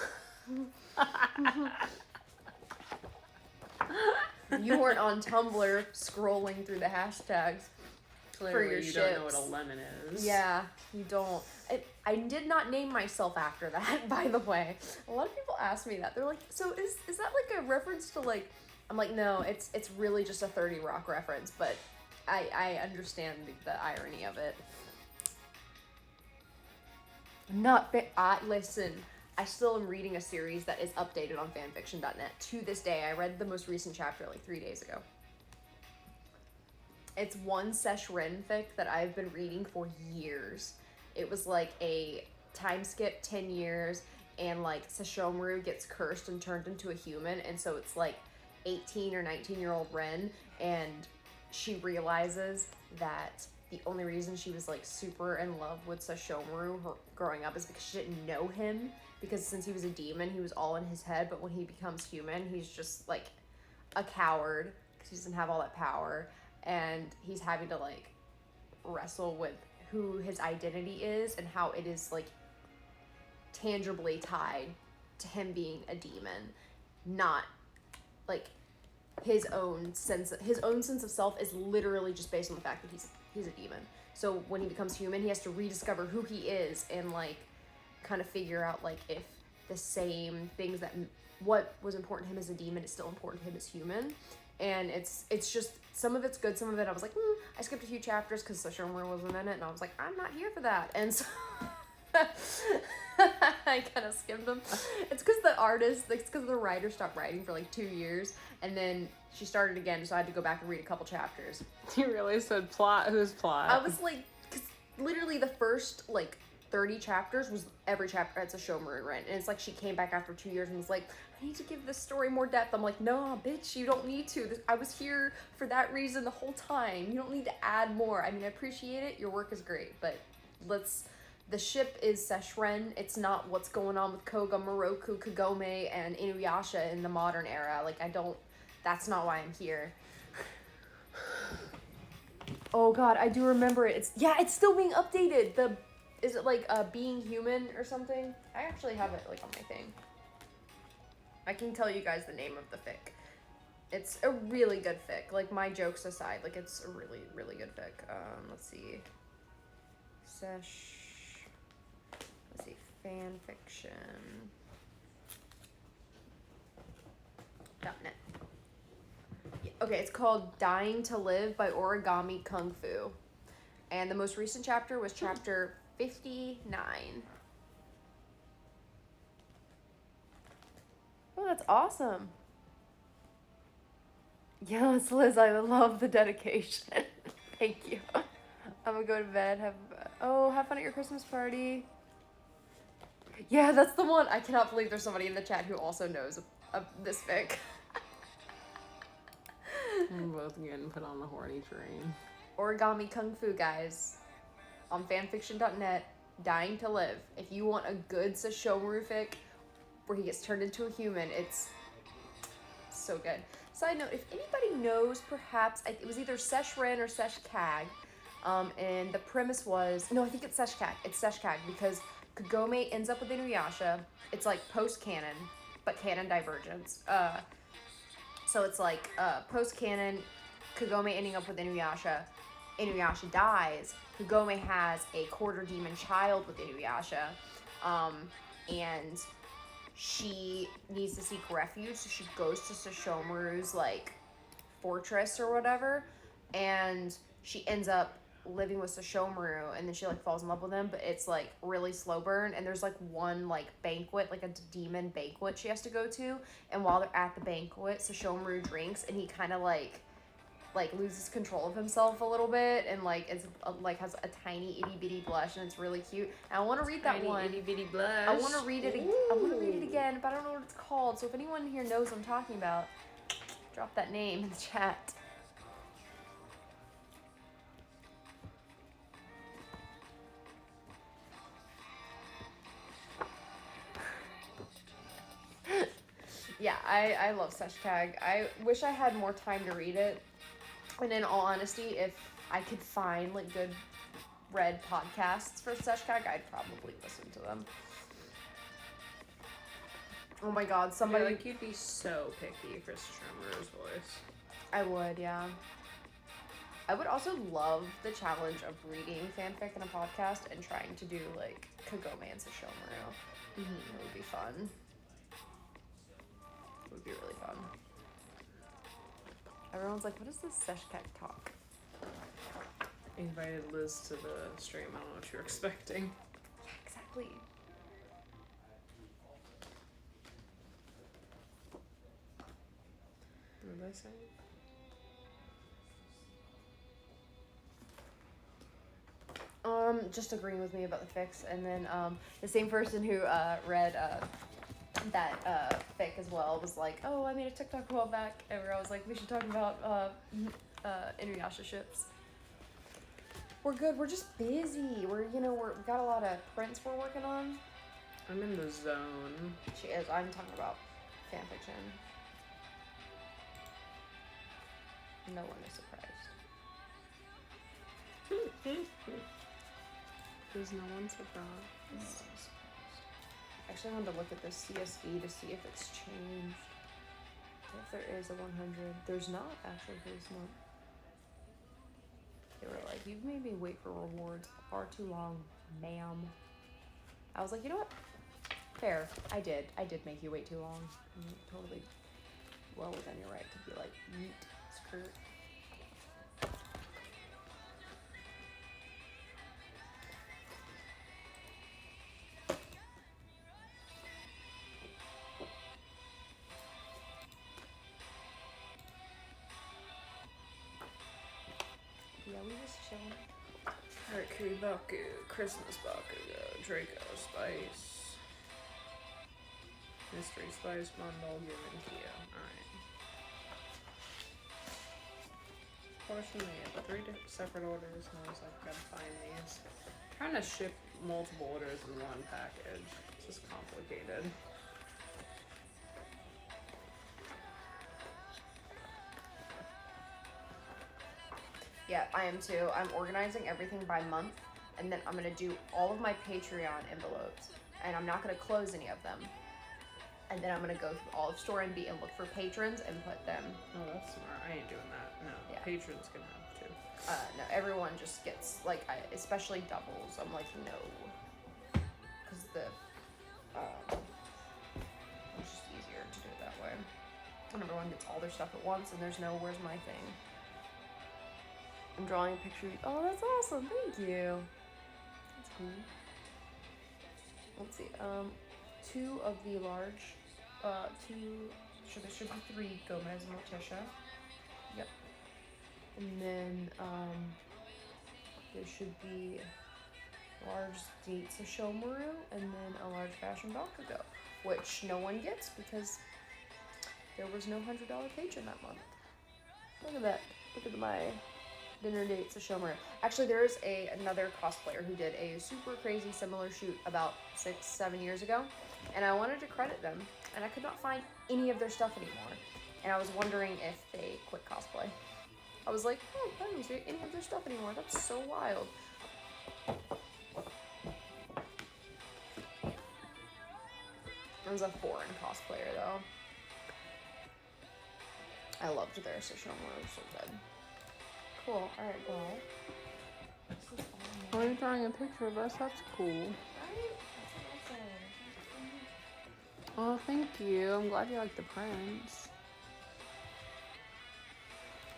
You weren't on Tumblr scrolling through the hashtags. Clearly, for your you ships. don't know what a lemon is. Yeah, you don't. I did not name myself after that, by the way. A lot of people ask me that. They're like, so is that like a reference to like... I'm like, no, it's really just a 30 Rock reference, but I understand the irony of it. Listen, I still am reading a series that is updated on fanfiction.net to this day. I read the most recent chapter like 3 days ago. It's one Sesh Ren fic that I've been reading for years. It was like a time skip 10 years, and like Sesshomaru gets cursed and turned into a human, and so it's like 18 or 19-year-old Ren, and she realizes that the only reason she was like super in love with Sesshomaru growing up is because she didn't know him, because since he was a demon, he was all in his head, but when he becomes human, he's just like a coward because he doesn't have all that power, and he's having to like wrestle with who his identity is and how it is like tangibly tied to him being a demon, not like his own sense of self is literally just based on the fact that he's a demon. So when he becomes human, he has to rediscover who he is and like kind of figure out like if the same things that what was important to him as a demon is still important to him as human. And it's just, some of it's good, some of it I was like, I skipped a few chapters because Sesshomaru wasn't in it, and I was like, I'm not here for that. And so I kind of skimmed them. It's because the writer stopped writing for like 2 years, and then she started again, so I had to go back and read a couple chapters. You really said plot? Who's plot? I was like, because literally the first like 30 chapters was every chapter had Sesshomaru, right? And it's like she came back after 2 years and was like, I need to give this story more depth. I'm like, no, bitch, you don't need to. I was here for that reason the whole time. You don't need to add more. I mean, I appreciate it. Your work is great, but let's the ship is Seshren. It's not what's going on with Koga, Moroku, Kagome, and Inuyasha in the modern era. Like, that's not why I'm here. Oh god, I do remember it. It's still being updated. Is it like Being Human or something? I actually have it like on my thing. I can tell you guys the name of the fic. It's a really good fic. Like, my jokes aside, like, it's a really, really good fic. Let's see. Fanfiction.net. Yeah, okay, it's called Dying to Live by Origami Kung Fu. And the most recent chapter was chapter 59. Oh, that's awesome. Yes, Liz, I love the dedication. Thank you. I'm gonna go to bed. Have fun at your Christmas party. Yeah, that's the one. I cannot believe there's somebody in the chat who also knows this fic. We're both getting put on the horny train. Origami Kung Fu, guys. On fanfiction.net, Dying to Live. If you want a good Sesshomaru fic where he gets turned into a human, it's so good. Side note, if anybody knows, perhaps, it was either Seshren or Seshkag, and the premise was, no, I think it's Seshkag. It's Seshkag, because Kagome ends up with Inuyasha. It's like post-canon, but canon divergence. So it's like post-canon, Kagome ending up with Inuyasha. Inuyasha dies. Kagome has a quarter demon child with Inuyasha, and she needs to seek refuge, so she goes to Sesshomaru's, like, fortress or whatever, and she ends up living with Sesshomaru, and then she, like, falls in love with him, but it's, like, really slow burn, and there's, like, one, like, banquet, like, a demon banquet she has to go to, and while they're at the banquet, Sesshomaru drinks, and he kind of, like loses control of himself a little bit, and like it's like has a tiny itty bitty blush, and it's really cute. And I want to read that one. Itty bitty blush. I want to read it. I want to read it again, but I don't know what it's called. So if anyone here knows what I'm talking about, drop that name in the chat. Yeah, I love Seshkag. I wish I had more time to read it. And in all honesty, if I could find, like, good read podcasts for Seshkag, I'd probably listen to them. Oh my god, somebody... Yeah, like, you'd be so picky for Sesshomaru's voice. I would, yeah. I would also love the challenge of reading fanfic in a podcast and trying to do, like, Kagome and Sesshomaru. It would be fun. It would be really fun. Everyone's like, what is this Seshkag talk? Invited Liz to the stream. I don't know what you're expecting. Yeah, exactly. What did I say? Just agreeing with me about the fics, and then the same person who read that fic as well was like, oh, I made a TikTok a while back, and where I was like, we should talk about Inuyasha ships. We're good. We're just busy. We've got a lot of prints we're working on. I'm in the zone. She is. I'm talking about fanfiction. No one is surprised. There's no one surprised. No one is surprised. Actually, I wanted to look at this CSV to see if it's changed. If there is a 100. There's not, actually, for this month. They were like, you've made me wait for rewards far too long, ma'am. I was like, you know what? Fair. I did make you wait too long. Totally well within your right to be like, yeet, skirt. Yeah, we just chilling. Baku, Christmas Bakugo, Draco Spice, Mystery Spice Bundle, Human Kia. Alright. Portion made, but 3 separate orders. And I was like, gotta find these. Trying to ship multiple orders in one package. It's just complicated. Yeah, I am too. I'm organizing everything by month, and then I'm gonna do all of my Patreon envelopes, and I'm not gonna close any of them. And then I'm gonna go through all of Store NB and look for patrons and put them. Oh, that's smart. I ain't doing that. No, Yeah. patrons can have to. No, everyone just gets like, especially doubles. I'm like, no, because it's just easier to do it that way. And everyone gets all their stuff at once, and there's no where's my thing. I'm drawing a picture. Oh, that's awesome! Thank you. That's cool. Let's see. 2 of the large. There should be 3 Gomez and Morticia. Yep. And then there should be large dates of Shomaru, and then a large fashion Bakugo, which no one gets because there was no $100 patron that month. Look at that. Look at my dinner dates of Shomaru. Actually, there is another cosplayer who did a super crazy similar shoot about 6-7 years ago, and I wanted to credit them, and I could not find any of their stuff anymore. And I was wondering if they quit cosplay. I was like, oh, I don't see any of their stuff anymore. That's so wild. It was a foreign cosplayer, though. I loved their Shomaru. It was so good. Cool. Alright, well. Why are you drawing a picture of us? That's cool. Right? That's what I said. Oh, thank you. I'm glad you like the prints.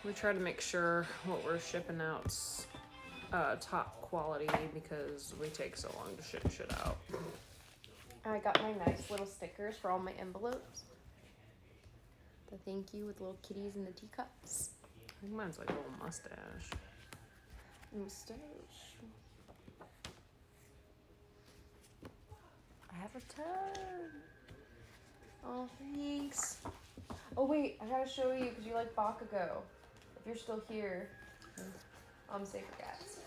We try to make sure what we're shipping out's top quality because we take so long to ship shit out. I got my nice little stickers for all my envelopes. The thank you with little kitties and the teacups. I think mine's like a little mustache. Mustache. I have a tag. Oh, thanks. Oh, wait, I gotta show you because you like Bakugo. If you're still here. Safer Cats.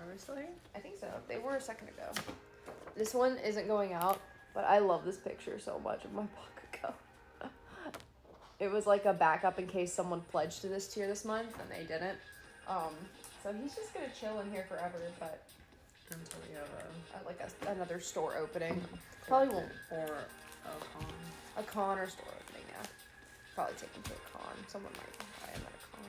Are we still here? I think so. They were a second ago. This one isn't going out, but I love this picture so much of my Bakugo. It was like a backup in case someone pledged to this tier this month and they didn't. So he's just gonna chill in here forever, but Until we have another store opening. Probably won't. or a con. A con or store opening, yeah. Probably take him to a con. Someone might buy him at a con.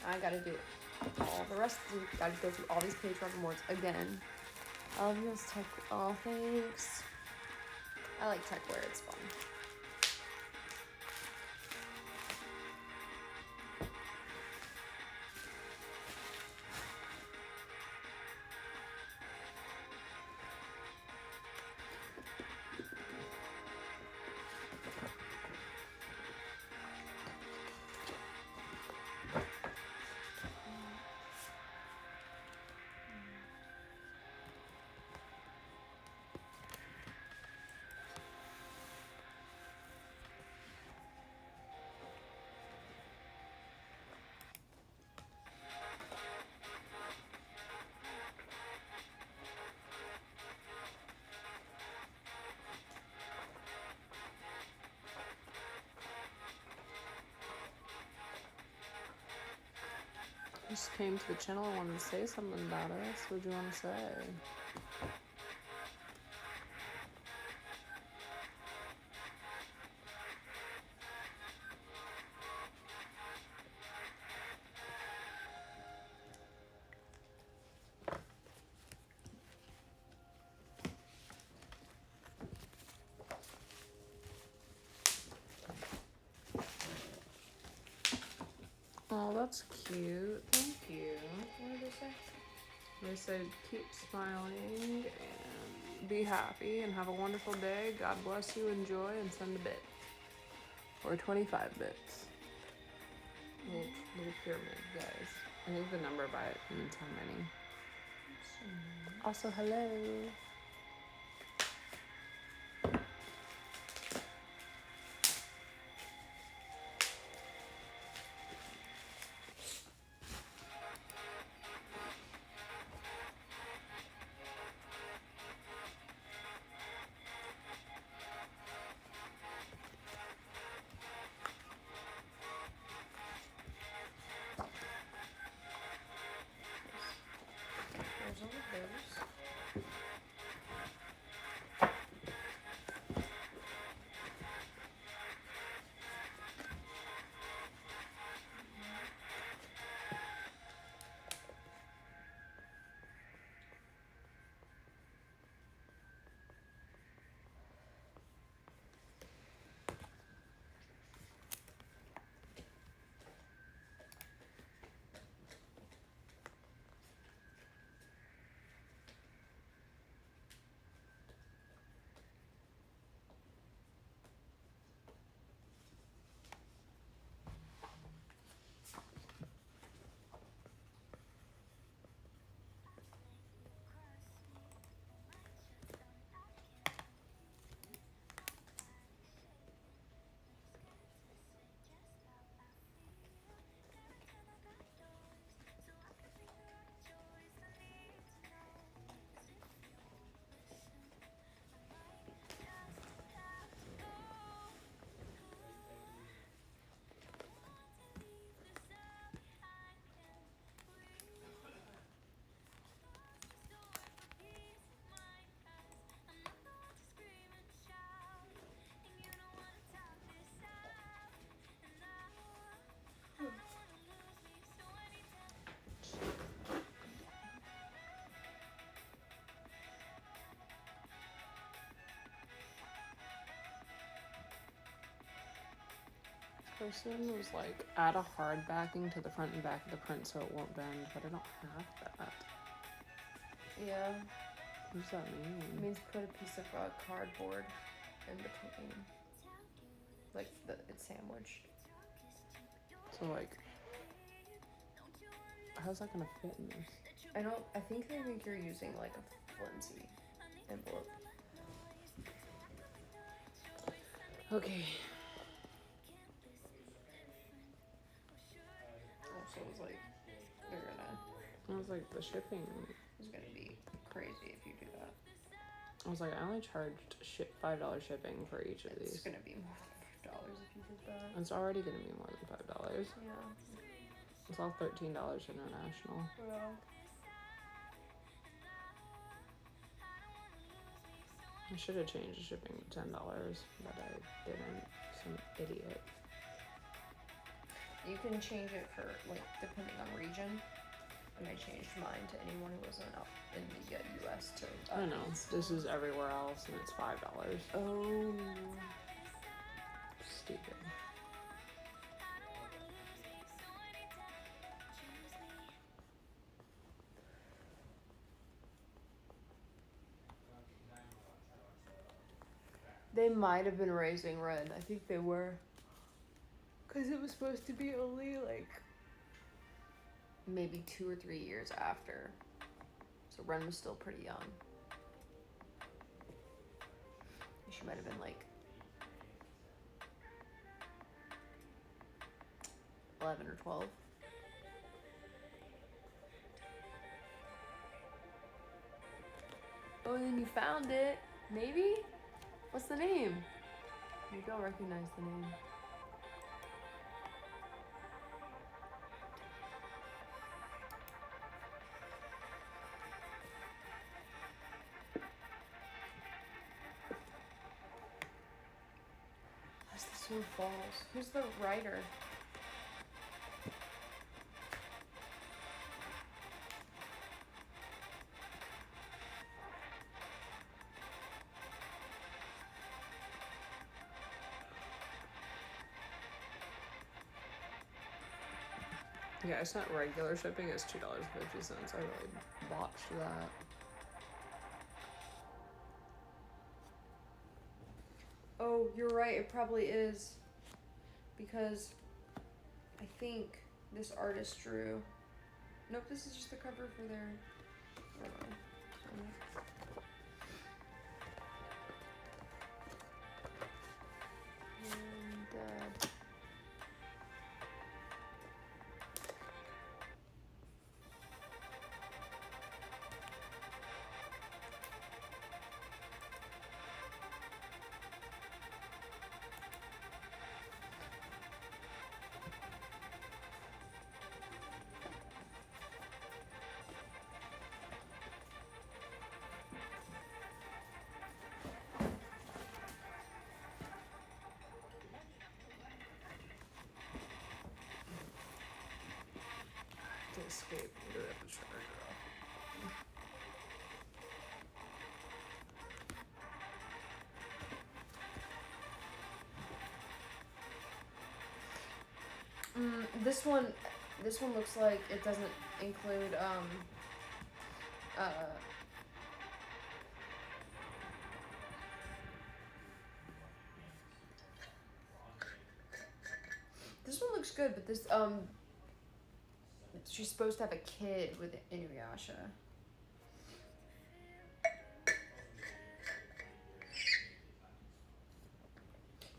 I gotta do all the rest of the week. Gotta go through all these Patreon rewards again. I love this tech. Oh, thanks. I like tech wear, it's fun. Just came to the channel and wanted to say something about us. What do you want to say? Oh, that's cute. Thank you. What did they say? They said keep smiling and be happy and have a wonderful day. God bless you, enjoy, and send a bit. Or 25 bits. Little pyramid, guys. I think the number by it means how many. Also, hello. person was like, add a hard backing to the front and back of the print so it won't bend, but I don't have that. Yeah. What does that mean? It means put a piece of cardboard in between. Like, it's sandwiched. So, like, how's that gonna fit in this? I think you're using, like, a flimsy envelope. Okay. Also, it was like, I was like, the shipping. it's gonna be crazy if you do that. I was like, I only charged $5 shipping for each of It's these. gonna be more than $5 if you did that. It's already gonna be more than $5. Yeah. It's all $13 international. Well. I should have changed the shipping to $10, but I didn't. Some idiot. You can change it for, like, depending on region. And I changed mine to anyone who wasn't up in the US to... I know. This is everywhere else, and it's $5. Oh. Stupid. They might have been raising Ren. I think they were. Because it was supposed to be only, like, maybe 2 or 3 years after. So Ren was still pretty young. She might have been, like, 11 or 12. Oh, and then you found it. Maybe? What's the name? Maybe I'll recognize the name. As the sword falls. Who's the writer? Yeah, it's not regular shipping, it's $2.50. I really botched that. Oh, you're right. It probably is. Because I think this artist drew... Nope, this is just the cover for their... Never mind. And, To escape, I'm gonna have to charge it off. this one looks like it doesn't include this one looks good, but this she's supposed to have a kid with Inuyasha.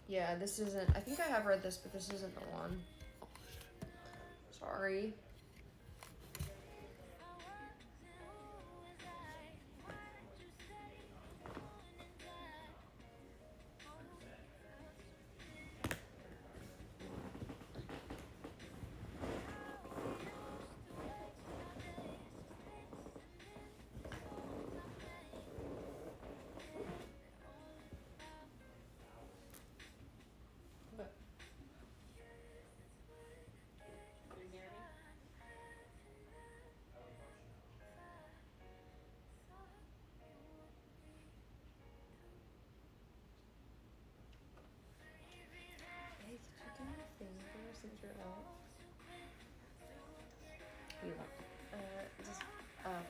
Yeah, this isn't. I think I have read this, but this isn't the one. Sorry.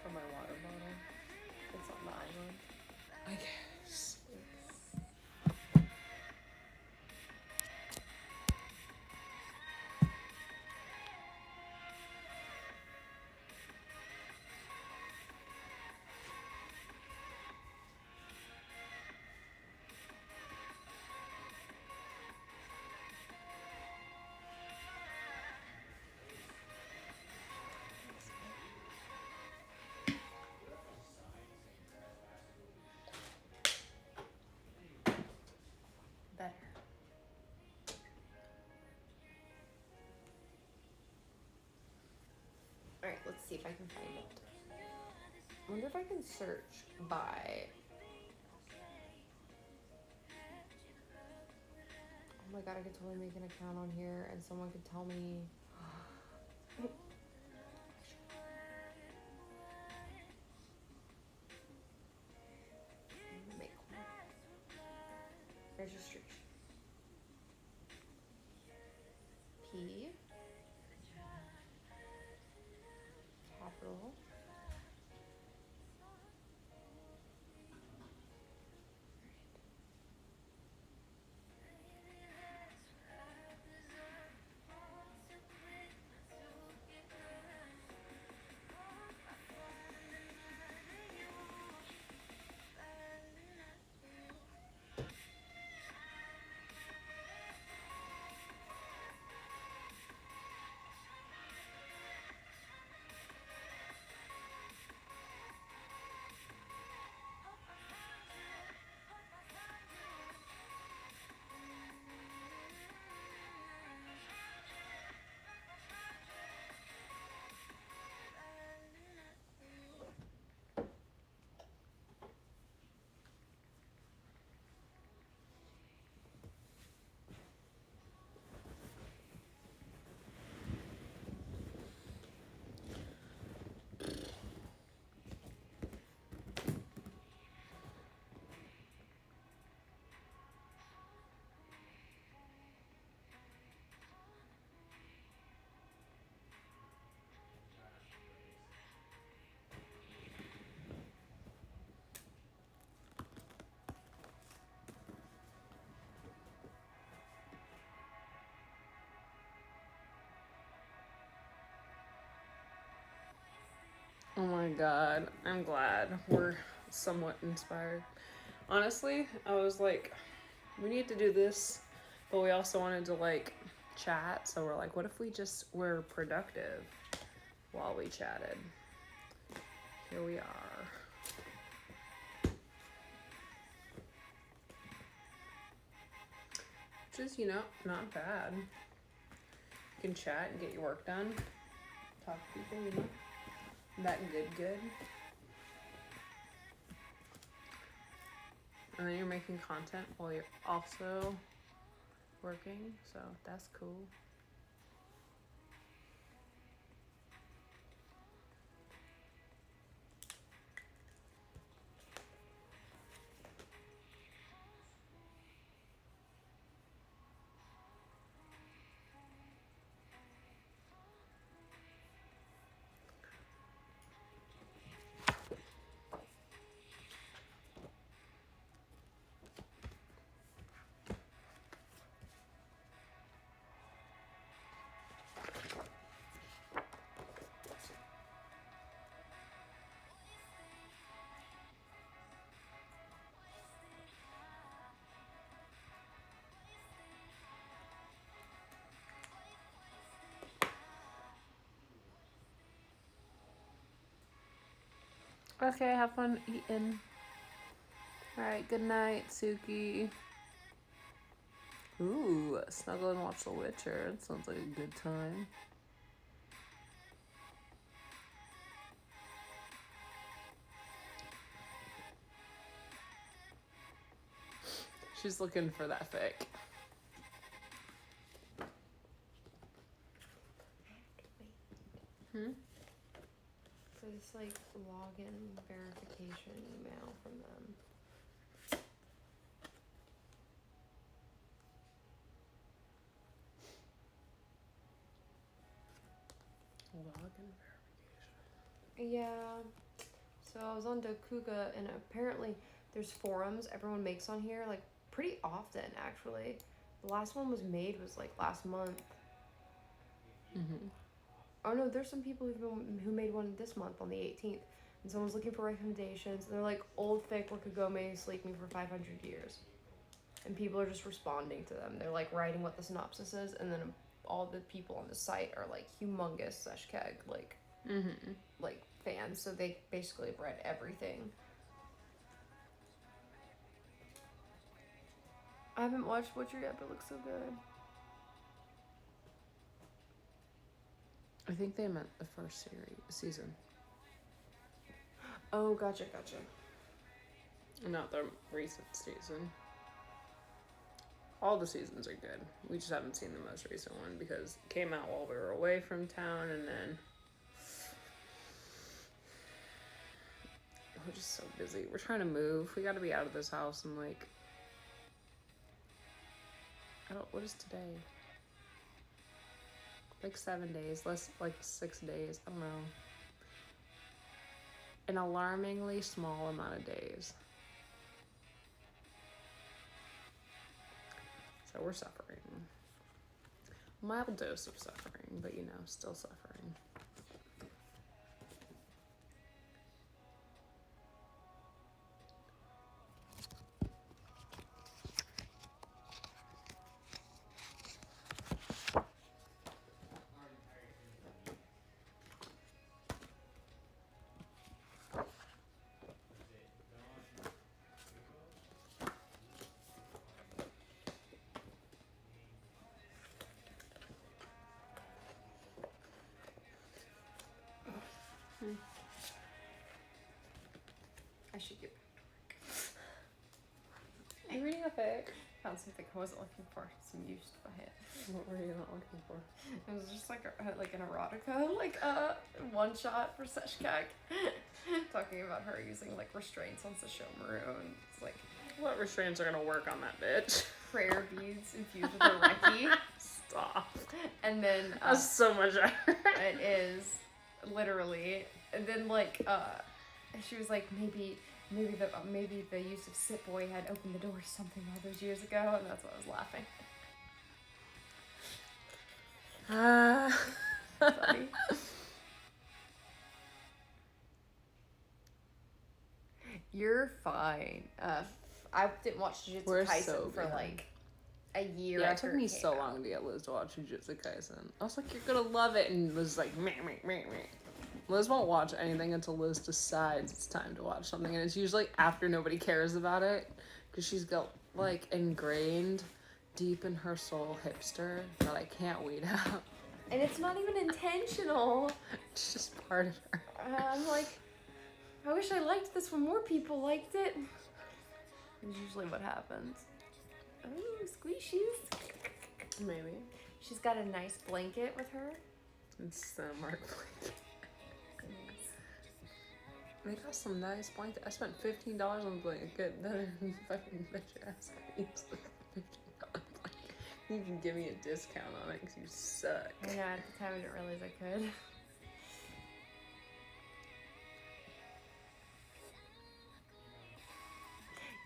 for my water bottle. It's on the island. I guess. Better. Alright, let's see if I can find it. I wonder if I can search by... Oh my god, I could totally make an account on here and someone could tell me... Make one. Registration. P. Capital. Oh my god, I'm glad we're somewhat inspired. Honestly, I was like, we need to do this, but we also wanted to like chat, so we're like, what if we just were productive while we chatted? Here we are. Which is, you know, not bad. You can chat and get your work done. Talk to people, you know. That good. And then you're making content while you're also working, so that's cool. Okay, have fun eating. Alright, good night, Suki. Ooh, snuggle and watch The Witcher. That sounds like a good time. She's looking for that fic. For this like login verification email from them. Login verification. Yeah, So I was on Dokuga, and apparently there's forums everyone makes on here, like, pretty often, actually. The last one was like last month. Mm-hmm. Oh no, there's some people who made one this month on the 18th, and someone's looking for recommendations. They're like, old fake Wakagome sleep me for 500 years, and people are just responding to them. They're like writing what the synopsis is, and then all the people on the site are like humongous Seshkag like fans, so they basically have read everything. I haven't watched Butcher yet, but it looks so good. I think they meant the first season. Oh, gotcha. Not the recent season. All the seasons are good. We just haven't seen the most recent one because it came out while we were away from town, and then we're just so busy. We're trying to move. We got to be out of this house in like, what is today? Like 7 days, less like 6 days. I don't know. An alarmingly small amount of days. So we're suffering. Mild dose of suffering, but still suffering. I should get You're reading a fic? found something I wasn't looking for. Some used by it. What were you not looking for? It was just like an erotica, like one shot for Seshkag, talking about her using like restraints on Sashomaru, and it's like What restraints are gonna work on that bitch? prayer beads infused with her reiki. Stop. And then That's so much effort. it is literally, and then like she was like maybe the use of Sit Boy had opened the door to something all those years ago, and that's why I was laughing. Funny. You're fine. I didn't watch Jujutsu We're Kaisen so for behind. like a year. Yeah, it after took me came so out. long to get Liz to watch Jujutsu Kaisen. I was like, you're gonna love it, and Liz was like, meh. Liz won't watch anything until Liz decides it's time to watch something, and it's usually after nobody cares about it, because she's got like ingrained deep in her soul hipster that I can't weed out. And it's not even intentional. It's just part of her. I'm like, I wish I liked this when more people liked it. It's usually what happens. Oh, squishies. Maybe. She's got a nice blanket with her. It's Mark blanket. They got some nice blanket. I spent $15 on a blanket. Better than fucking bitch ass creams. $15 blanket. You can give me a discount on it because you suck. I know, at the time I didn't realize I could.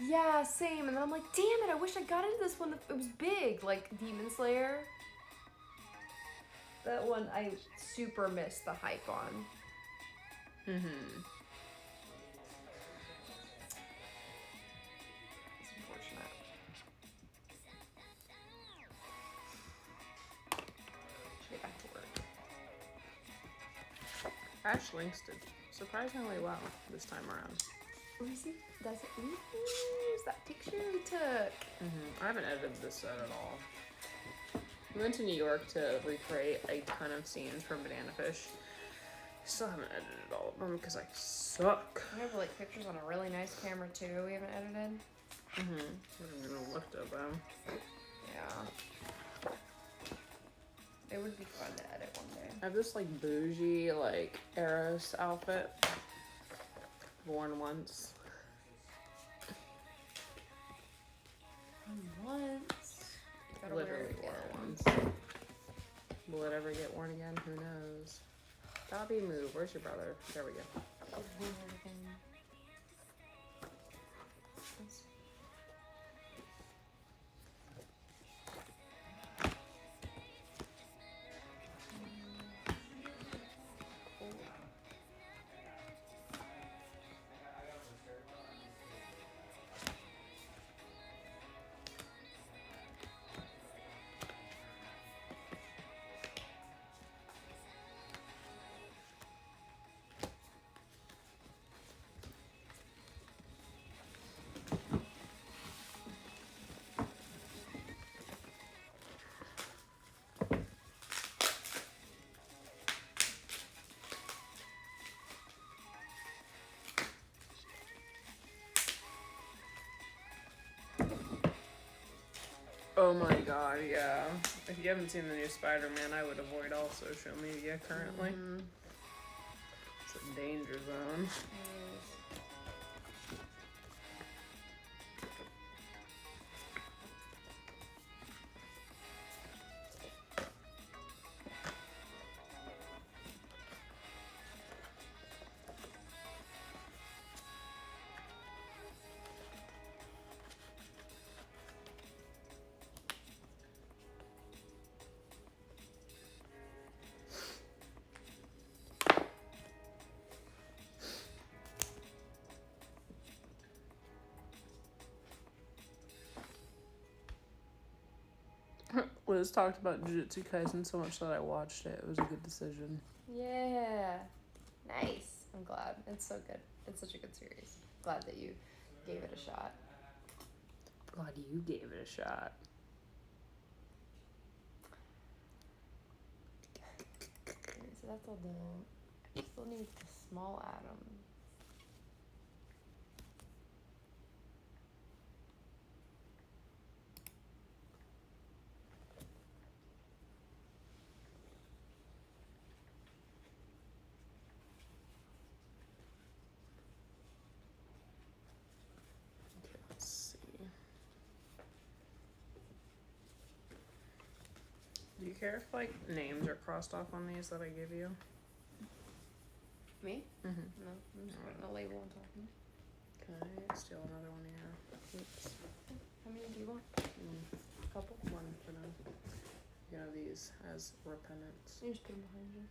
Yeah, same. And then I'm like, damn it, I wish I got into this one. It was big, like Demon Slayer. That one I super missed the hype on. Mm-hmm. It's unfortunate. Should get back to work. Ash Links did surprisingly well this time around. Let me see. That's it. Ooh, there's that picture we took. Mm-hmm. I haven't edited this set at all. We went to New York to recreate a ton of scenes from Banana Fish. Still haven't edited all of them because I suck. We have like pictures on a really nice camera too. We haven't edited. Mm-hmm. I haven't even looked at them. Yeah. It would be fun to edit one day. I have this like bougie like Eros outfit. Worn once. Once. Gotta wear Literally it worn again. once. Will it ever get worn again? Who knows? Dobby, move. Where's your brother? There we go. Wear it again. Oh my god, yeah. If you haven't seen the new Spider-Man, I would avoid all social media currently. Mm-hmm. It's a danger zone. Liz talked about Jujutsu Kaisen so much that I watched it. It was a good decision. Yeah. Nice. I'm glad. It's so good. It's such a good series. Glad that you gave it a shot. Glad you gave it a shot. Okay, so that's all done. I still need the small atom. Okay, let's see. Do you care if like names are crossed off on these that I give you? Me? Mm-hmm. No, I'm just putting a label on top of it. Can I steal another one here? Oops. How many do you want? A couple? One for now. You know these as repentance. You just put them behind you.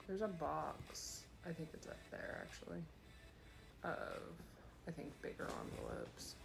There's a box. I think it's up there actually. Of I think bigger envelopes.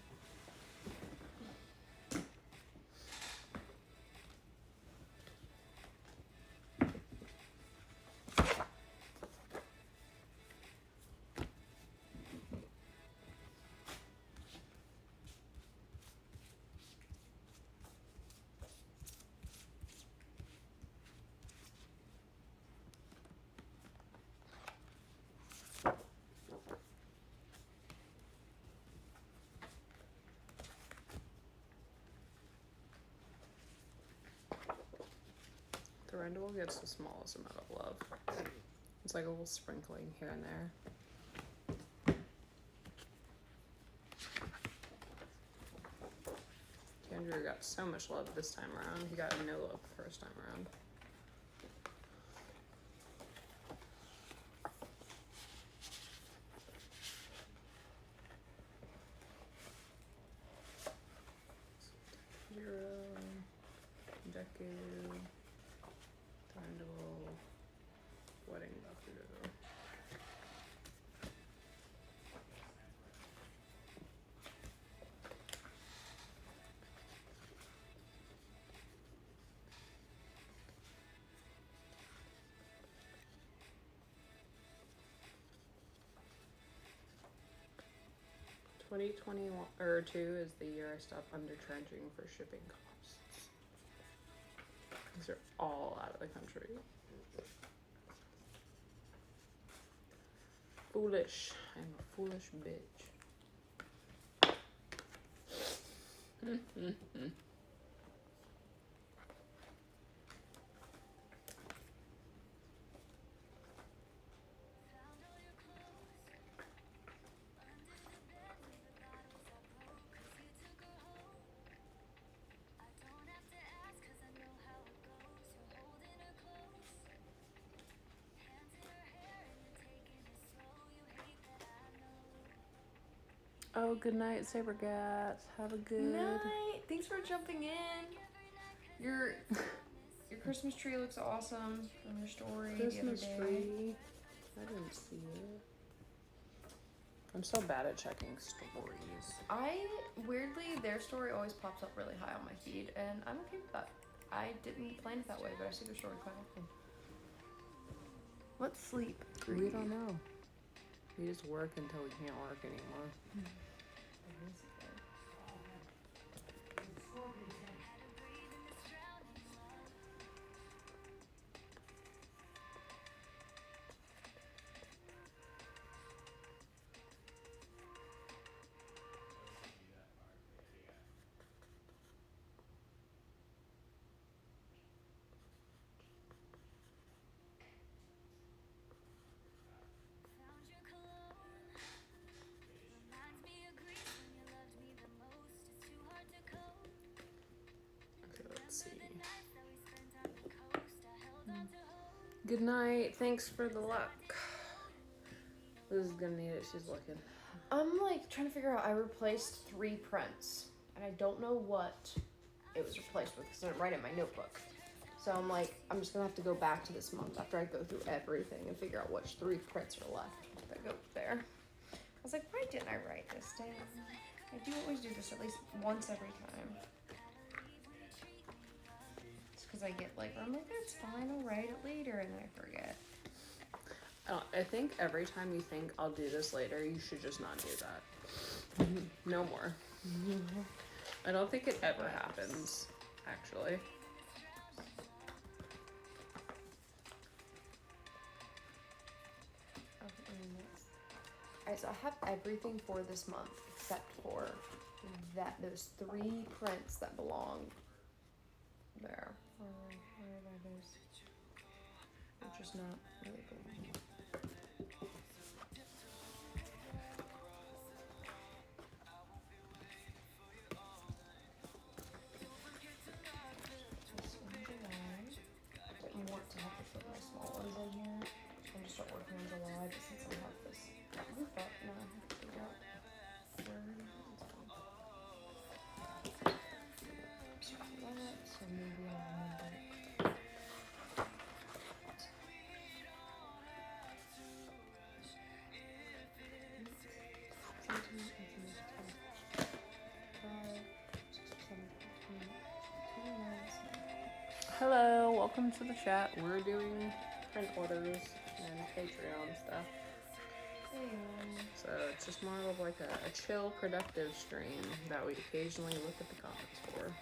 Thorendal gets the smallest amount of love. It's like a little sprinkling here and there. Andrew got so much love this time around. He got no love the first time around. Deku, Thorendal, Wedding Bakugo. $2021 is the year I stopped undercharging for shipping costs. These are all out of the country. Foolish. I'm a foolish bitch. Oh, good night, Sabergat. Have a good night. Thanks for jumping in. Your Christmas tree looks awesome from your story Christmas the other day. tree. I didn't see it. I'm so bad at checking stories. Weirdly, their story always pops up really high on my feed, and I'm okay with that. I didn't plan it that way, but I see their story quite often. Let's sleep. We don't know. We just work until we can't work anymore. Good night. Thanks for the luck. Liz is gonna need it. She's looking. I'm like trying to figure out. I replaced 3 prints, and I don't know what it was replaced with because I didn't write it in my notebook. So I'm like, I'm just gonna have to go back to this month after I go through everything and figure out which 3 prints are left that go there. I was like, why didn't I write this down? I do always do this at least once every time. It's because I get like, I'm like, that's fine, I'll write it later, and then I forget. I think every time you think I'll do this later, you should just not do that. No more. I don't think it ever happens, actually. Alright, so I have everything for this month except for those 3 prints that belong there. Where are those? They're just not really belong. This one July. I didn't want to have to put my small ones in here. So I'm gonna start working on July, but since I have this roof up now, I have to figure out where it's going. So that, so maybe I'll remember. Hello, welcome to the chat. We're doing print orders and Patreon stuff. So it's just more of like a chill, productive stream that we'd occasionally look at the comments for.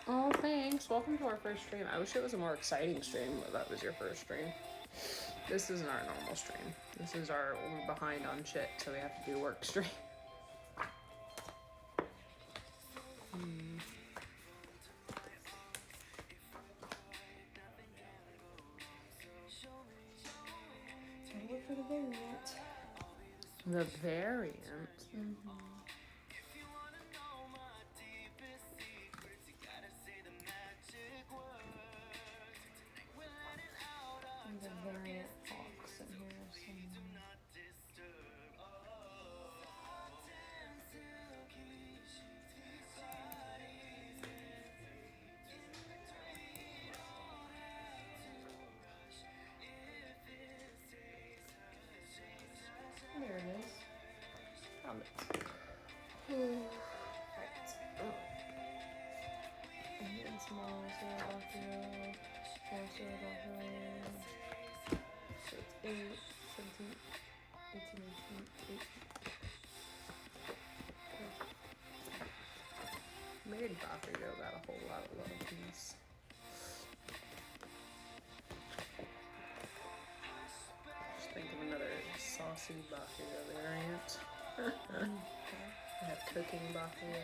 Oh, thanks. Welcome to our first stream. I wish it was a more exciting stream, but that was your first stream. This isn't our normal stream. This is our, we're behind on shit, so we have to do work stream. Look for the variant. The variant? Mm-hmm. There's a variant fox in here somewhere. There it is. Found it. Right. Oh. And small Cerebaccio. Small Cerebaccio. So it's 8, 17, 18, 19, 8. Made Bakugo got a whole lot of love in this. Just think of another saucy Bakugo variant. I have cooking Bakugo,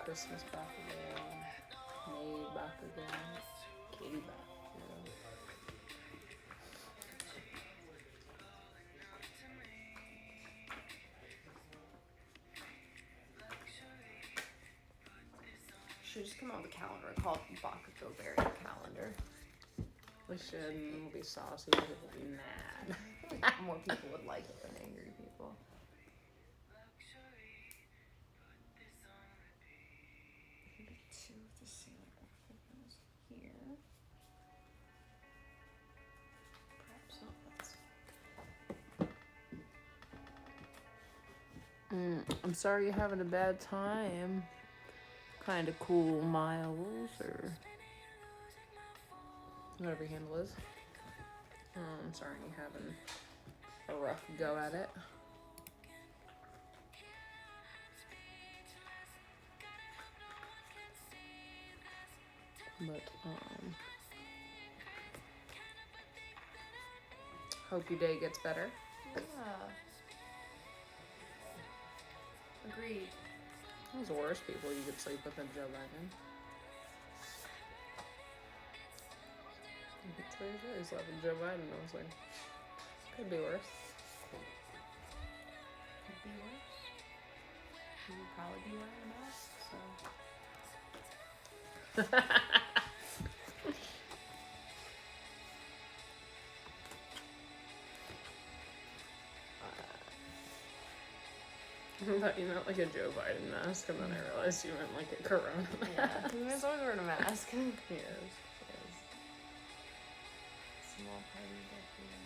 Christmas Bakugo, maid Bakugo, kitty Bakugo. Should just come out with a calendar and call it Bakugo variant calendar. We should, and we'll be saucy, people will be mad. I feel like more people would like it than angry people. Maybe 2 of the Sailor Bakugo's here. Perhaps not, I'm sorry you're having a bad time. Kinda cool, Miles, or whatever your handle is. I'm sorry you're having a rough go at it. But, hope your day gets better. Yeah. Agreed. There's worse people you could sleep with than Joe Biden. That's what he said. He's Joe Biden. I was like, could be worse. Could be worse. he would probably be wearing a mask, so. I thought you meant like a Joe Biden mask, and then I realized you meant like a corona mask. Yeah, he was always wearing a mask. He is. Small party decorating.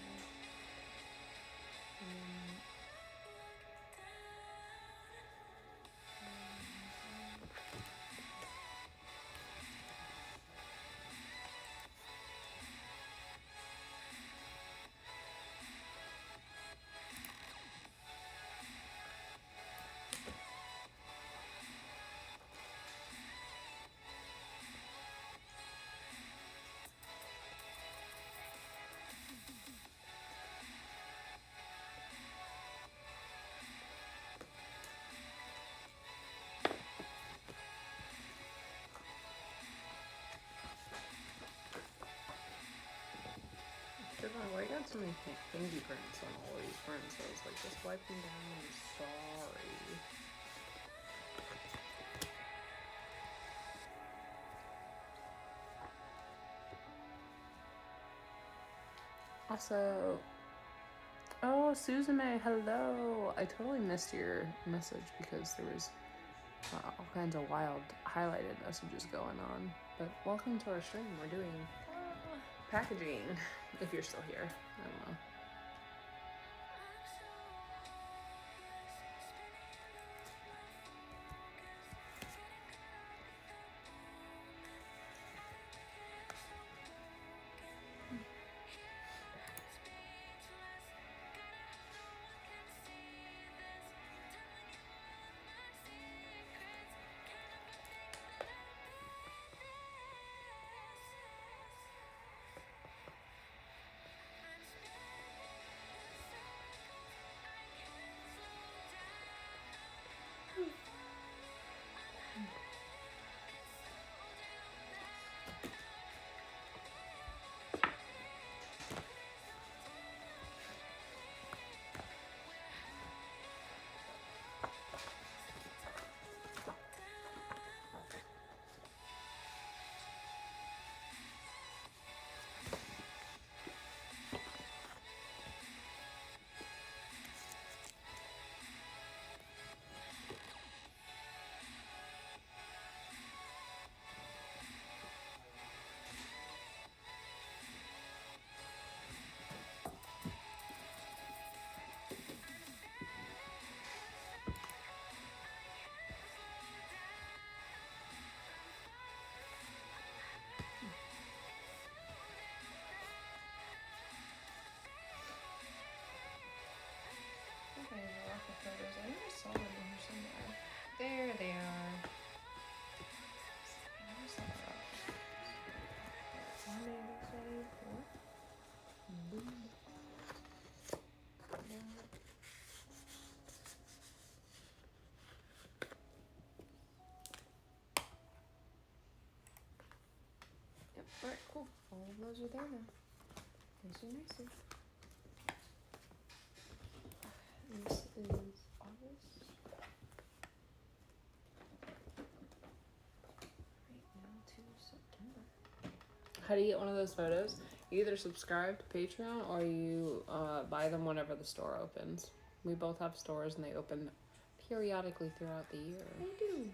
Why you got so many fingerprints on all these prints? I was like, just wipe them down. I'm sorry. Also, oh, Suzume, hello. I totally missed your message because there was all kinds of wild highlighted messages going on. But welcome to our stream. We're doing packaging. If you're still here, I don't know. I never saw them in here somewhere. There they are. Where's that rock? One, two, 4. Boom. Yep, alright, cool. All of those are there now. Nice and nicey. This is August. Right now to September. How do you get one of those photos? You either subscribe to Patreon or you buy them whenever the store opens. We both have stores and they open periodically throughout the year. They do.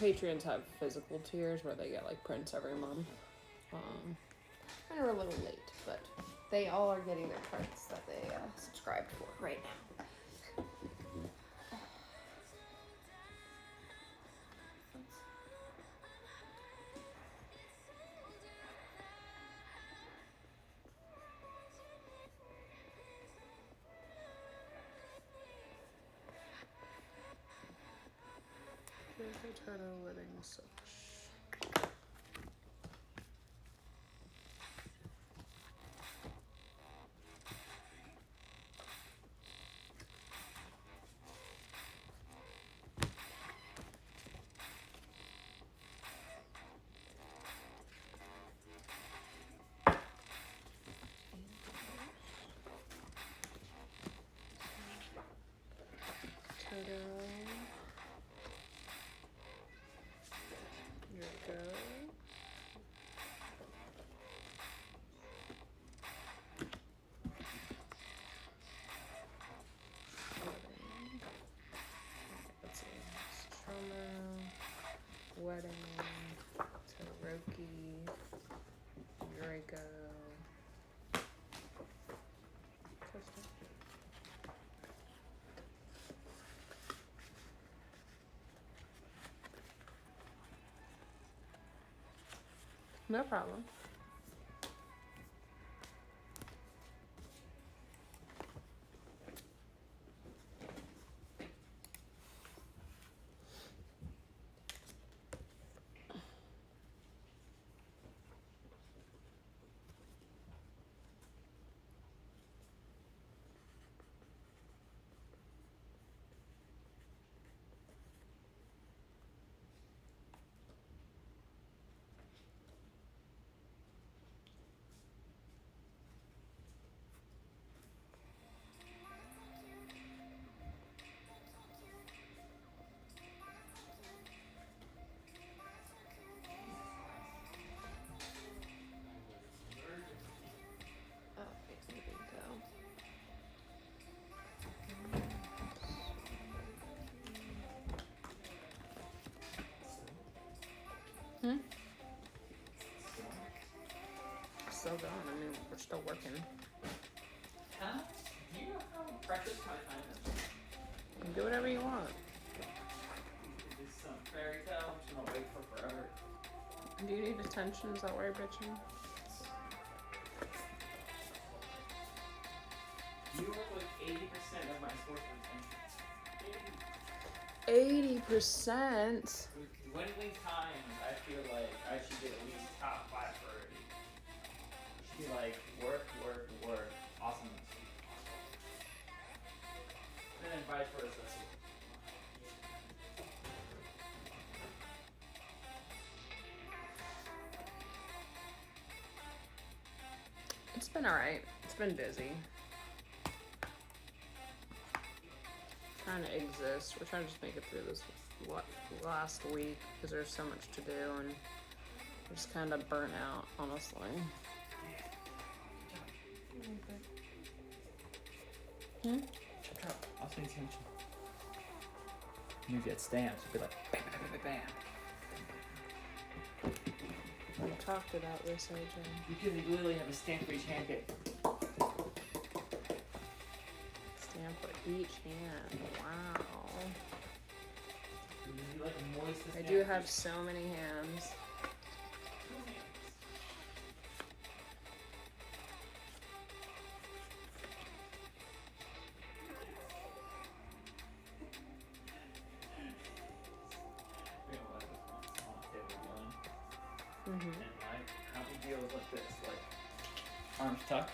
Patreons have physical tiers where they get like prints every month. And we're a little late, but they all are getting their prints that they subscribed for right now. Potato living such. No problem. Oh, okay, there we go. Still going. I mean, we're still working. Huh? Do you know how precious my time is? You can do whatever you want. Do some fairy tale. I'm just gonna wait for forever. Do you need attention? Is that why you're bitching? You are like 80% of my source of attention. 80%? With dwindling time, I feel like I should get at least top 5 priority. Should be like work, awesomeness. And then vice versa. It's been alright. It's been busy. Trying to exist. We're trying to just make it through this last week because there's so much to do and we're just kind of burnt out, honestly. Check out. I'll pay attention. You get stamps. It'll be like bam, bam, bam, bam. We talked about this, AJ. You could literally have a stamp for each hand pick. Stamp for each hand. Wow. You like a moist I stamp do for have each- so many hands. Mm-hmm. And like, how we deal with like this, like arms tucked,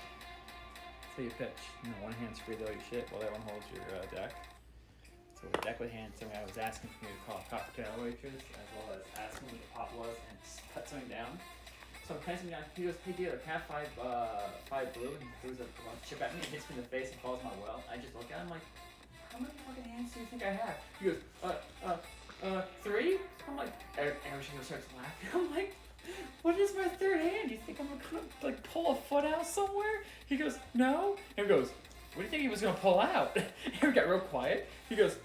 so you pitch. You know, one hand's free to all your shit while the other one holds your deck. So with deck with hand, something I was asking for me to call a cocktail waitress, as well as asking what the pot was and cut something down. So I'm cutting something down. He goes, "Hey dealer, can I have five blue?" And he throws a chip at me and hits me in the face and falls in my well. I just look at him like, "How many fucking hands do you think I have?" He goes, 3? I'm like, everything starts laughing. I'm like, what is my third hand? You think I'm gonna like pull a foot out somewhere? He goes, no. And he goes, what do you think he was gonna pull out? And we got real quiet. He goes,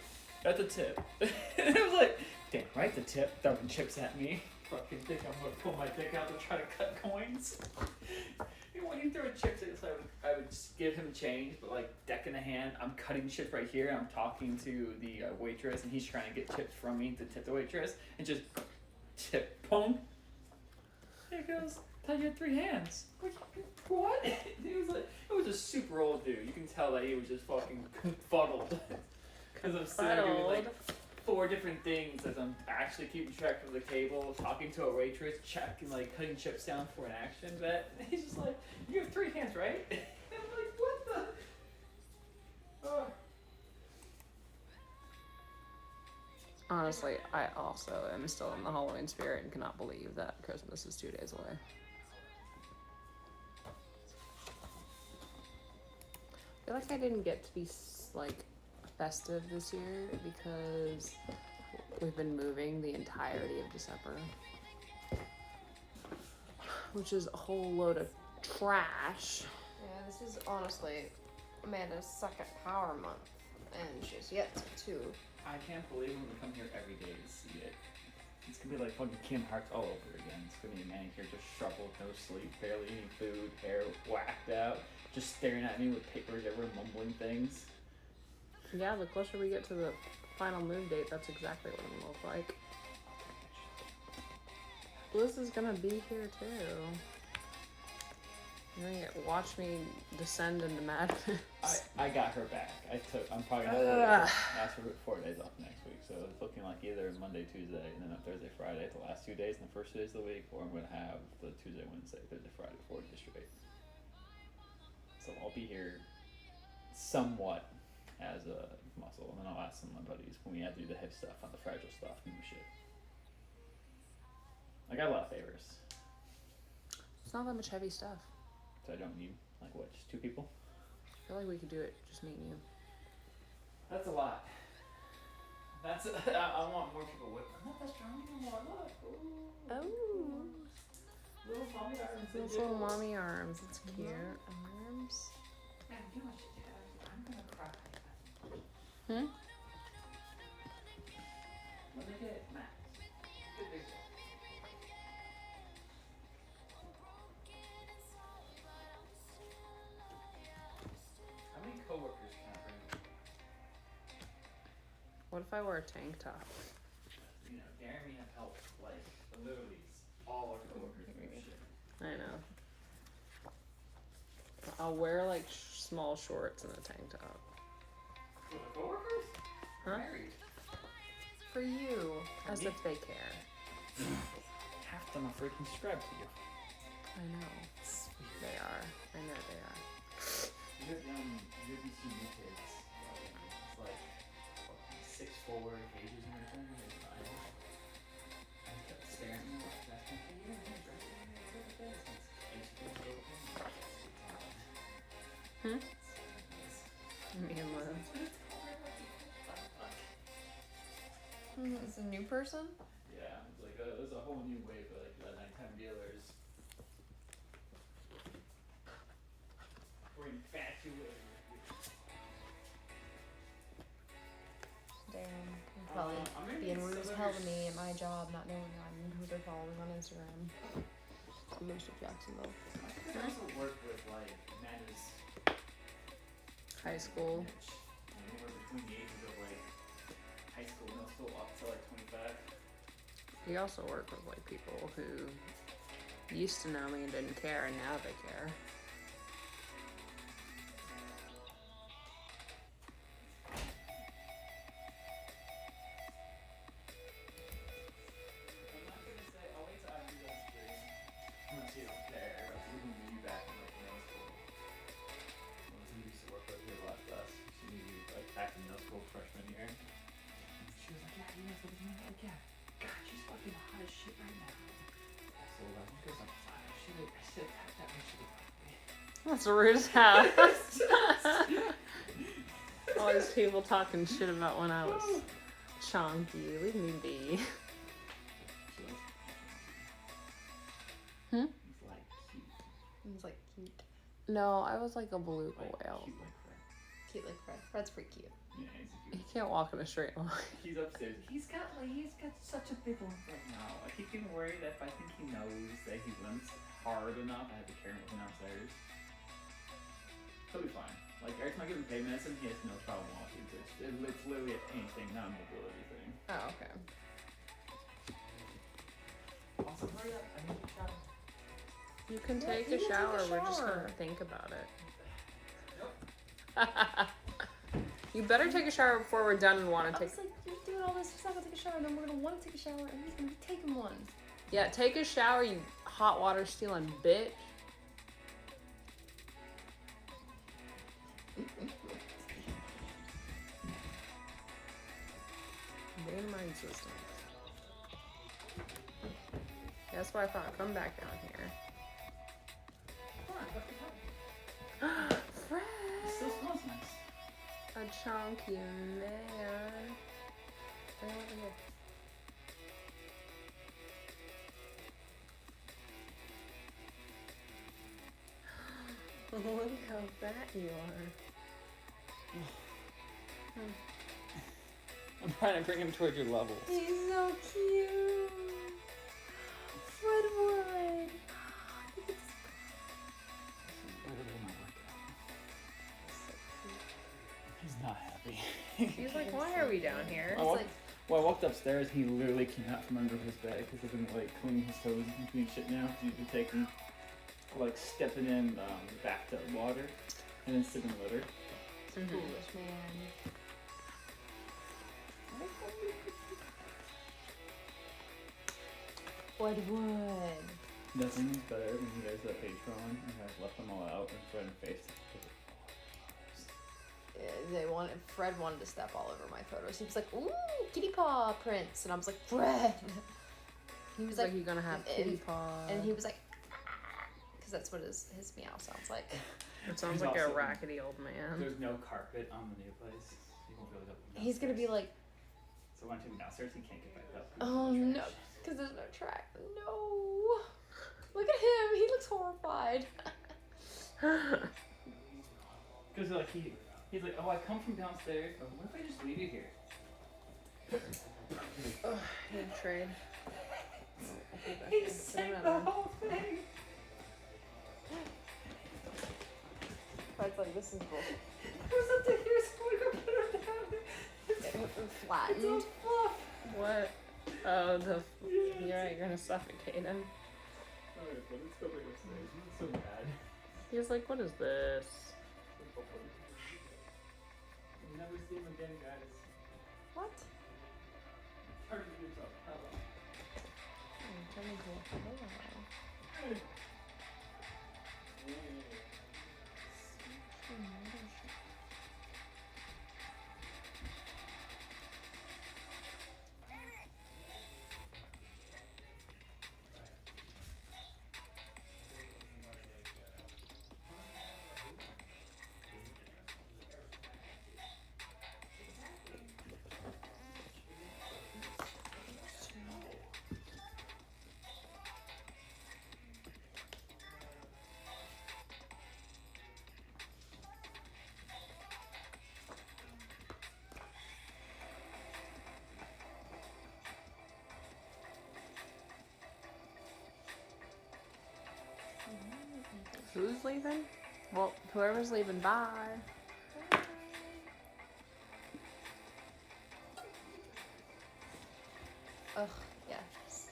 at the tip. And I was like, damn right, the tip, throwing chips at me. Fucking think I'm gonna pull my dick out to try to cut coins. And when he threw chips, I would just give him change, but like deck in the hand, I'm cutting chips right here. I'm talking to the waitress, and he's trying to get chips from me to tip the waitress, and just tip, boom. He goes, I thought you had 3 hands. What? He was like, it was a super old dude. You can tell that he was just fucking confuddled. Because I'm sitting there doing like 4 different things as I'm actually keeping track of the table, talking to a waitress, checking, like cutting chips down for an action bet. And he's just like, you have 3 hands, right? And I'm like, what the? Honestly, I also am still in the Halloween spirit and cannot believe that Christmas is 2 days away. I feel like I didn't get to be like festive this year because we've been moving the entirety of December, which is a whole load of trash. Yeah, this is honestly Amanda's second power month, and she's yet to. I can't believe I'm gonna come here every day to see it. It's gonna be like fucking Kim Hearts all over again. It's gonna be a manicure just shrubbled, no sleep, barely eating food, hair whacked out, just staring at me with papers everywhere, mumbling things. Yeah, the closer we get to the final move date, that's exactly what I'm gonna look like. Liz is gonna be here too. You're gonna watch me descend into madness. I got her back. I'm probably gonna ask for 4 days off next week. So it's looking like either Monday, Tuesday, and then Thursday, Friday, the last 2 days and the first 2 days of the week, or I'm gonna have the Tuesday, Wednesday, Thursday, Friday, 4 days straight. So I'll be here somewhat as a muscle, and then I'll ask some of my buddies when we have to do the hip stuff on the fragile stuff and shit. I got a lot of favors. It's not that much heavy stuff. So I don't need, like, what, just 2 people? I feel like we could do it, just me and you. That's a lot. I want more people with me. I'm not that strong anymore. Look. Ooh. Oh. Little mommy arms. Those little mommy arms. It's cute. Arms. Man, you know what you did? I'm gonna cry. Let me get Max. Good big boy. How many coworkers can I bring? What if I wear a tank top? You know, Jeremy have helped, like, literally all our coworkers do shit. I know. I'll wear like small shorts and a tank top. For the coworkers? Huh? Married. For you, as if they care. Half of them are freaking subscribed to you. I know. They are. I know they are. You're these new kids. It's like, what, 6'4" cages and everything. I kept staring at me like that. You don't want to dress it. Look at this. Me and Liz. It's a new person? Yeah, it's like there's a whole new wave of like nighttime dealers. We're infatuated. Damn. I'm probably being rude as hell to me at my job, not knowing who they're following on Instagram. So most of Jacksonville. I think I also work with like Nana's High school. niche. Anywhere between the ages of like high school, middle school, up to like 25. We also work with like people who used to know me and didn't care, and now they care. I'm not gonna say, I'll wait till after you guys stream. Unless you don't care. Like, we can meet you back in like middle school. Melissa used to work with her a lot less. She knew you like back in middle school freshman year. And she was like, yeah, you know something? Like, yeah. God, she's fucking hot as shit right now. So like, you guys like, fine. I should have tapped that when she was like, That's rude as hell. All these people talking shit about when I was chunky. Leave me be. she likes Hmm? He's like cute. It's like cute. No, I was like a beluga Like, whale. cute like Fred. Cute like Fred. Fred's pretty cute. Yeah, he's He cute. can't walk in a straight line. He's upstairs. He's got such a big one right now. I keep getting worried that if I think he knows that he runs hard enough, I have to carry him with him downstairs. He'll be fine. Like every time I give him pain medicine, he has no problem walking. It's literally anything, not a mobility thing. Oh, okay. Also, hurry up! I need to shower. You can Yeah, take you a can take a shower. We're just shower. gonna think about it. You better take a shower before we're done and want I to take. was like, you're doing all this, he's not gonna take a shower, then we're gonna want to take a shower, and he's gonna be taking one. Yeah, take a shower, you hot water stealing bitch. Bane my existence. That's why I thought I'd come back down here. Fred! It still smells nice. A chunky man. Bring over here. Look how fat you are. I'm trying to bring him towards your level. He's so cute. Fredwood. He's not happy. He's like, why are we down here? It's like, Well, I walked upstairs and he literally came out from under his bed because he's been like cleaning his toes and doing shit now. He's been taking, like, stepping in bathtub water and then sipping litter. Foolish man. What would? Nothing's better when you guys that Patreon and you guys left them all out and Fred and Face. Fred wanted to step all over my photos. He was like, "Ooh, kitty paw prints," and I was like, "Fred." He was like, "You're gonna have kitty paw," and he was like, because that's what his meow sounds like. It sounds like a rackety old man. There's no carpet on the new place. You won't be able to go He's gonna be like, so when I take him downstairs, he can't get back up. "Oh no," because there's no track. No, look at him. He looks horrified. Because like he's like, "Oh, I come from downstairs. Oh, what if I just leave you here?" Oh, need to trade. He said the whole thing. Fred's like, "This is bullshit." I was up to here, so I'm gonna put him down. Flattened. It's all fluff. What? Oh, Yeah. you're right. You're gonna suffocate him. Alright, but let's go back upstairs. This is so bad. He's like, "What is this?" We'll never see him again, guys. What? Turn yourself. Hello. Turn into a pillow. Who's leaving? Well, whoever's leaving, bye. Ugh, yes.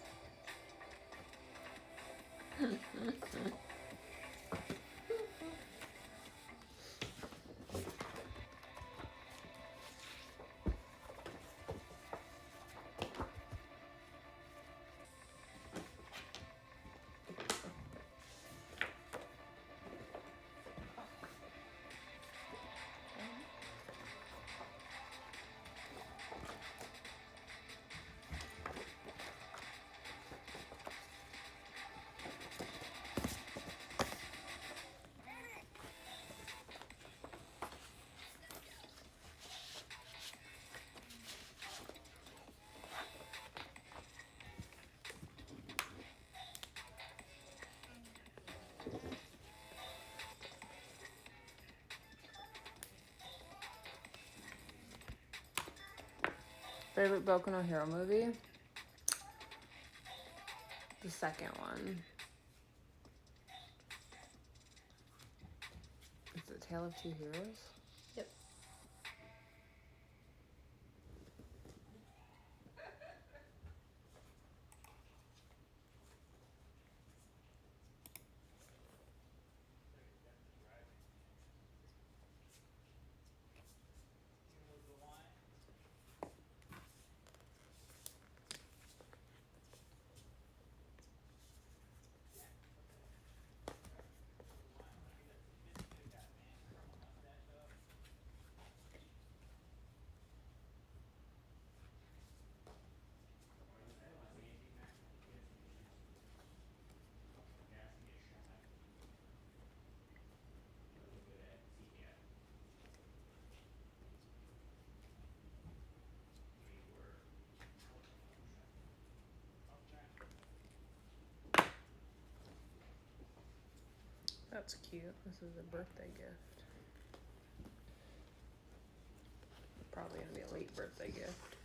Favorite Boku no Hero movie? The second one. Is it Tale of Two Heroes? Yep. That's cute. This is a birthday gift. Probably gonna be a late birthday gift.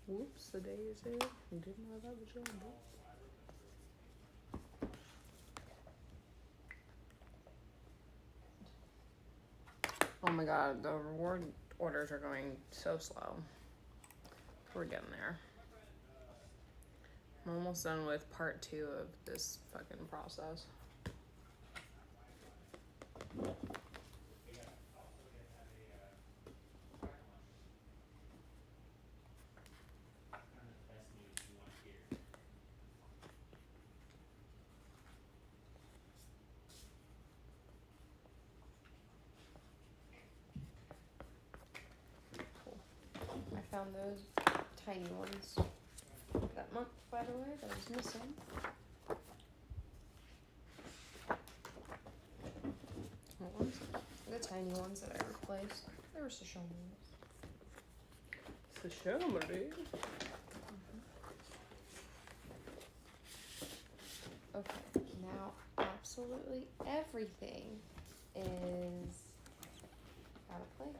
Whoops, the day is here. You didn't know that was your book. Oh my god, the reward orders are going so slow. We're getting there. I'm almost done with part 2 of this fucking process. I found those tiny ones that month, by the way, that I was missing. What ones? The tiny ones that I replaced. They were Sashimi. Sashimi. Okay, now absolutely everything is out of place.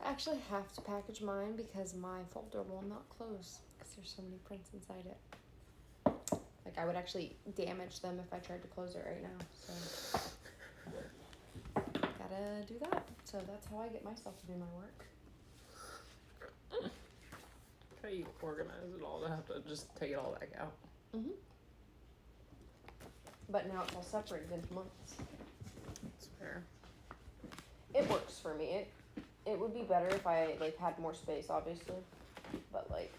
I actually have to package mine because my folder will not close because there's so many prints inside it. Like, I would actually damage them if I tried to close it right now. So, gotta do that. So that's how I get myself to do my work. How you organize it all to have to just take it all back out. Mm-hmm. But now it's all separated into months. That's fair. It works for me. It would be better if I, like, had more space, obviously. But, like,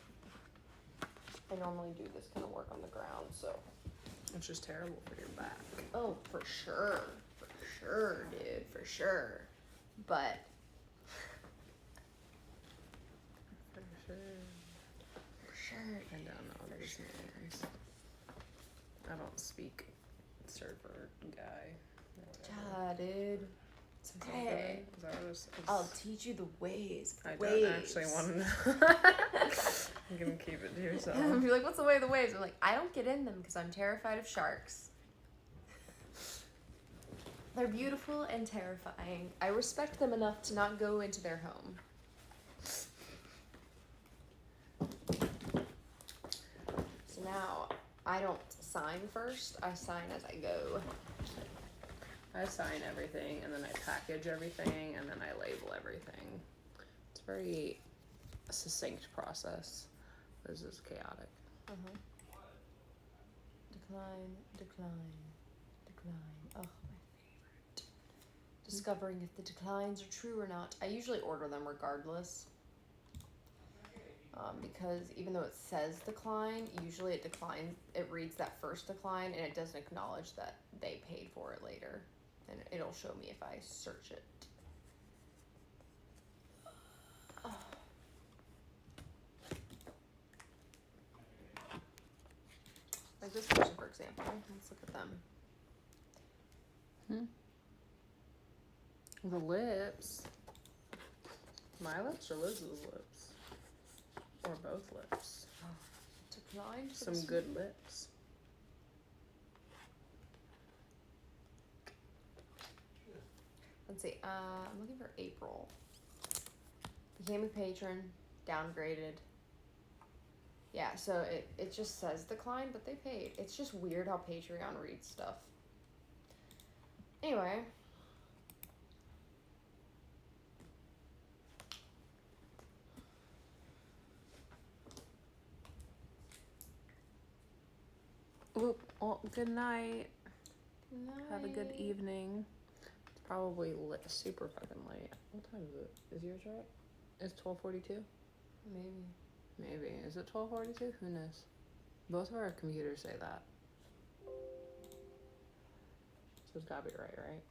I normally do this kind of work on the ground, so. It's just terrible for your back. Oh, for sure. For sure, dude. For sure. But. For sure. For sure. I don't know these names. I don't speak server guy. Yeah, dude. It's okay. Is that what it's I'll teach you the ways. I don't actually want to know. I'm gonna keep it to yourself. You're like, what's the way of the waves? I'm like, I don't get in them because I'm terrified of sharks. They're beautiful and terrifying. I respect them enough to not go into their home. So now, I don't sign first. I sign as I go. I sign everything, and then I package everything, and then I label everything. It's a very succinct process. This is chaotic. Uh-huh. Decline, decline, decline. Oh, my favorite. Discovering if the declines are true or not. I usually order them regardless. Because even though it says decline, usually it declines. It reads that first decline, and it doesn't acknowledge that they paid for it later. And it'll show me if I search it. Oh. Like this person, for example. Let's look at them. The lips. My lips or Liz's lips? Or both lips? Declined. for Some this good one. lips. Let's see. I'm looking for April. Became a patron. Downgraded. Yeah, so it just says decline, but they paid. It's just weird how Patreon reads stuff. Anyway. Well, good night. Nice. Have a good evening. It's probably super fucking late. What time is it? Is yours right? It's 12:42? Maybe. Maybe. Is it 12:42? Who knows? Both of our computers say that. So it's gotta be right?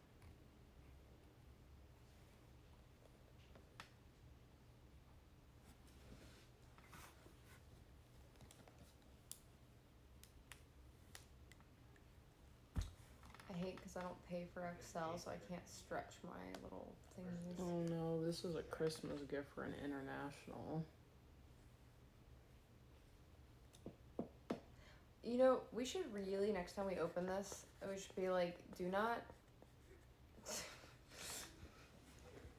I hate because I don't pay for Excel, so I can't stretch my little thingies. Oh no, this is a Christmas gift for an international. You know, we should really, next time we open this, we should be like, do not.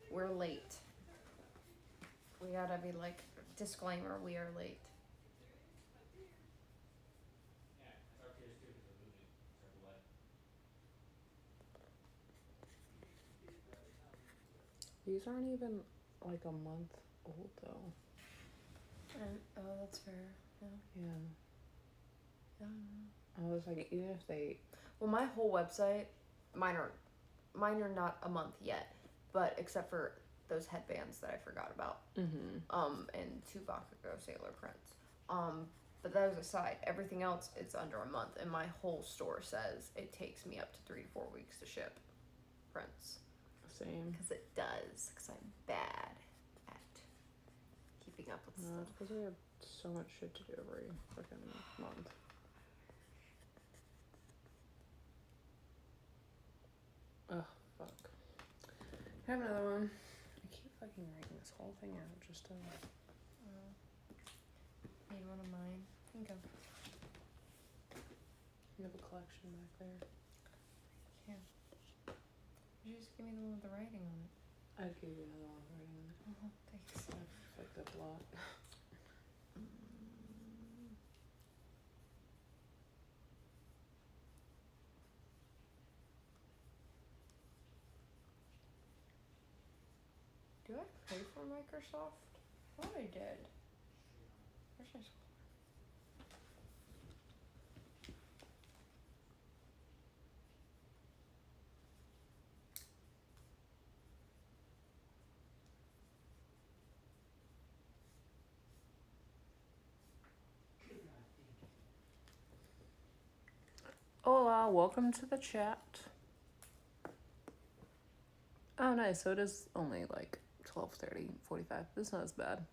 We're late. We gotta be like, disclaimer, we are late. Yeah, it's our peers too because we're moving. It's our blood. These aren't even like a month old though. Oh, that's fair. Yeah. Yeah. I was like, even if they. Well, my whole website, mine are not a month yet, but except for those headbands that I forgot about. Mm-hmm. And 2 Bakugo sailor prints. But those aside, everything else it's under a month, and my whole store says it takes me up to 3 to 4 weeks to ship prints. Same. Because it does. Because I'm bad at keeping up with No, it's stuff. because we have so much shit to do every freaking month. Oh, fuck. I have another one. I keep fucking writing this whole thing out just to. Need one of mine? Here you go. You have a collection back there. Yeah. You just give me the one with the writing on it. I'd give you another one writing on it. Oh, thanks. I've fucked up a lot. Do I pay for Microsoft? I thought I did. Where's my school? Hola, welcome to the chat. Oh, nice. So it is only like 12:30, 45. This is not as bad.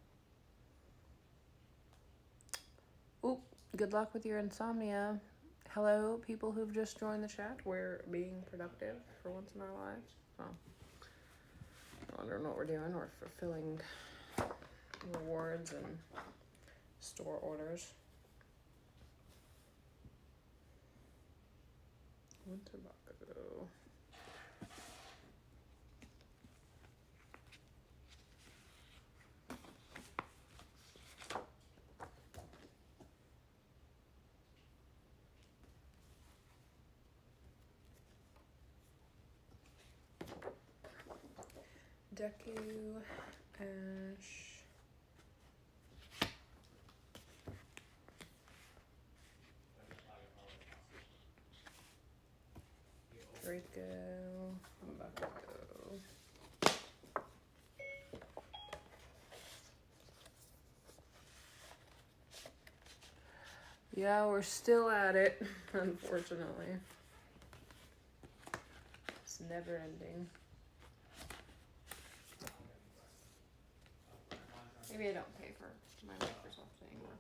Oop, good luck with your insomnia. Hello, people who've just joined the chat. We're being productive for once in our lives. Oh. I don't know what we're doing. We're fulfilling rewards and store orders. Winter Bakugo. Deku, Ash. Draco, Bakugo. Yeah, we're still at it, unfortunately. It's never ending. Maybe I don't pay for my Microsoft anymore.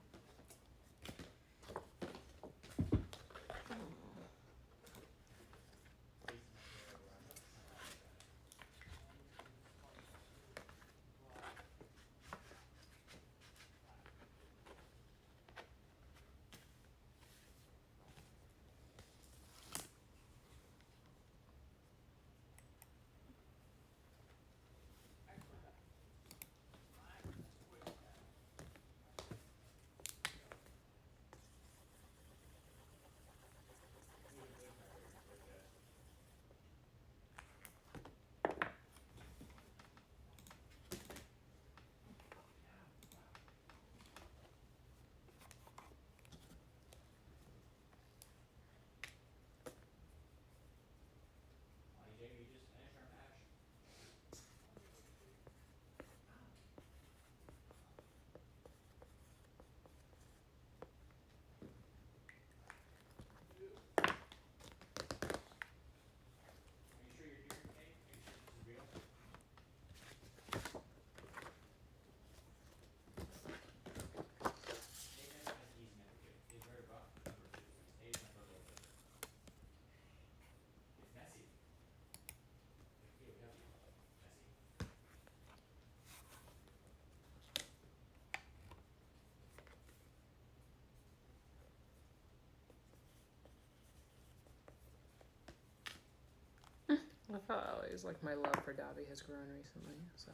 thought always like my love for Dobby has grown recently, so.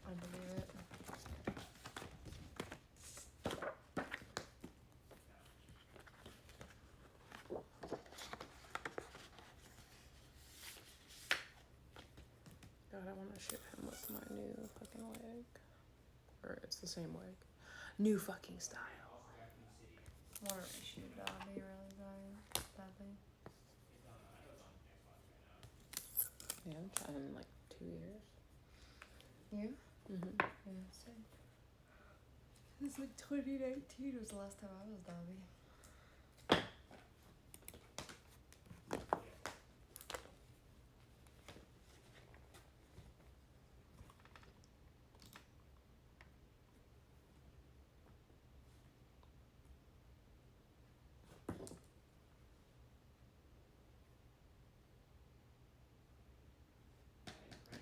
I believe it. God, I want to ship him with my new fucking wig. Or it's the same wig. New fucking style. I want to reshoot Dobby really badly. Yeah, I haven't shot him in like 2 years. You? Mm-hmm. Yeah, same. It's like 2019 was the last time I was Dobby.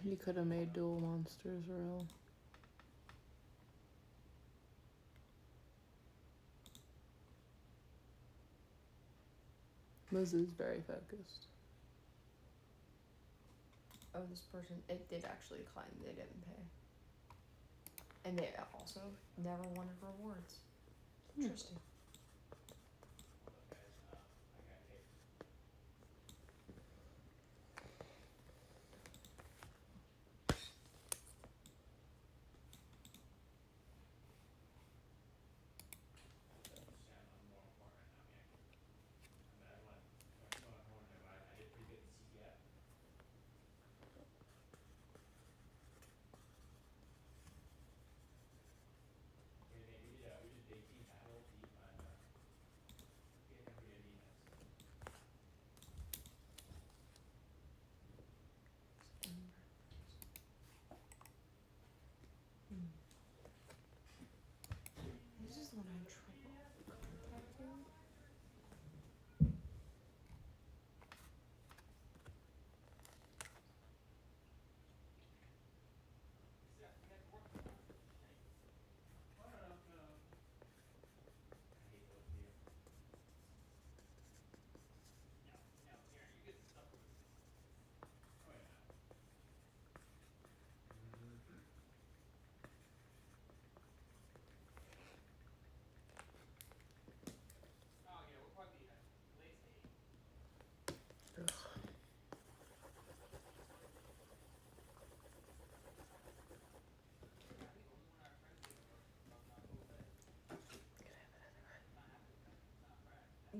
You could have made dual monsters real. Liz is very focused. Oh, this person, it did actually decline. They didn't pay. And they also never wanted rewards. Interesting. This is the one I had trouble contacting.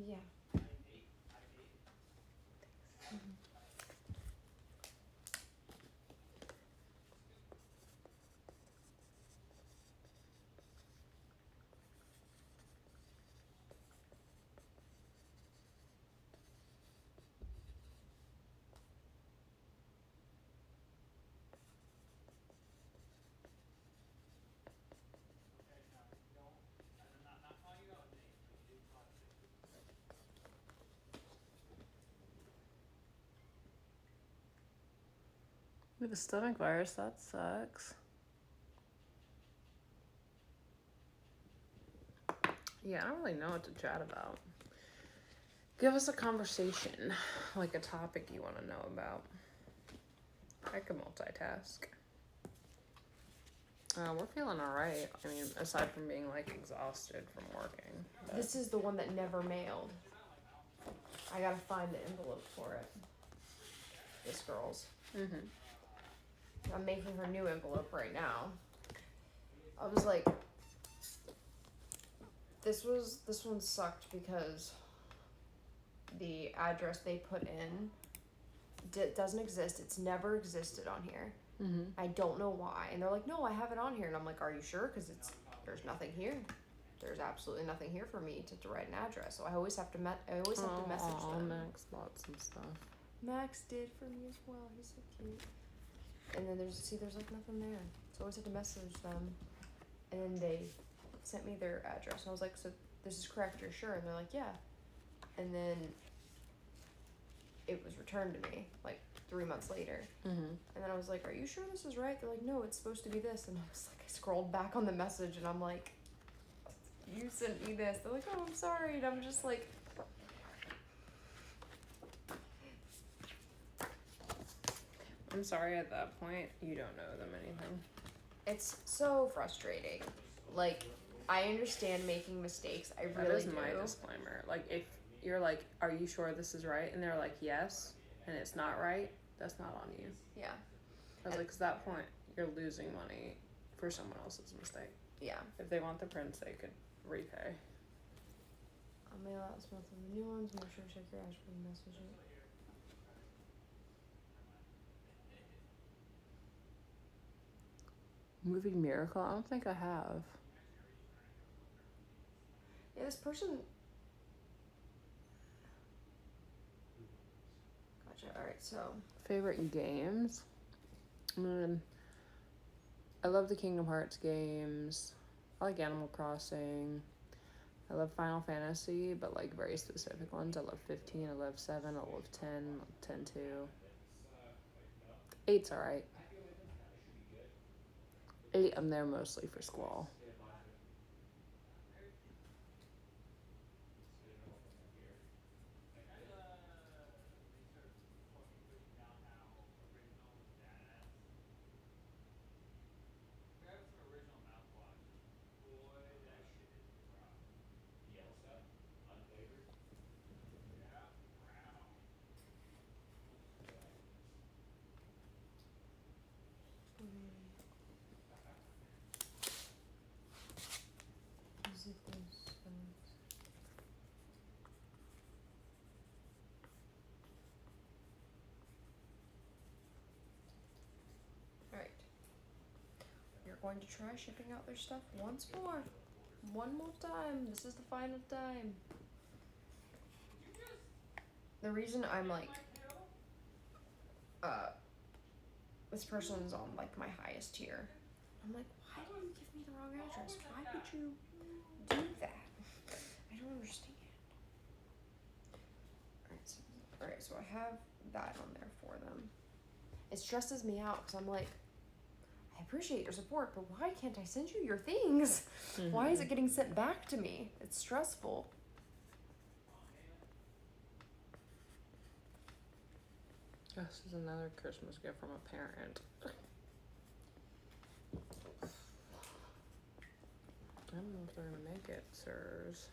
Yeah. We have a stomach virus, that sucks. Yeah, I don't really know what to chat about. Give us a conversation, like a topic you want to know about. I can multitask. We're feeling alright. I mean, aside from being like exhausted from working. But... This is the one that never mailed. I gotta find the envelope for it. This girl's. Mm-hmm. I'm making her new envelope right now. I was like, this one sucked because the address they put in doesn't exist. It's never existed on here. Mm-hmm. I don't know why. And they're like, no, I have it on here. And I'm like, are you sure? Because there's nothing here. There's absolutely nothing here for me to write an address. So I always have to message them. Max bought some stuff. Max did for me as well. He's so cute. And then there's like nothing there. So I always had to message them. And then they sent me their address. And I was like, so this is correct, you're sure? And they're like, yeah. And then it was returned to me like 3 months later. Mm-hmm. And then I was like, are you sure this is right? They're like, no, it's supposed to be this. And I was like, I scrolled back on the message and I'm like, you sent me this. They're like, oh, I'm sorry. And I'm just like, I'm sorry, at that point, you don't know them anything. It's so frustrating. Like, I understand making mistakes. I That really is do. my disclaimer. Like, if you're like, are you sure this is right? And they're like, yes, and it's not right, that's not on you. Yeah. I was like, 'cause at that point, you're losing money for someone else's mistake. Yeah. If they want the prints, they could repay. I'll mail out some of the new ones. Make sure to check your ash for the message. Moving Miracle? I don't think I have. Yeah, this person. Gotcha. All right, so Favorite games? I love the Kingdom Hearts games. I like Animal Crossing. I love Final Fantasy, but like very specific ones. I love 15, I love 7, I love 10, 10 too. 8's alright. 8, I'm there mostly for Squall. Alright. You're going to try shipping out their stuff once more. One more time. This is the final time. The reason I'm like, this person's on like my highest tier. I'm like, why did you give me the wrong address? Why would you do that? I don't understand. Alright, so I have that on there for them. It stresses me out because I'm like, I appreciate your support, but why can't I send you your things? Mm-hmm. Why is it getting sent back to me? It's stressful. This is another Christmas gift from a parent. I don't know if they're gonna make it, sirs.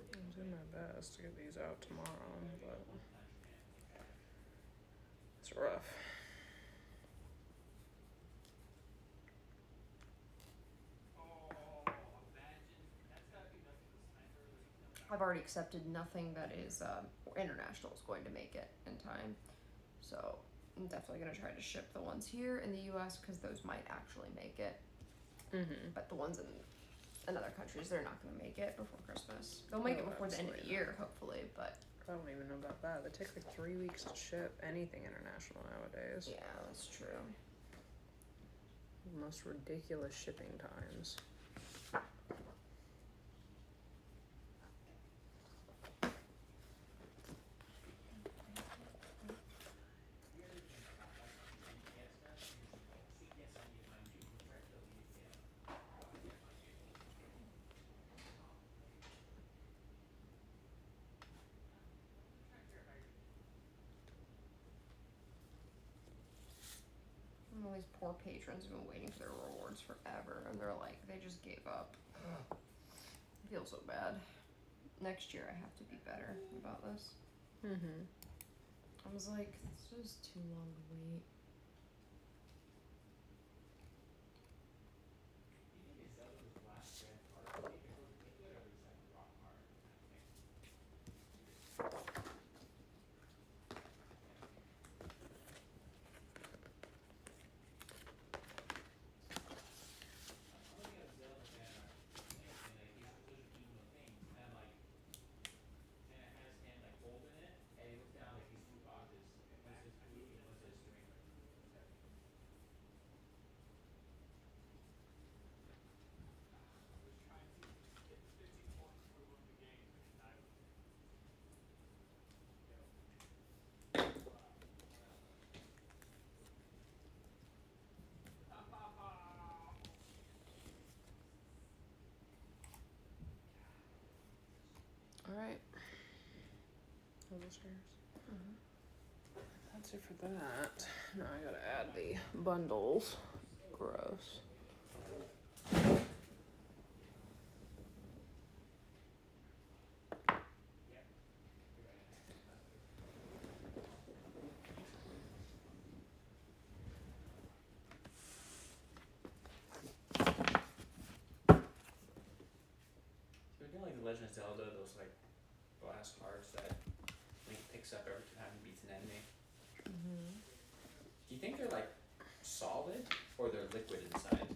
I'm doing my best to get these out tomorrow, but it's rough. I've already accepted nothing that is international is going to make it in time. So I'm definitely going to try to ship the ones here in the US because those might actually make it. Mm-hmm. But the ones in other countries, they're not going to make it before Christmas. They'll make it before the end of the year, hopefully, but... I don't even know about that. They take like 3 weeks to ship anything international nowadays. Yeah, that's true. The most ridiculous shipping times. All these poor patrons have been waiting for their rewards forever, and they're like, they just gave up. I feel so bad. Next year I have to be better about this. Mm-hmm. I was like, it's just too long to wait. Alright. That's it for that. Now I gotta add the bundles. Gross. So we're doing like the Legend of Zelda, those like glass hearts that Link picks up every time he beats an enemy. Do you think they're like solid or they're liquid inside?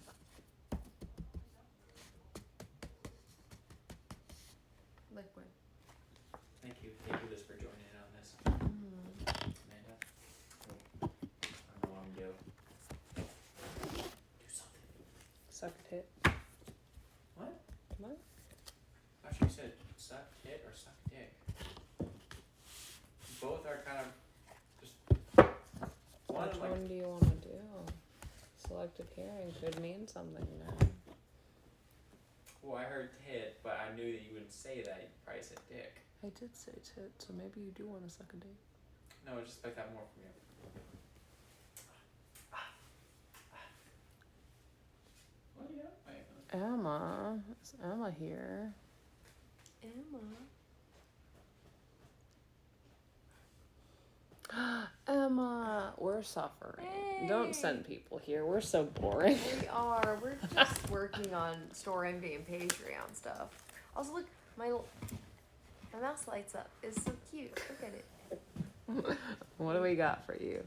Liquid. Thank you, Liz, for joining in on this. Amanda. I don't know what I'm gonna do. Do something. Suck a tit. What? What? Actually, you said suck tit or suck dick. Both are kind of just one Which like one do you want to do? Selective hearing could mean something now. well, I heard tit, but I knew that you wouldn't say that. You probably said dick. I did say tit, so maybe you do want to suck a dick. No, just like that more from you. What do you got? Wait, Emma. Is Emma here? Emma, we're suffering. Don't send people here. We're so boring. We are. We're just working on store envy and Patreon stuff. Also, look, my mouse lights up. It's so cute. Look at it. What do we got for you?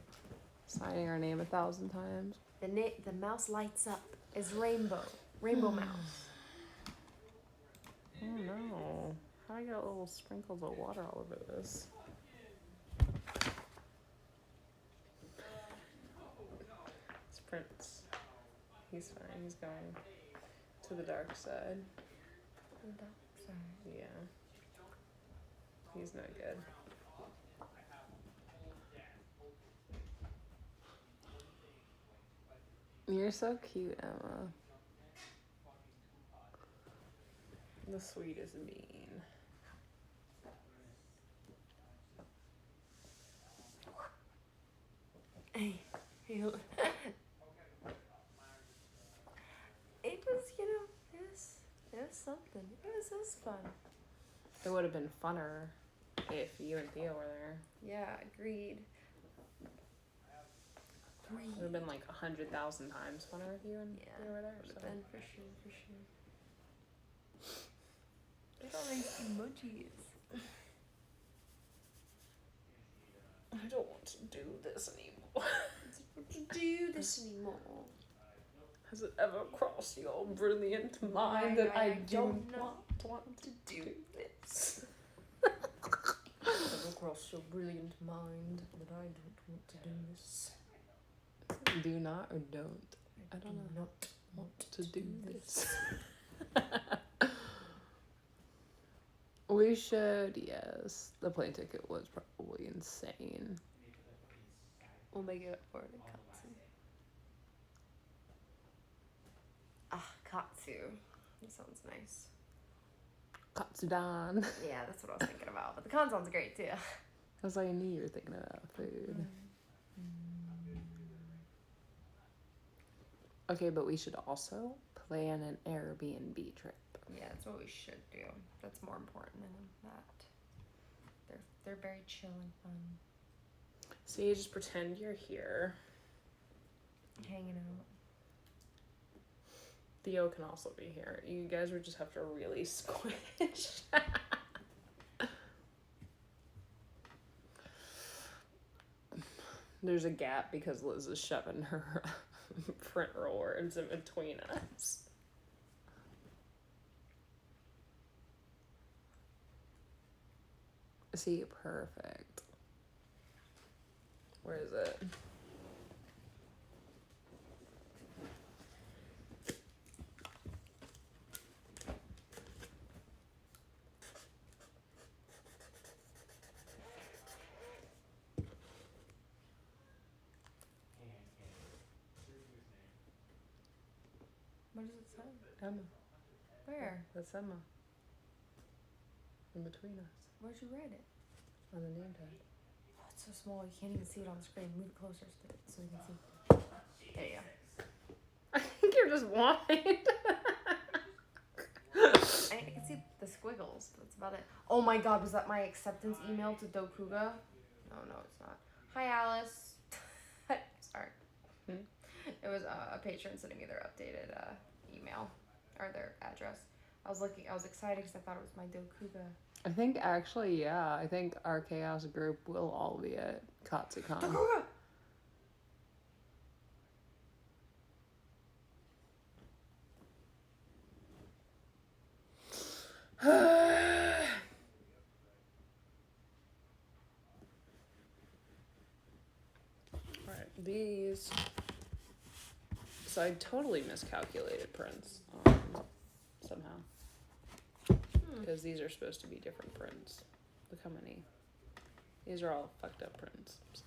Signing our name 1,000 times? The mouse lights up. It's rainbow. Rainbow mouse. Oh no. How do I get little sprinkles of water all over this? It's Prince. He's fine. He's going to the dark side. Yeah. He's not good. You're so cute, Emma. The sweetest bean. It was, it was something. It was fun. It would have been funner if you and Theo were there. Yeah, agreed. It would have been like 100,000 times funner if you and Theo were there. Would have So. been for sure. Look at all these emojis. I don't want to do this anymore. To do this anymore. Has it ever crossed your brilliant mind that I do not want to do this? Ever crossed your brilliant mind that I don't want to do this? Do not or don't. I don't know. Not Want to do this. We should, yes. The plane ticket was probably insane. We'll make it up for it in Katsu. Katsu. That sounds nice. Katsudan. Yeah, that's what I was thinking about. But the con sounds great too. That's like I knew you were thinking about food. Okay, but we should also plan an Airbnb trip. Yeah, that's what we should do. That's more important than that. They're very chill and fun. So you just pretend you're here. Hanging out. Theo can also be here. You guys would just have to really squish. There's a gap because Liz is shoving her print roll words in between us. See, perfect. Where is it? What does it say? Emma. Where? That's Emma. in between us Where'd you write it? on the name tag. Oh, it's so small. You can't even see it on the screen. Move it closer so you can see. There you I think you're just blind. go. I can see the squiggles, but that's about it. Oh my god, was that my acceptance email to Dokuga? No, it's not. Hi, Alice. Sorry. It was a patron sending me their updated email or their address. I was excited because I thought it was my Dokuga. I think actually, yeah. I think our chaos group will all be at KatsuCon. Dokuga! Alright, these. So I totally miscalculated prints somehow. Because these are supposed to be different prints. Look how many. These are all fucked up prints. So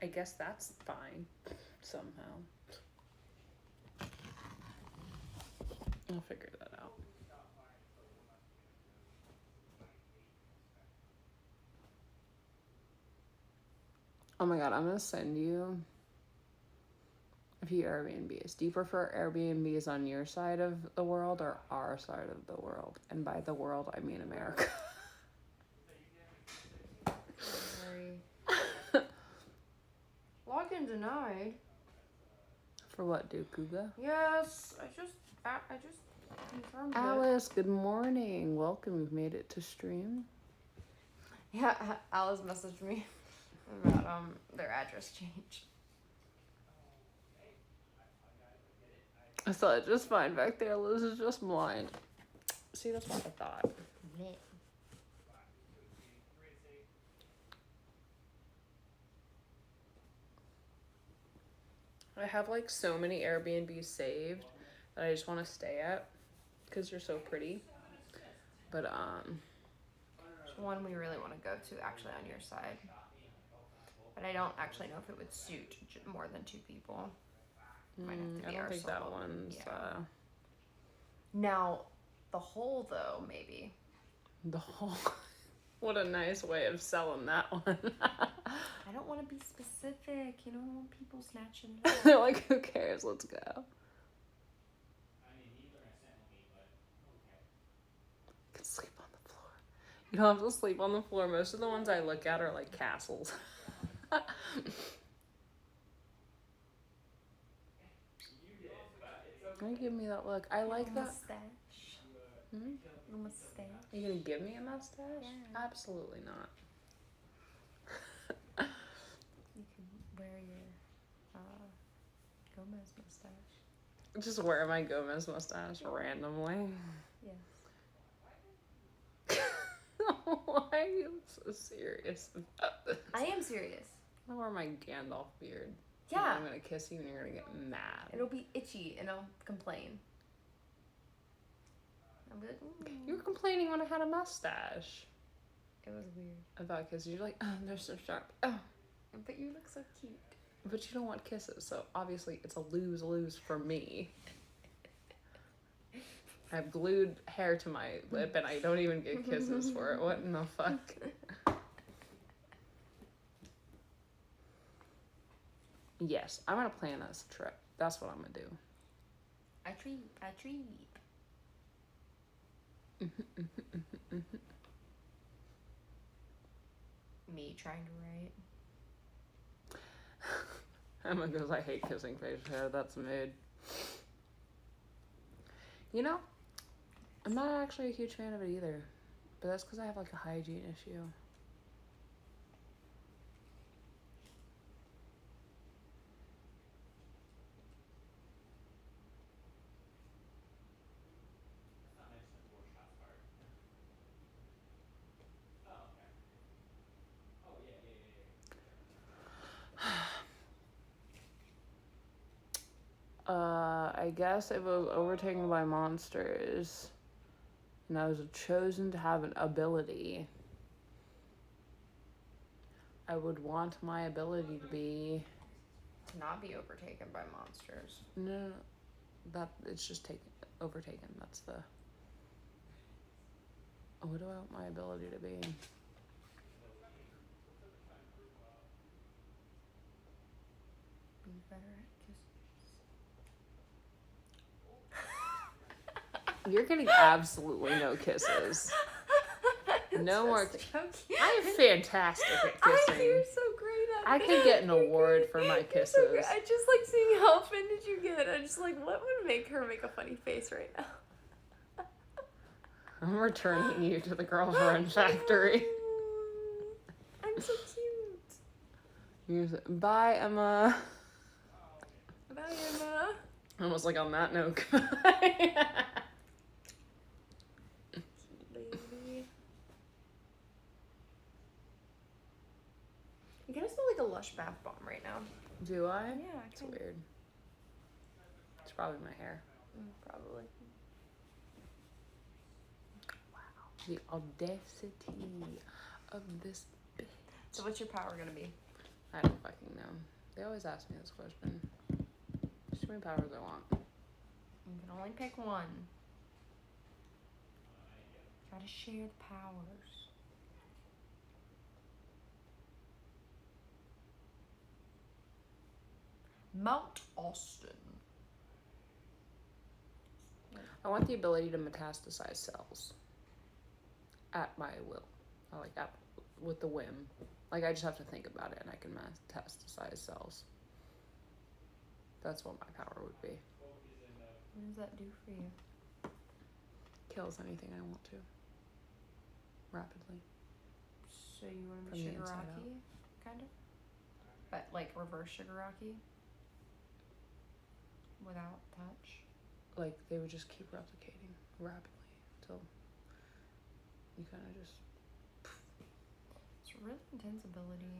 I guess that's fine somehow. I'll figure that out. Oh my god, I'm gonna send you a few Airbnbs. Do you prefer Airbnbs on your side of the world or our side of the world? And by the world, I mean America. Login denied. For what, Dokuga? Yes, I just confirmed it. Alice, good morning. Welcome. You've made it to stream. Yeah, Alice messaged me about their address change. I saw it just fine back there. Liz is just blind. See, that's what I thought. I have like so many Airbnbs saved that I just want to stay at because they're so pretty. But There's one we really want to go to actually on your side, but I don't actually know if it would suit more than 2 people. Might have to I be don't our think that solo. one's Yeah. Now, the whole though maybe. the whole. What a nice way of selling that one. I don't want to be specific. You know, I don't want people snatching it up. They're like, who cares? Let's go. You can sleep on the floor. You don't have to sleep on the floor. Most of the ones I look at are like castles. Don't give me that look. I like that. Mustache. Hmm? A mustache. Are you gonna give me a mustache? Yeah. Absolutely not. You can wear your Gomez mustache. Just wear my Gomez mustache randomly. Yes. Why are you so serious about this? I am serious. I'll wear my Gandalf beard. Yeah. I'm gonna kiss you and you're gonna get mad. It'll be itchy and I'll complain. I'll be like, You were complaining when I had a mustache It was weird. about kisses. You're like, oh, they're so sharp. Oh, But you look so cute. but you don't want kisses, so obviously it's a lose-lose for me. I have glued hair to my lip and I don't even get kisses for it. What in the fuck? Yes, I'm gonna plan this trip. That's what I'm gonna do. I treat. Me trying to write. Emma goes, I hate kissing face hair. That's mood. You know, I'm not actually a huge fan of it either. But that's because I have like a hygiene issue. I guess if it was overtaken by monsters and I was chosen to have an ability, I would want my ability to be... To not be overtaken by monsters. No, that it's just overtaken. That's the... What do I want my ability to be? Be better at kisses. You're getting absolutely no kisses. No more. I am fantastic at kissing. You're so great at it. I could get an award for my You're kisses. so great. I just like seeing how offended you get. I'm just like, what would make her make a funny face right now? I'm returning you to the girlfriend factory. I'm so cute. Bye, Emma. Bye, Emma. Almost like on that note. Goodbye. Baby. You kind of smell like a Lush bath bomb right now. Do I? Yeah, It's weird. It's probably my hair. Probably. The audacity of this bitch. So what's your power gonna be? I don't fucking know. They always ask me this question. Just how many powers I want. You can only pick one. Gotta share the powers. Mount Austin. I want the ability to metastasize cells. At my will. I like that with the whim. Like I just have to think about it and I can metastasize cells. That's what my power would be. What does that do for you? Kills anything I want to. Rapidly. So you want to From be the inside Shigaraki, kind of? But like reverse Shigaraki? Without touch? Like they would just keep replicating rapidly until you kind of just. It's a really intense ability.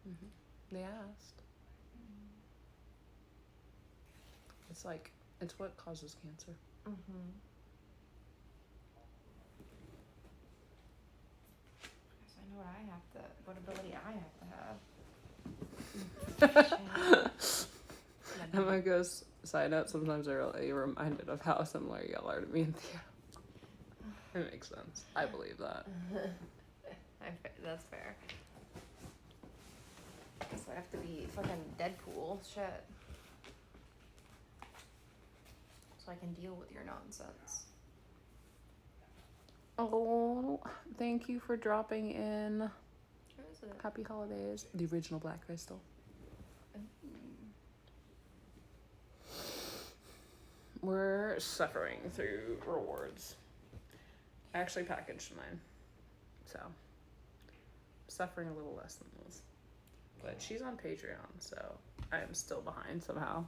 Mm-hmm. They asked. It's like, it's what causes cancer. Mm-hmm. Guess I know what ability I have to have. Emma goes, side note, sometimes I really reminded of how similar y'all are to me and Theo. It makes sense. I believe that. That's fair. Guess I have to be fucking Deadpool. Shit. So I can deal with your nonsense. Oh, thank you for dropping in. Who is it? Happy holidays. The original Black Crystal. We're suffering through rewards. I actually packaged mine. So, suffering a little less than this. But she's on Patreon, so I am still behind somehow.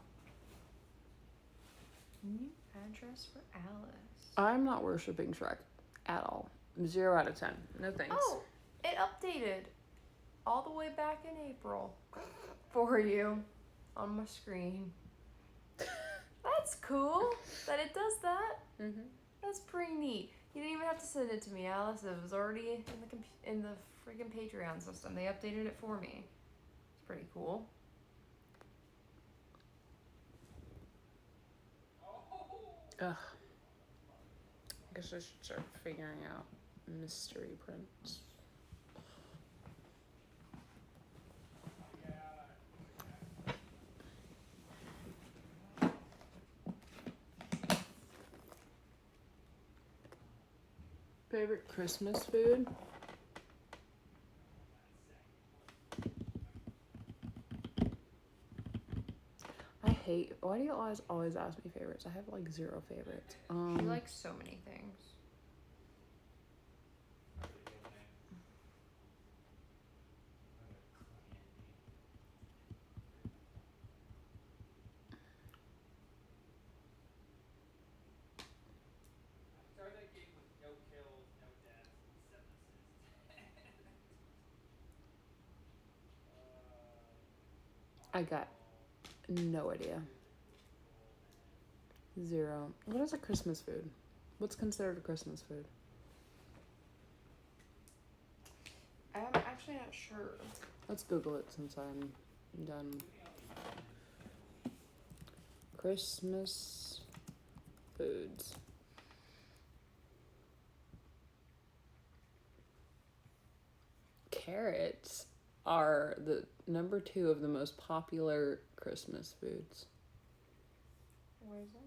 New address for Alice. I'm not worshipping Shrek at all. 0 out of 10. No thanks. Oh, it updated all the way back in April for you on my screen. That's cool that it does that. Mm-hmm. That's pretty neat. You didn't even have to send it to me, Alice. It was already in the freaking Patreon system. They updated it for me. It's pretty cool. Ugh. I guess I should start figuring out mystery prints. Favorite Christmas food? Why do you always ask me favorites? I have like 0 favorites. She likes so many things. I got no idea. 0. What is a Christmas food? What's considered a Christmas food? I'm actually not sure. Let's Google it since I'm done. Christmas foods. carrots are the number 2 of the most popular Christmas foods. Where is that?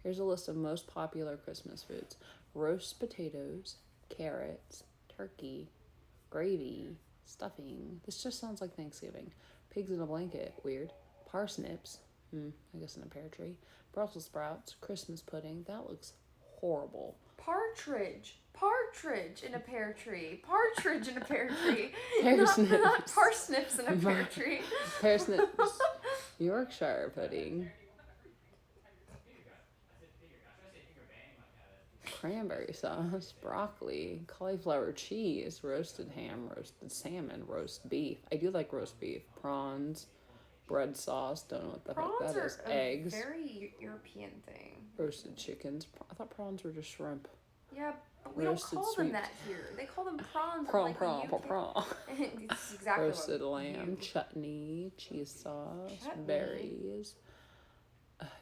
Here's a list of most popular Christmas foods. Roast potatoes, carrots, turkey, gravy, stuffing. This just sounds like Thanksgiving. Pigs in a blanket. Weird. Parsnips. I guess in a pear tree. Brussels sprouts. Christmas pudding. That looks horrible. Partridge in a pear tree. Partridge in a pear tree. Parsnips. Not parsnips in a pear tree. Parsnips. Yorkshire pudding. Cranberry sauce, broccoli, cauliflower cheese, roasted ham, roasted salmon, roast beef. I do like roast beef. Prawns, bread sauce, don't know what the Prawns heck that are is. a Eggs, very European thing. roasted chickens. I thought prawns were just shrimp. Yeah, but we don't Roasted call them sweet- that here. They call them prawns. Prawn, like prawn, UK. prawn. It's exactly Roasted what lamb, you- chutney, cheese sauce, Chutney. berries,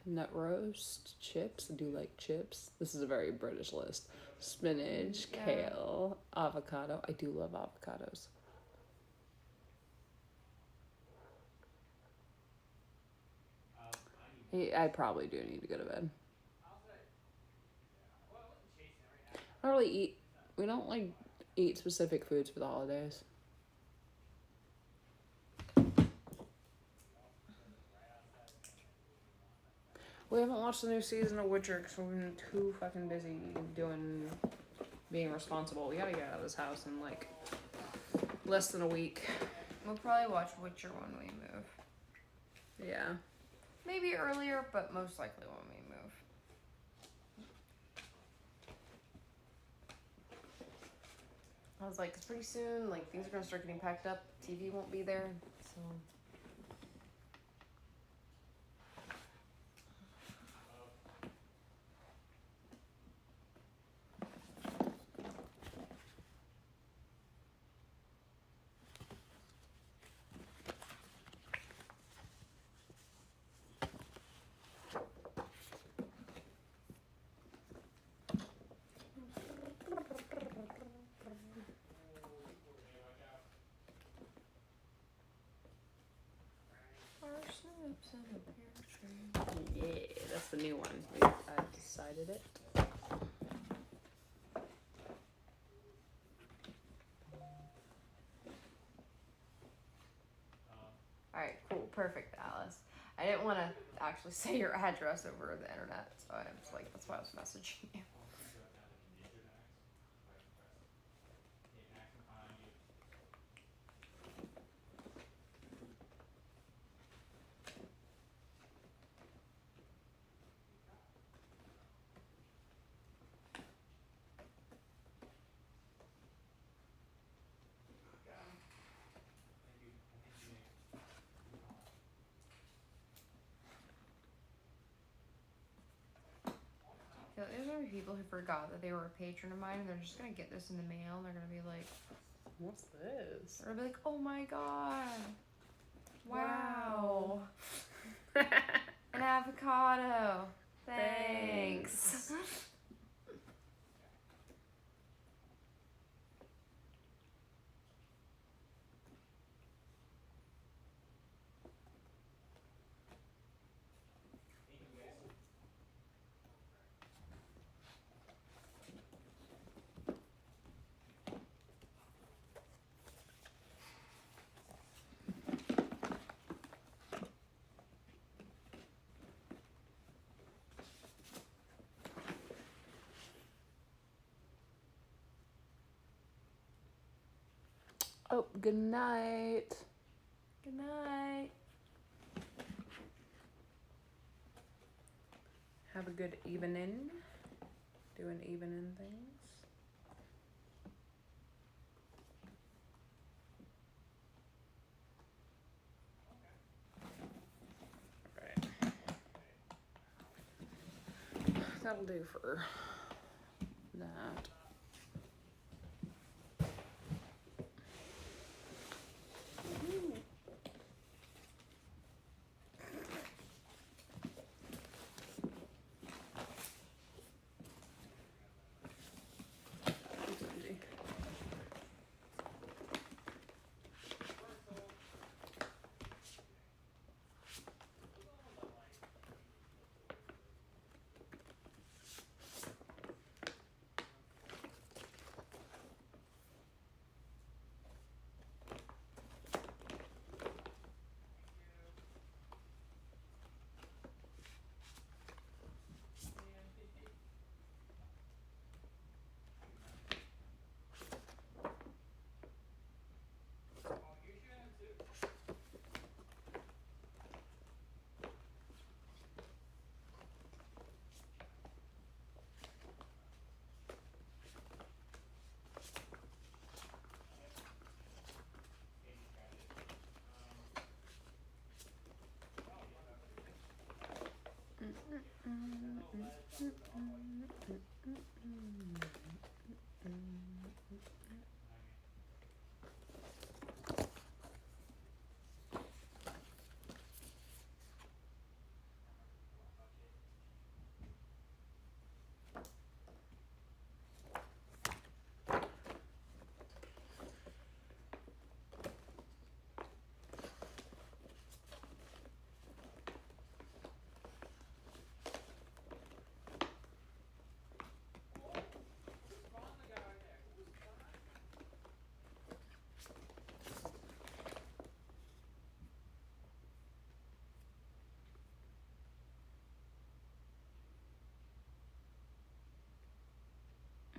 nut roast, chips. I do like chips. This is a very British list. Spinach, Yeah. kale, avocado. I do love avocados. I probably do need to go to bed. I don't really eat. We don't like eat specific foods for the holidays. We haven't watched the new season of Witcher because we've been too fucking busy being responsible. We gotta get out of this house in like less than a week. We'll probably watch Witcher when we move. Yeah. Maybe earlier, but most likely when we move. I was like, it's pretty soon. Like things are gonna start getting packed up. TV won't be there, so. Yeah, that's the new one. I've decided it. Alright, cool, perfect, Alice. I didn't want to actually say your address over the internet, so I was like, that's why I was messaging you. Yeah, there's gonna be people who forgot that they were a patron of mine, and they're just gonna get this in the mail, and they're gonna be like, What's this? they're gonna be like, oh my god, wow, an avocado, thanks. Oh, good night. Good night. Have a good evening. Doing evening things. Right. That'll do for that.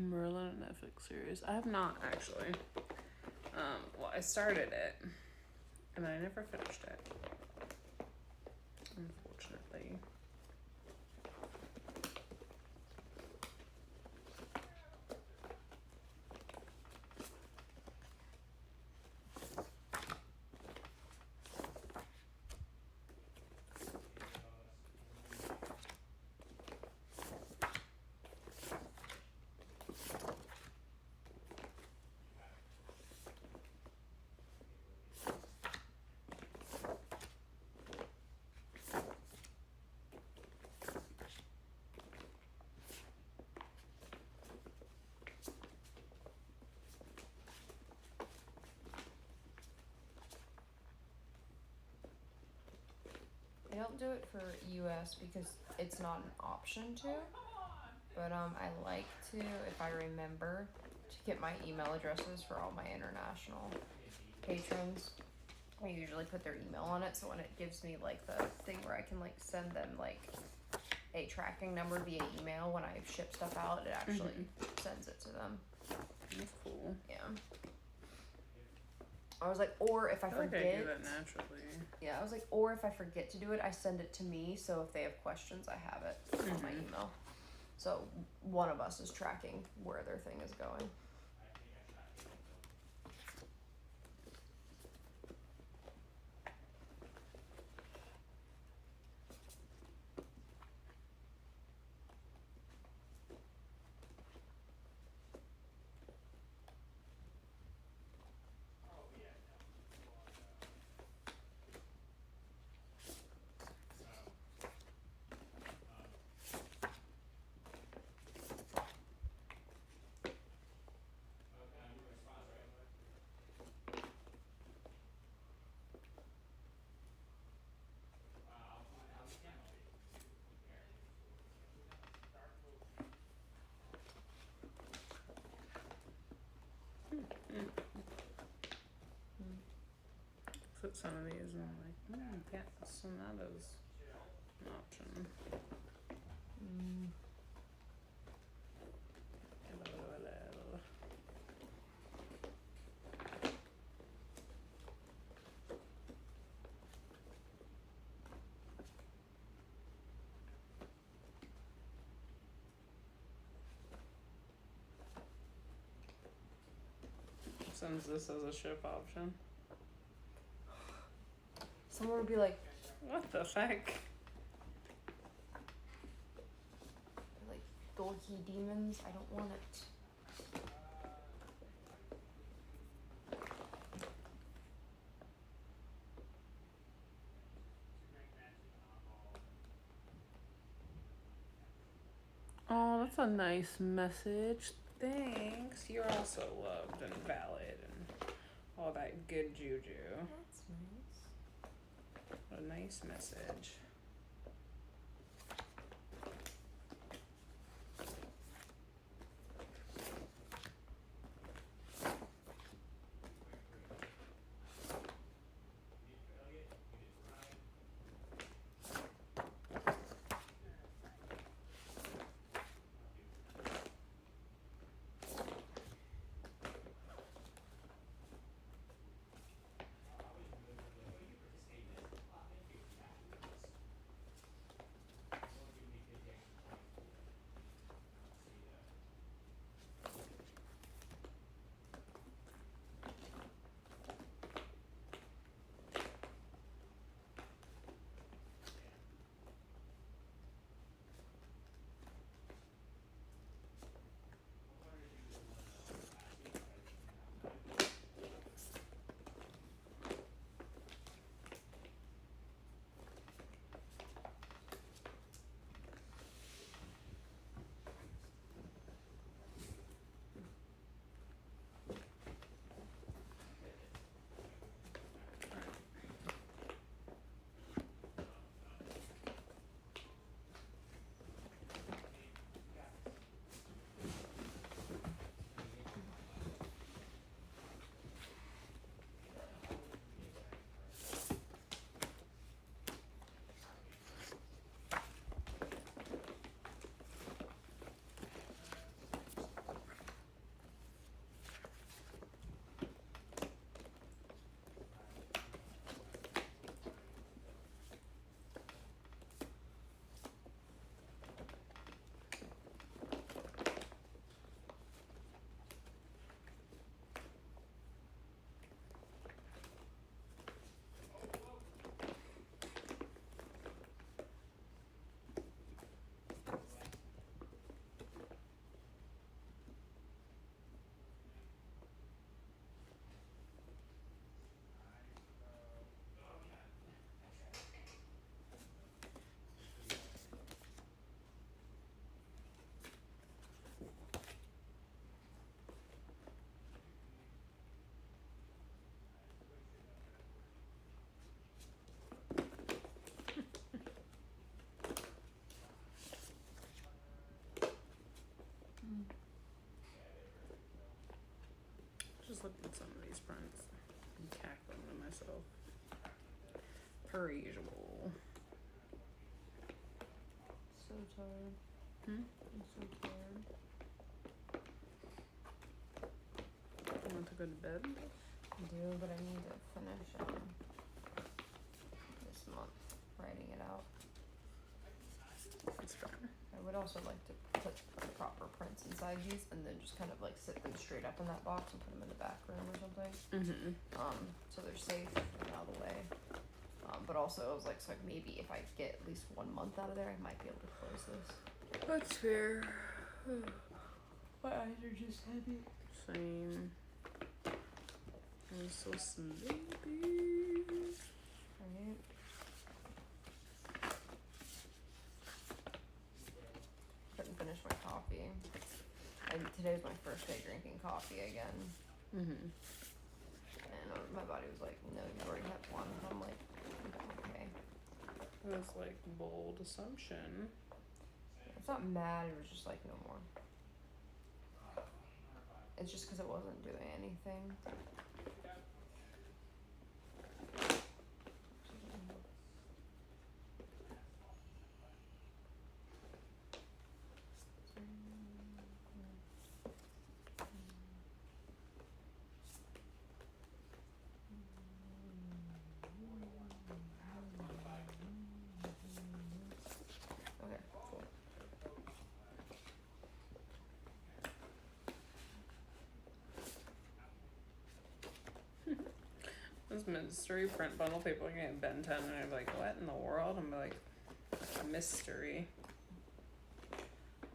Merlin, a Netflix series. I have not actually. Well, I started it, and I never finished it. Unfortunately. I don't do it for US because it's not an option to, but I like to, if I remember, to get my email addresses for all my international patrons. I usually put their email on it, so when it gives me like the thing where I can like send them like a tracking number via email when I ship stuff out, it actually sends it to them. That's cool. Yeah. I was like, or if I forget. I do that naturally. Yeah, I was like, or if I forget to do it, I send it to me, so if they have questions, I have it on my email. So one of us is tracking where their thing is going. Put some of these and I'm like, yeah, so that is an option. Hello. Since this is a ship option. Someone would be like, What the heck? like, dorky demons, I don't want it. Oh, that's a nice message. Thanks. You're also loved and valid and all that good juju. That's nice. What a nice message. look at some of these prints and cackling to myself. Per usual. So tired. Hmm? I'm so tired. You want to go to bed? I do, but I need to finish this month writing it out. It's fair. I would also like to put proper prints inside these and then just kind of like sit them straight up in that box and put them in the back room or something. Mm-hmm. So they're safe and out of the way. But also I was like, so like maybe if I get at least 1 month out of there, I might be able to close this. That's fair. My eyes are just heavy. Same. I'm so sleepy. Right? Couldn't finish my coffee. And today's my first day drinking coffee again. Mm-hmm. And my body was like, no, you already had one. I'm like, okay. It was like bold assumption. It's not mad, it was just like, no more. It's just because it wasn't doing anything. Okay, cool. This mystery print bundle, people are gonna get Ben 10 and I'm like, what in the world? I'm like, mystery.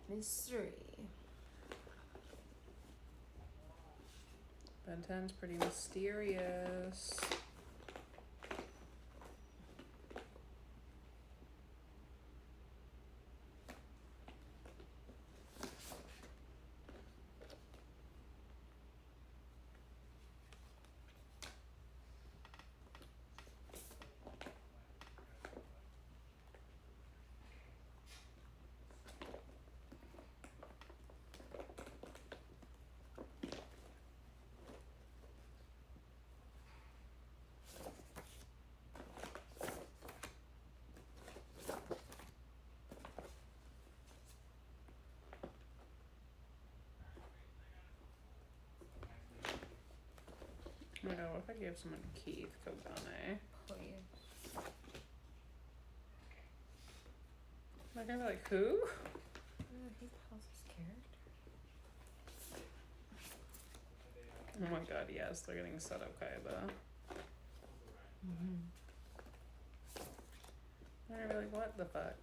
Mystery. Ben 10's pretty mysterious. Oh my god, what if I gave someone Keith Kogane? Please. They're gonna be like, who? Who the hell's this character? Oh my god, yes, they're getting set okay though. Mm-hmm. They're gonna be like, what the fuck?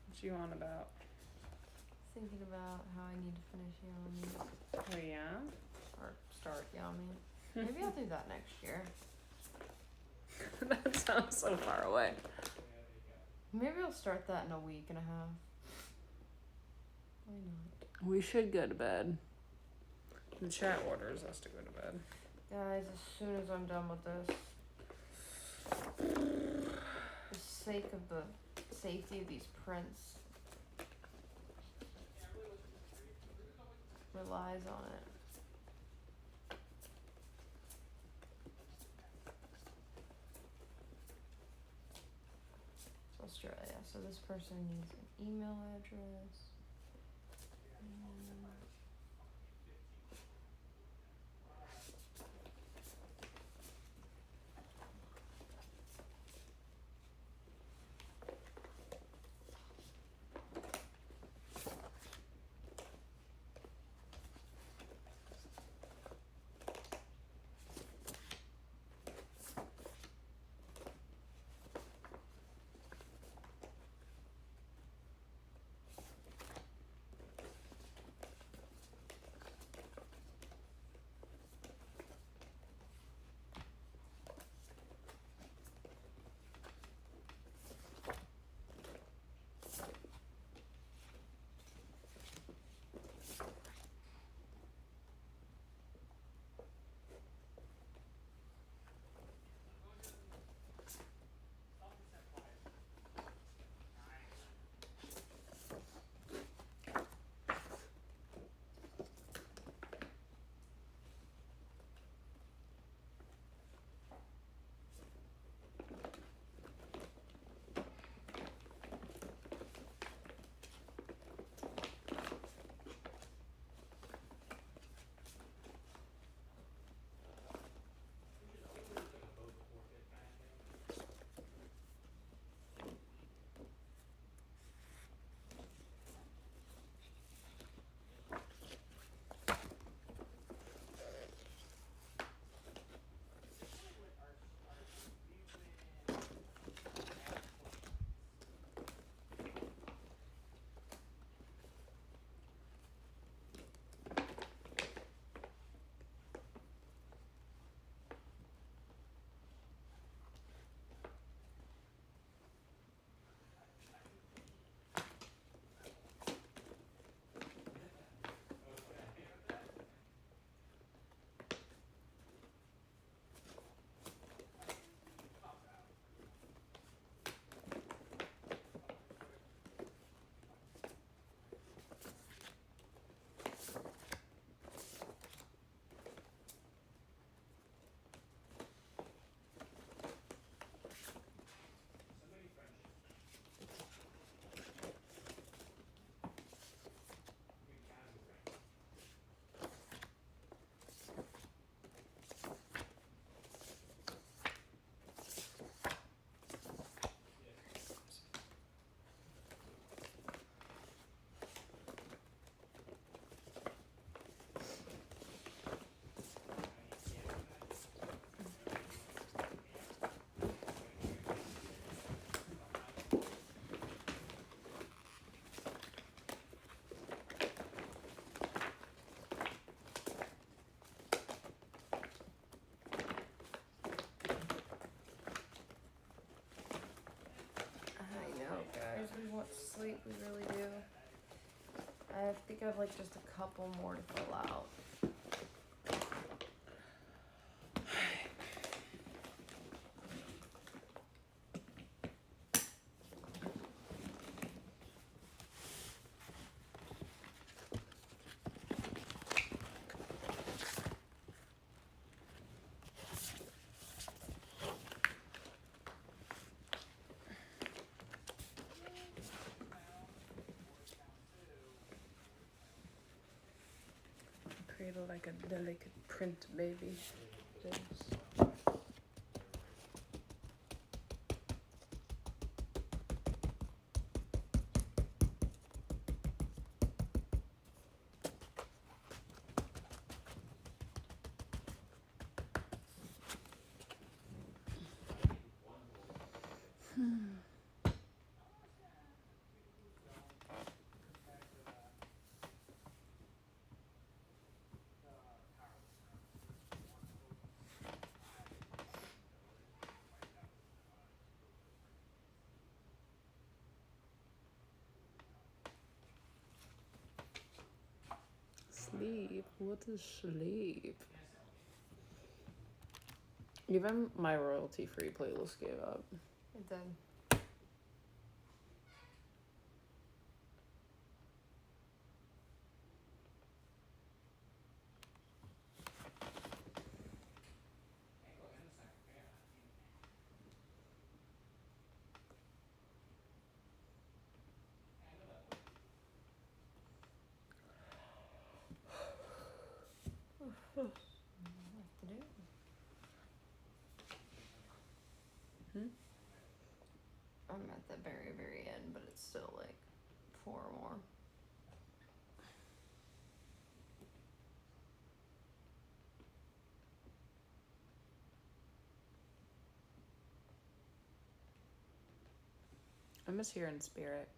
What you on about? Thinking about how I need to finish Yami. Oh yeah? Or start Yami. Maybe I'll do that next year. That sounds so far away. Maybe I'll start that in a week and a half. Why not? We should go to bed. The chat orders us to go to bed. Guys, as soon as I'm done with this, for the sake of the safety of these prints, relies on it. It's Australia, so this person needs an email address. guys, we want sleep, we really do. I think I have like just a couple more to fill out. Created like a delicate print baby. Things. Sleep? What is sleep? Even my royalty-free playlist gave up. It did. I'm at the very, very end, but it's still like 4 more. I miss hearing Spirit.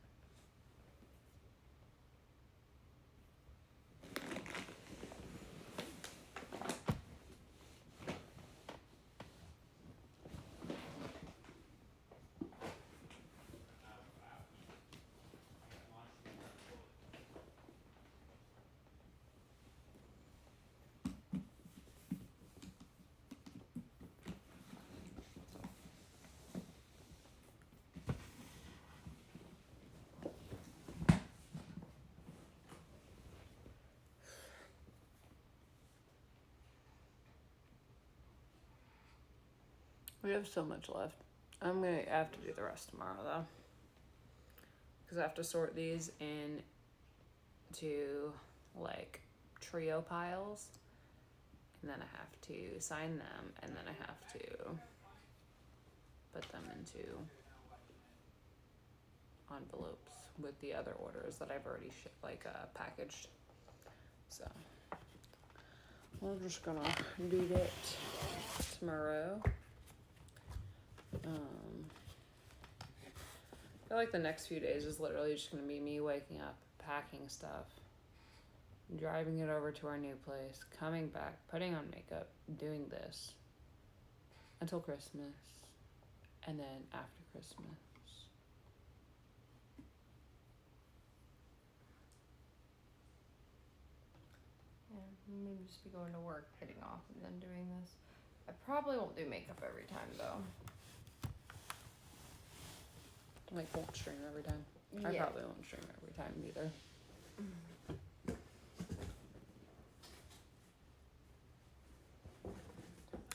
We have so much left. I'm gonna have to do the rest tomorrow though, because I have to sort these into like trio piles, and then I have to sign them, and then I have to put them into envelopes with the other orders that I've already packaged. So we're just gonna do that tomorrow. I feel like the next few days is literally just gonna be me waking up, packing stuff, driving it over to our new place, coming back, putting on makeup, doing this until Christmas, and then after Christmas. Yeah, maybe just be going to work, getting off, and then doing this. I probably won't do makeup every time though. Like, won't stream every time. I Yeah. probably won't stream every time either.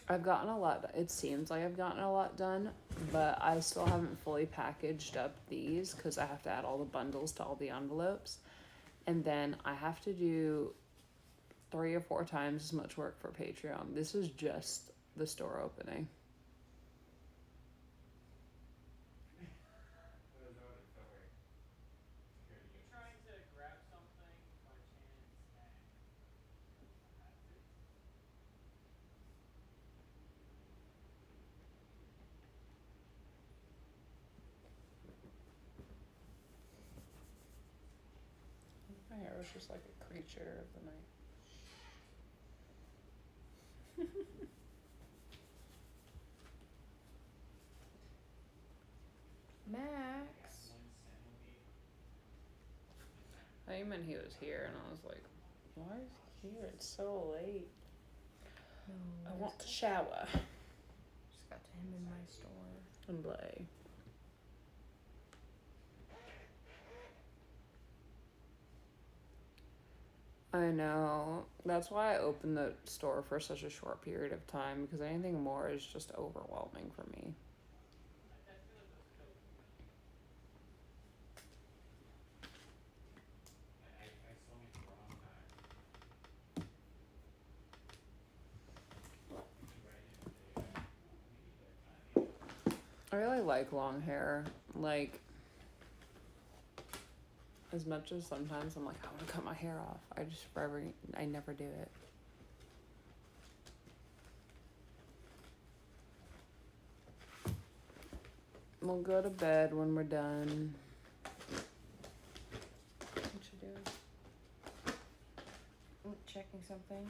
I've gotten a lot, it seems like I've gotten a lot done, but I still haven't fully packaged up these because I have to add all the bundles to all the envelopes. And then I have to do 3 or 4 times as much work for Patreon. This is just the store opening. My hair was just like a creature of the night. Max. stream and he was here, and I was like, why is he here? It's so late. No, I want to shower just got to him in my store. and play. I know. That's why I opened the store for such a short period of time, because anything more is just overwhelming for me. I really like long hair. Like, as much as sometimes I'm like, I want to cut my hair off. I never do it. We'll go to bed when we're done. What you doing? Checking something.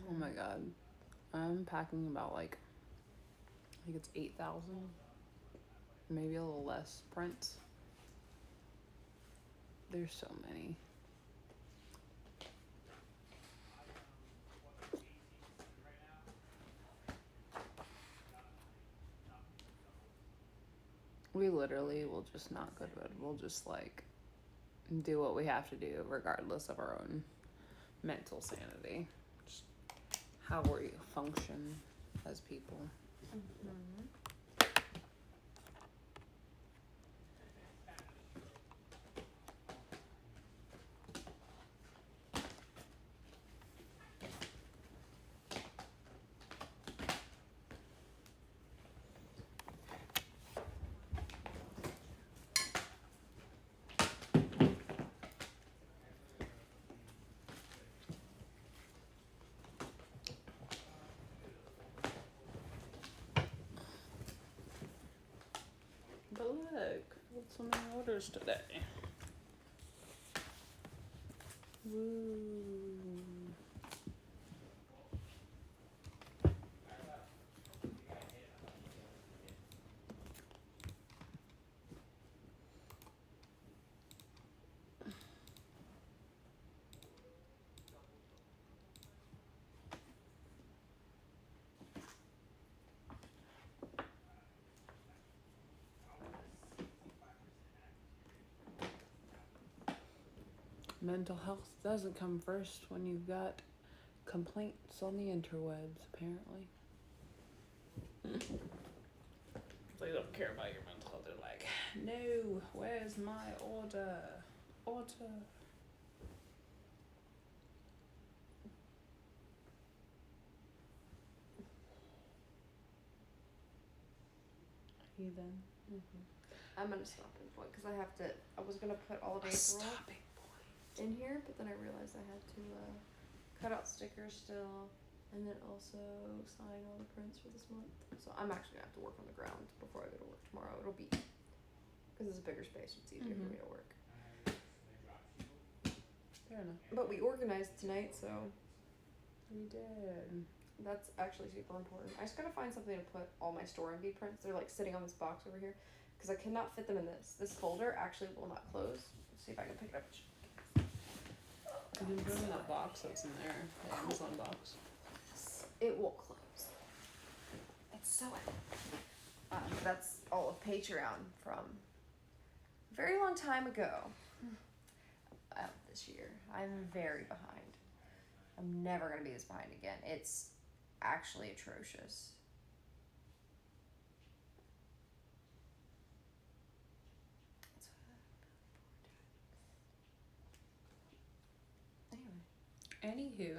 Oh my god. I'm packing about like, I think it's 8,000, maybe a little less prints. There's so many. We literally will just not go to bed. We'll just like do what we have to do regardless of our own mental sanity. Just how we function as people. Mm-hmm. But look, what's so many orders today? Woo. Mental health doesn't come first when you've got complaints on the interwebs, apparently. They don't care about your mental health. They're like, no, where's my order? Order. Heathen. I'm at a stopping point because I was gonna put all of April Stopping in here, but then I realized I had to cut out stickers still, and then also sign all the prints for this month. So I'm actually gonna have to work on the ground before I go to work tomorrow. It'll be, because it's a bigger space, it's easier for me to work. Fair enough. But we organized tonight, so We did. that's actually super important. I just gotta find something to put all my store MV prints. They're like sitting on this box over here, because I cannot fit them in this. This folder actually will not close. Let's see if I can pick it up. You can put in that box that's in there, the Amazon box. It will close. It's so that's all of Patreon from a very long time ago. This year. I'm very behind. I'm never going to be this behind again. It's actually atrocious. Anywho,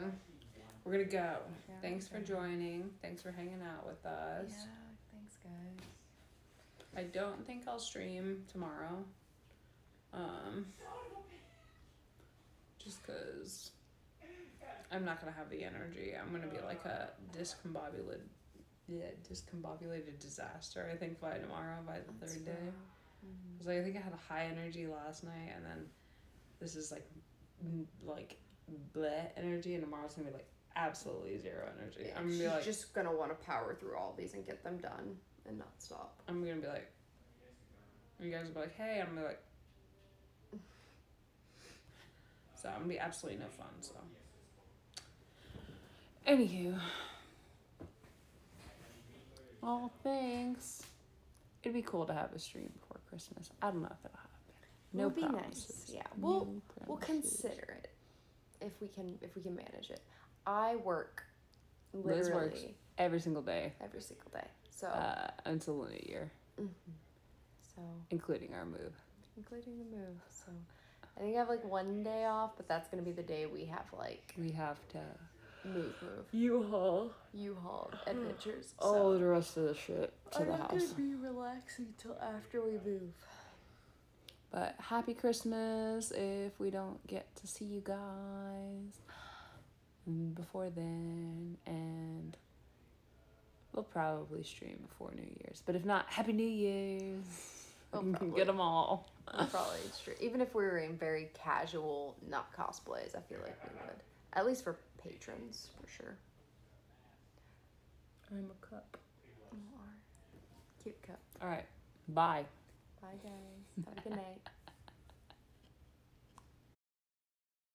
We're gonna go. Yeah, Thanks for okay. joining. Thanks for hanging out with us. Yeah, thanks guys. I don't think I'll stream tomorrow. Just cause I'm not gonna have the energy. I'm gonna be like a discombobulated disaster, I think, by tomorrow, by the That's third day. fair. Cause I think I had a high energy last night, and then this is like bleh energy, and tomorrow's gonna be like absolutely zero energy. I'm gonna She's be like, just gonna want to power through all these and get them done and not stop. I'm gonna be like, you guys will be like, hey, I'm gonna be like, so I'm gonna be absolutely no fun. So, anywho, well, thanks. It'd be cool to have a stream before Christmas. I don't know if it'll happen. No It'll be promises. nice. Yeah, No we'll promises. consider it if we can manage it. I work Liz literally works every single day every single day, so until the new year, so including our move. including the move. So I think I have like one day off, but that's gonna be the day we have like We have to move U-Haul U-Haul adventures. all So the rest of the shit to the house. gonna be relaxing till after we move. But happy Christmas if we don't get to see you guys before then, and we'll probably stream before New Year's. But if not, Happy New Year's. We'll You can probably- get them all. Probably it's true. Even if we were in very casual, not cosplays, I feel like we would. At least for patrons, for sure. I'm a cup. Cute cup. All right. Bye. Bye guys. Have a good night.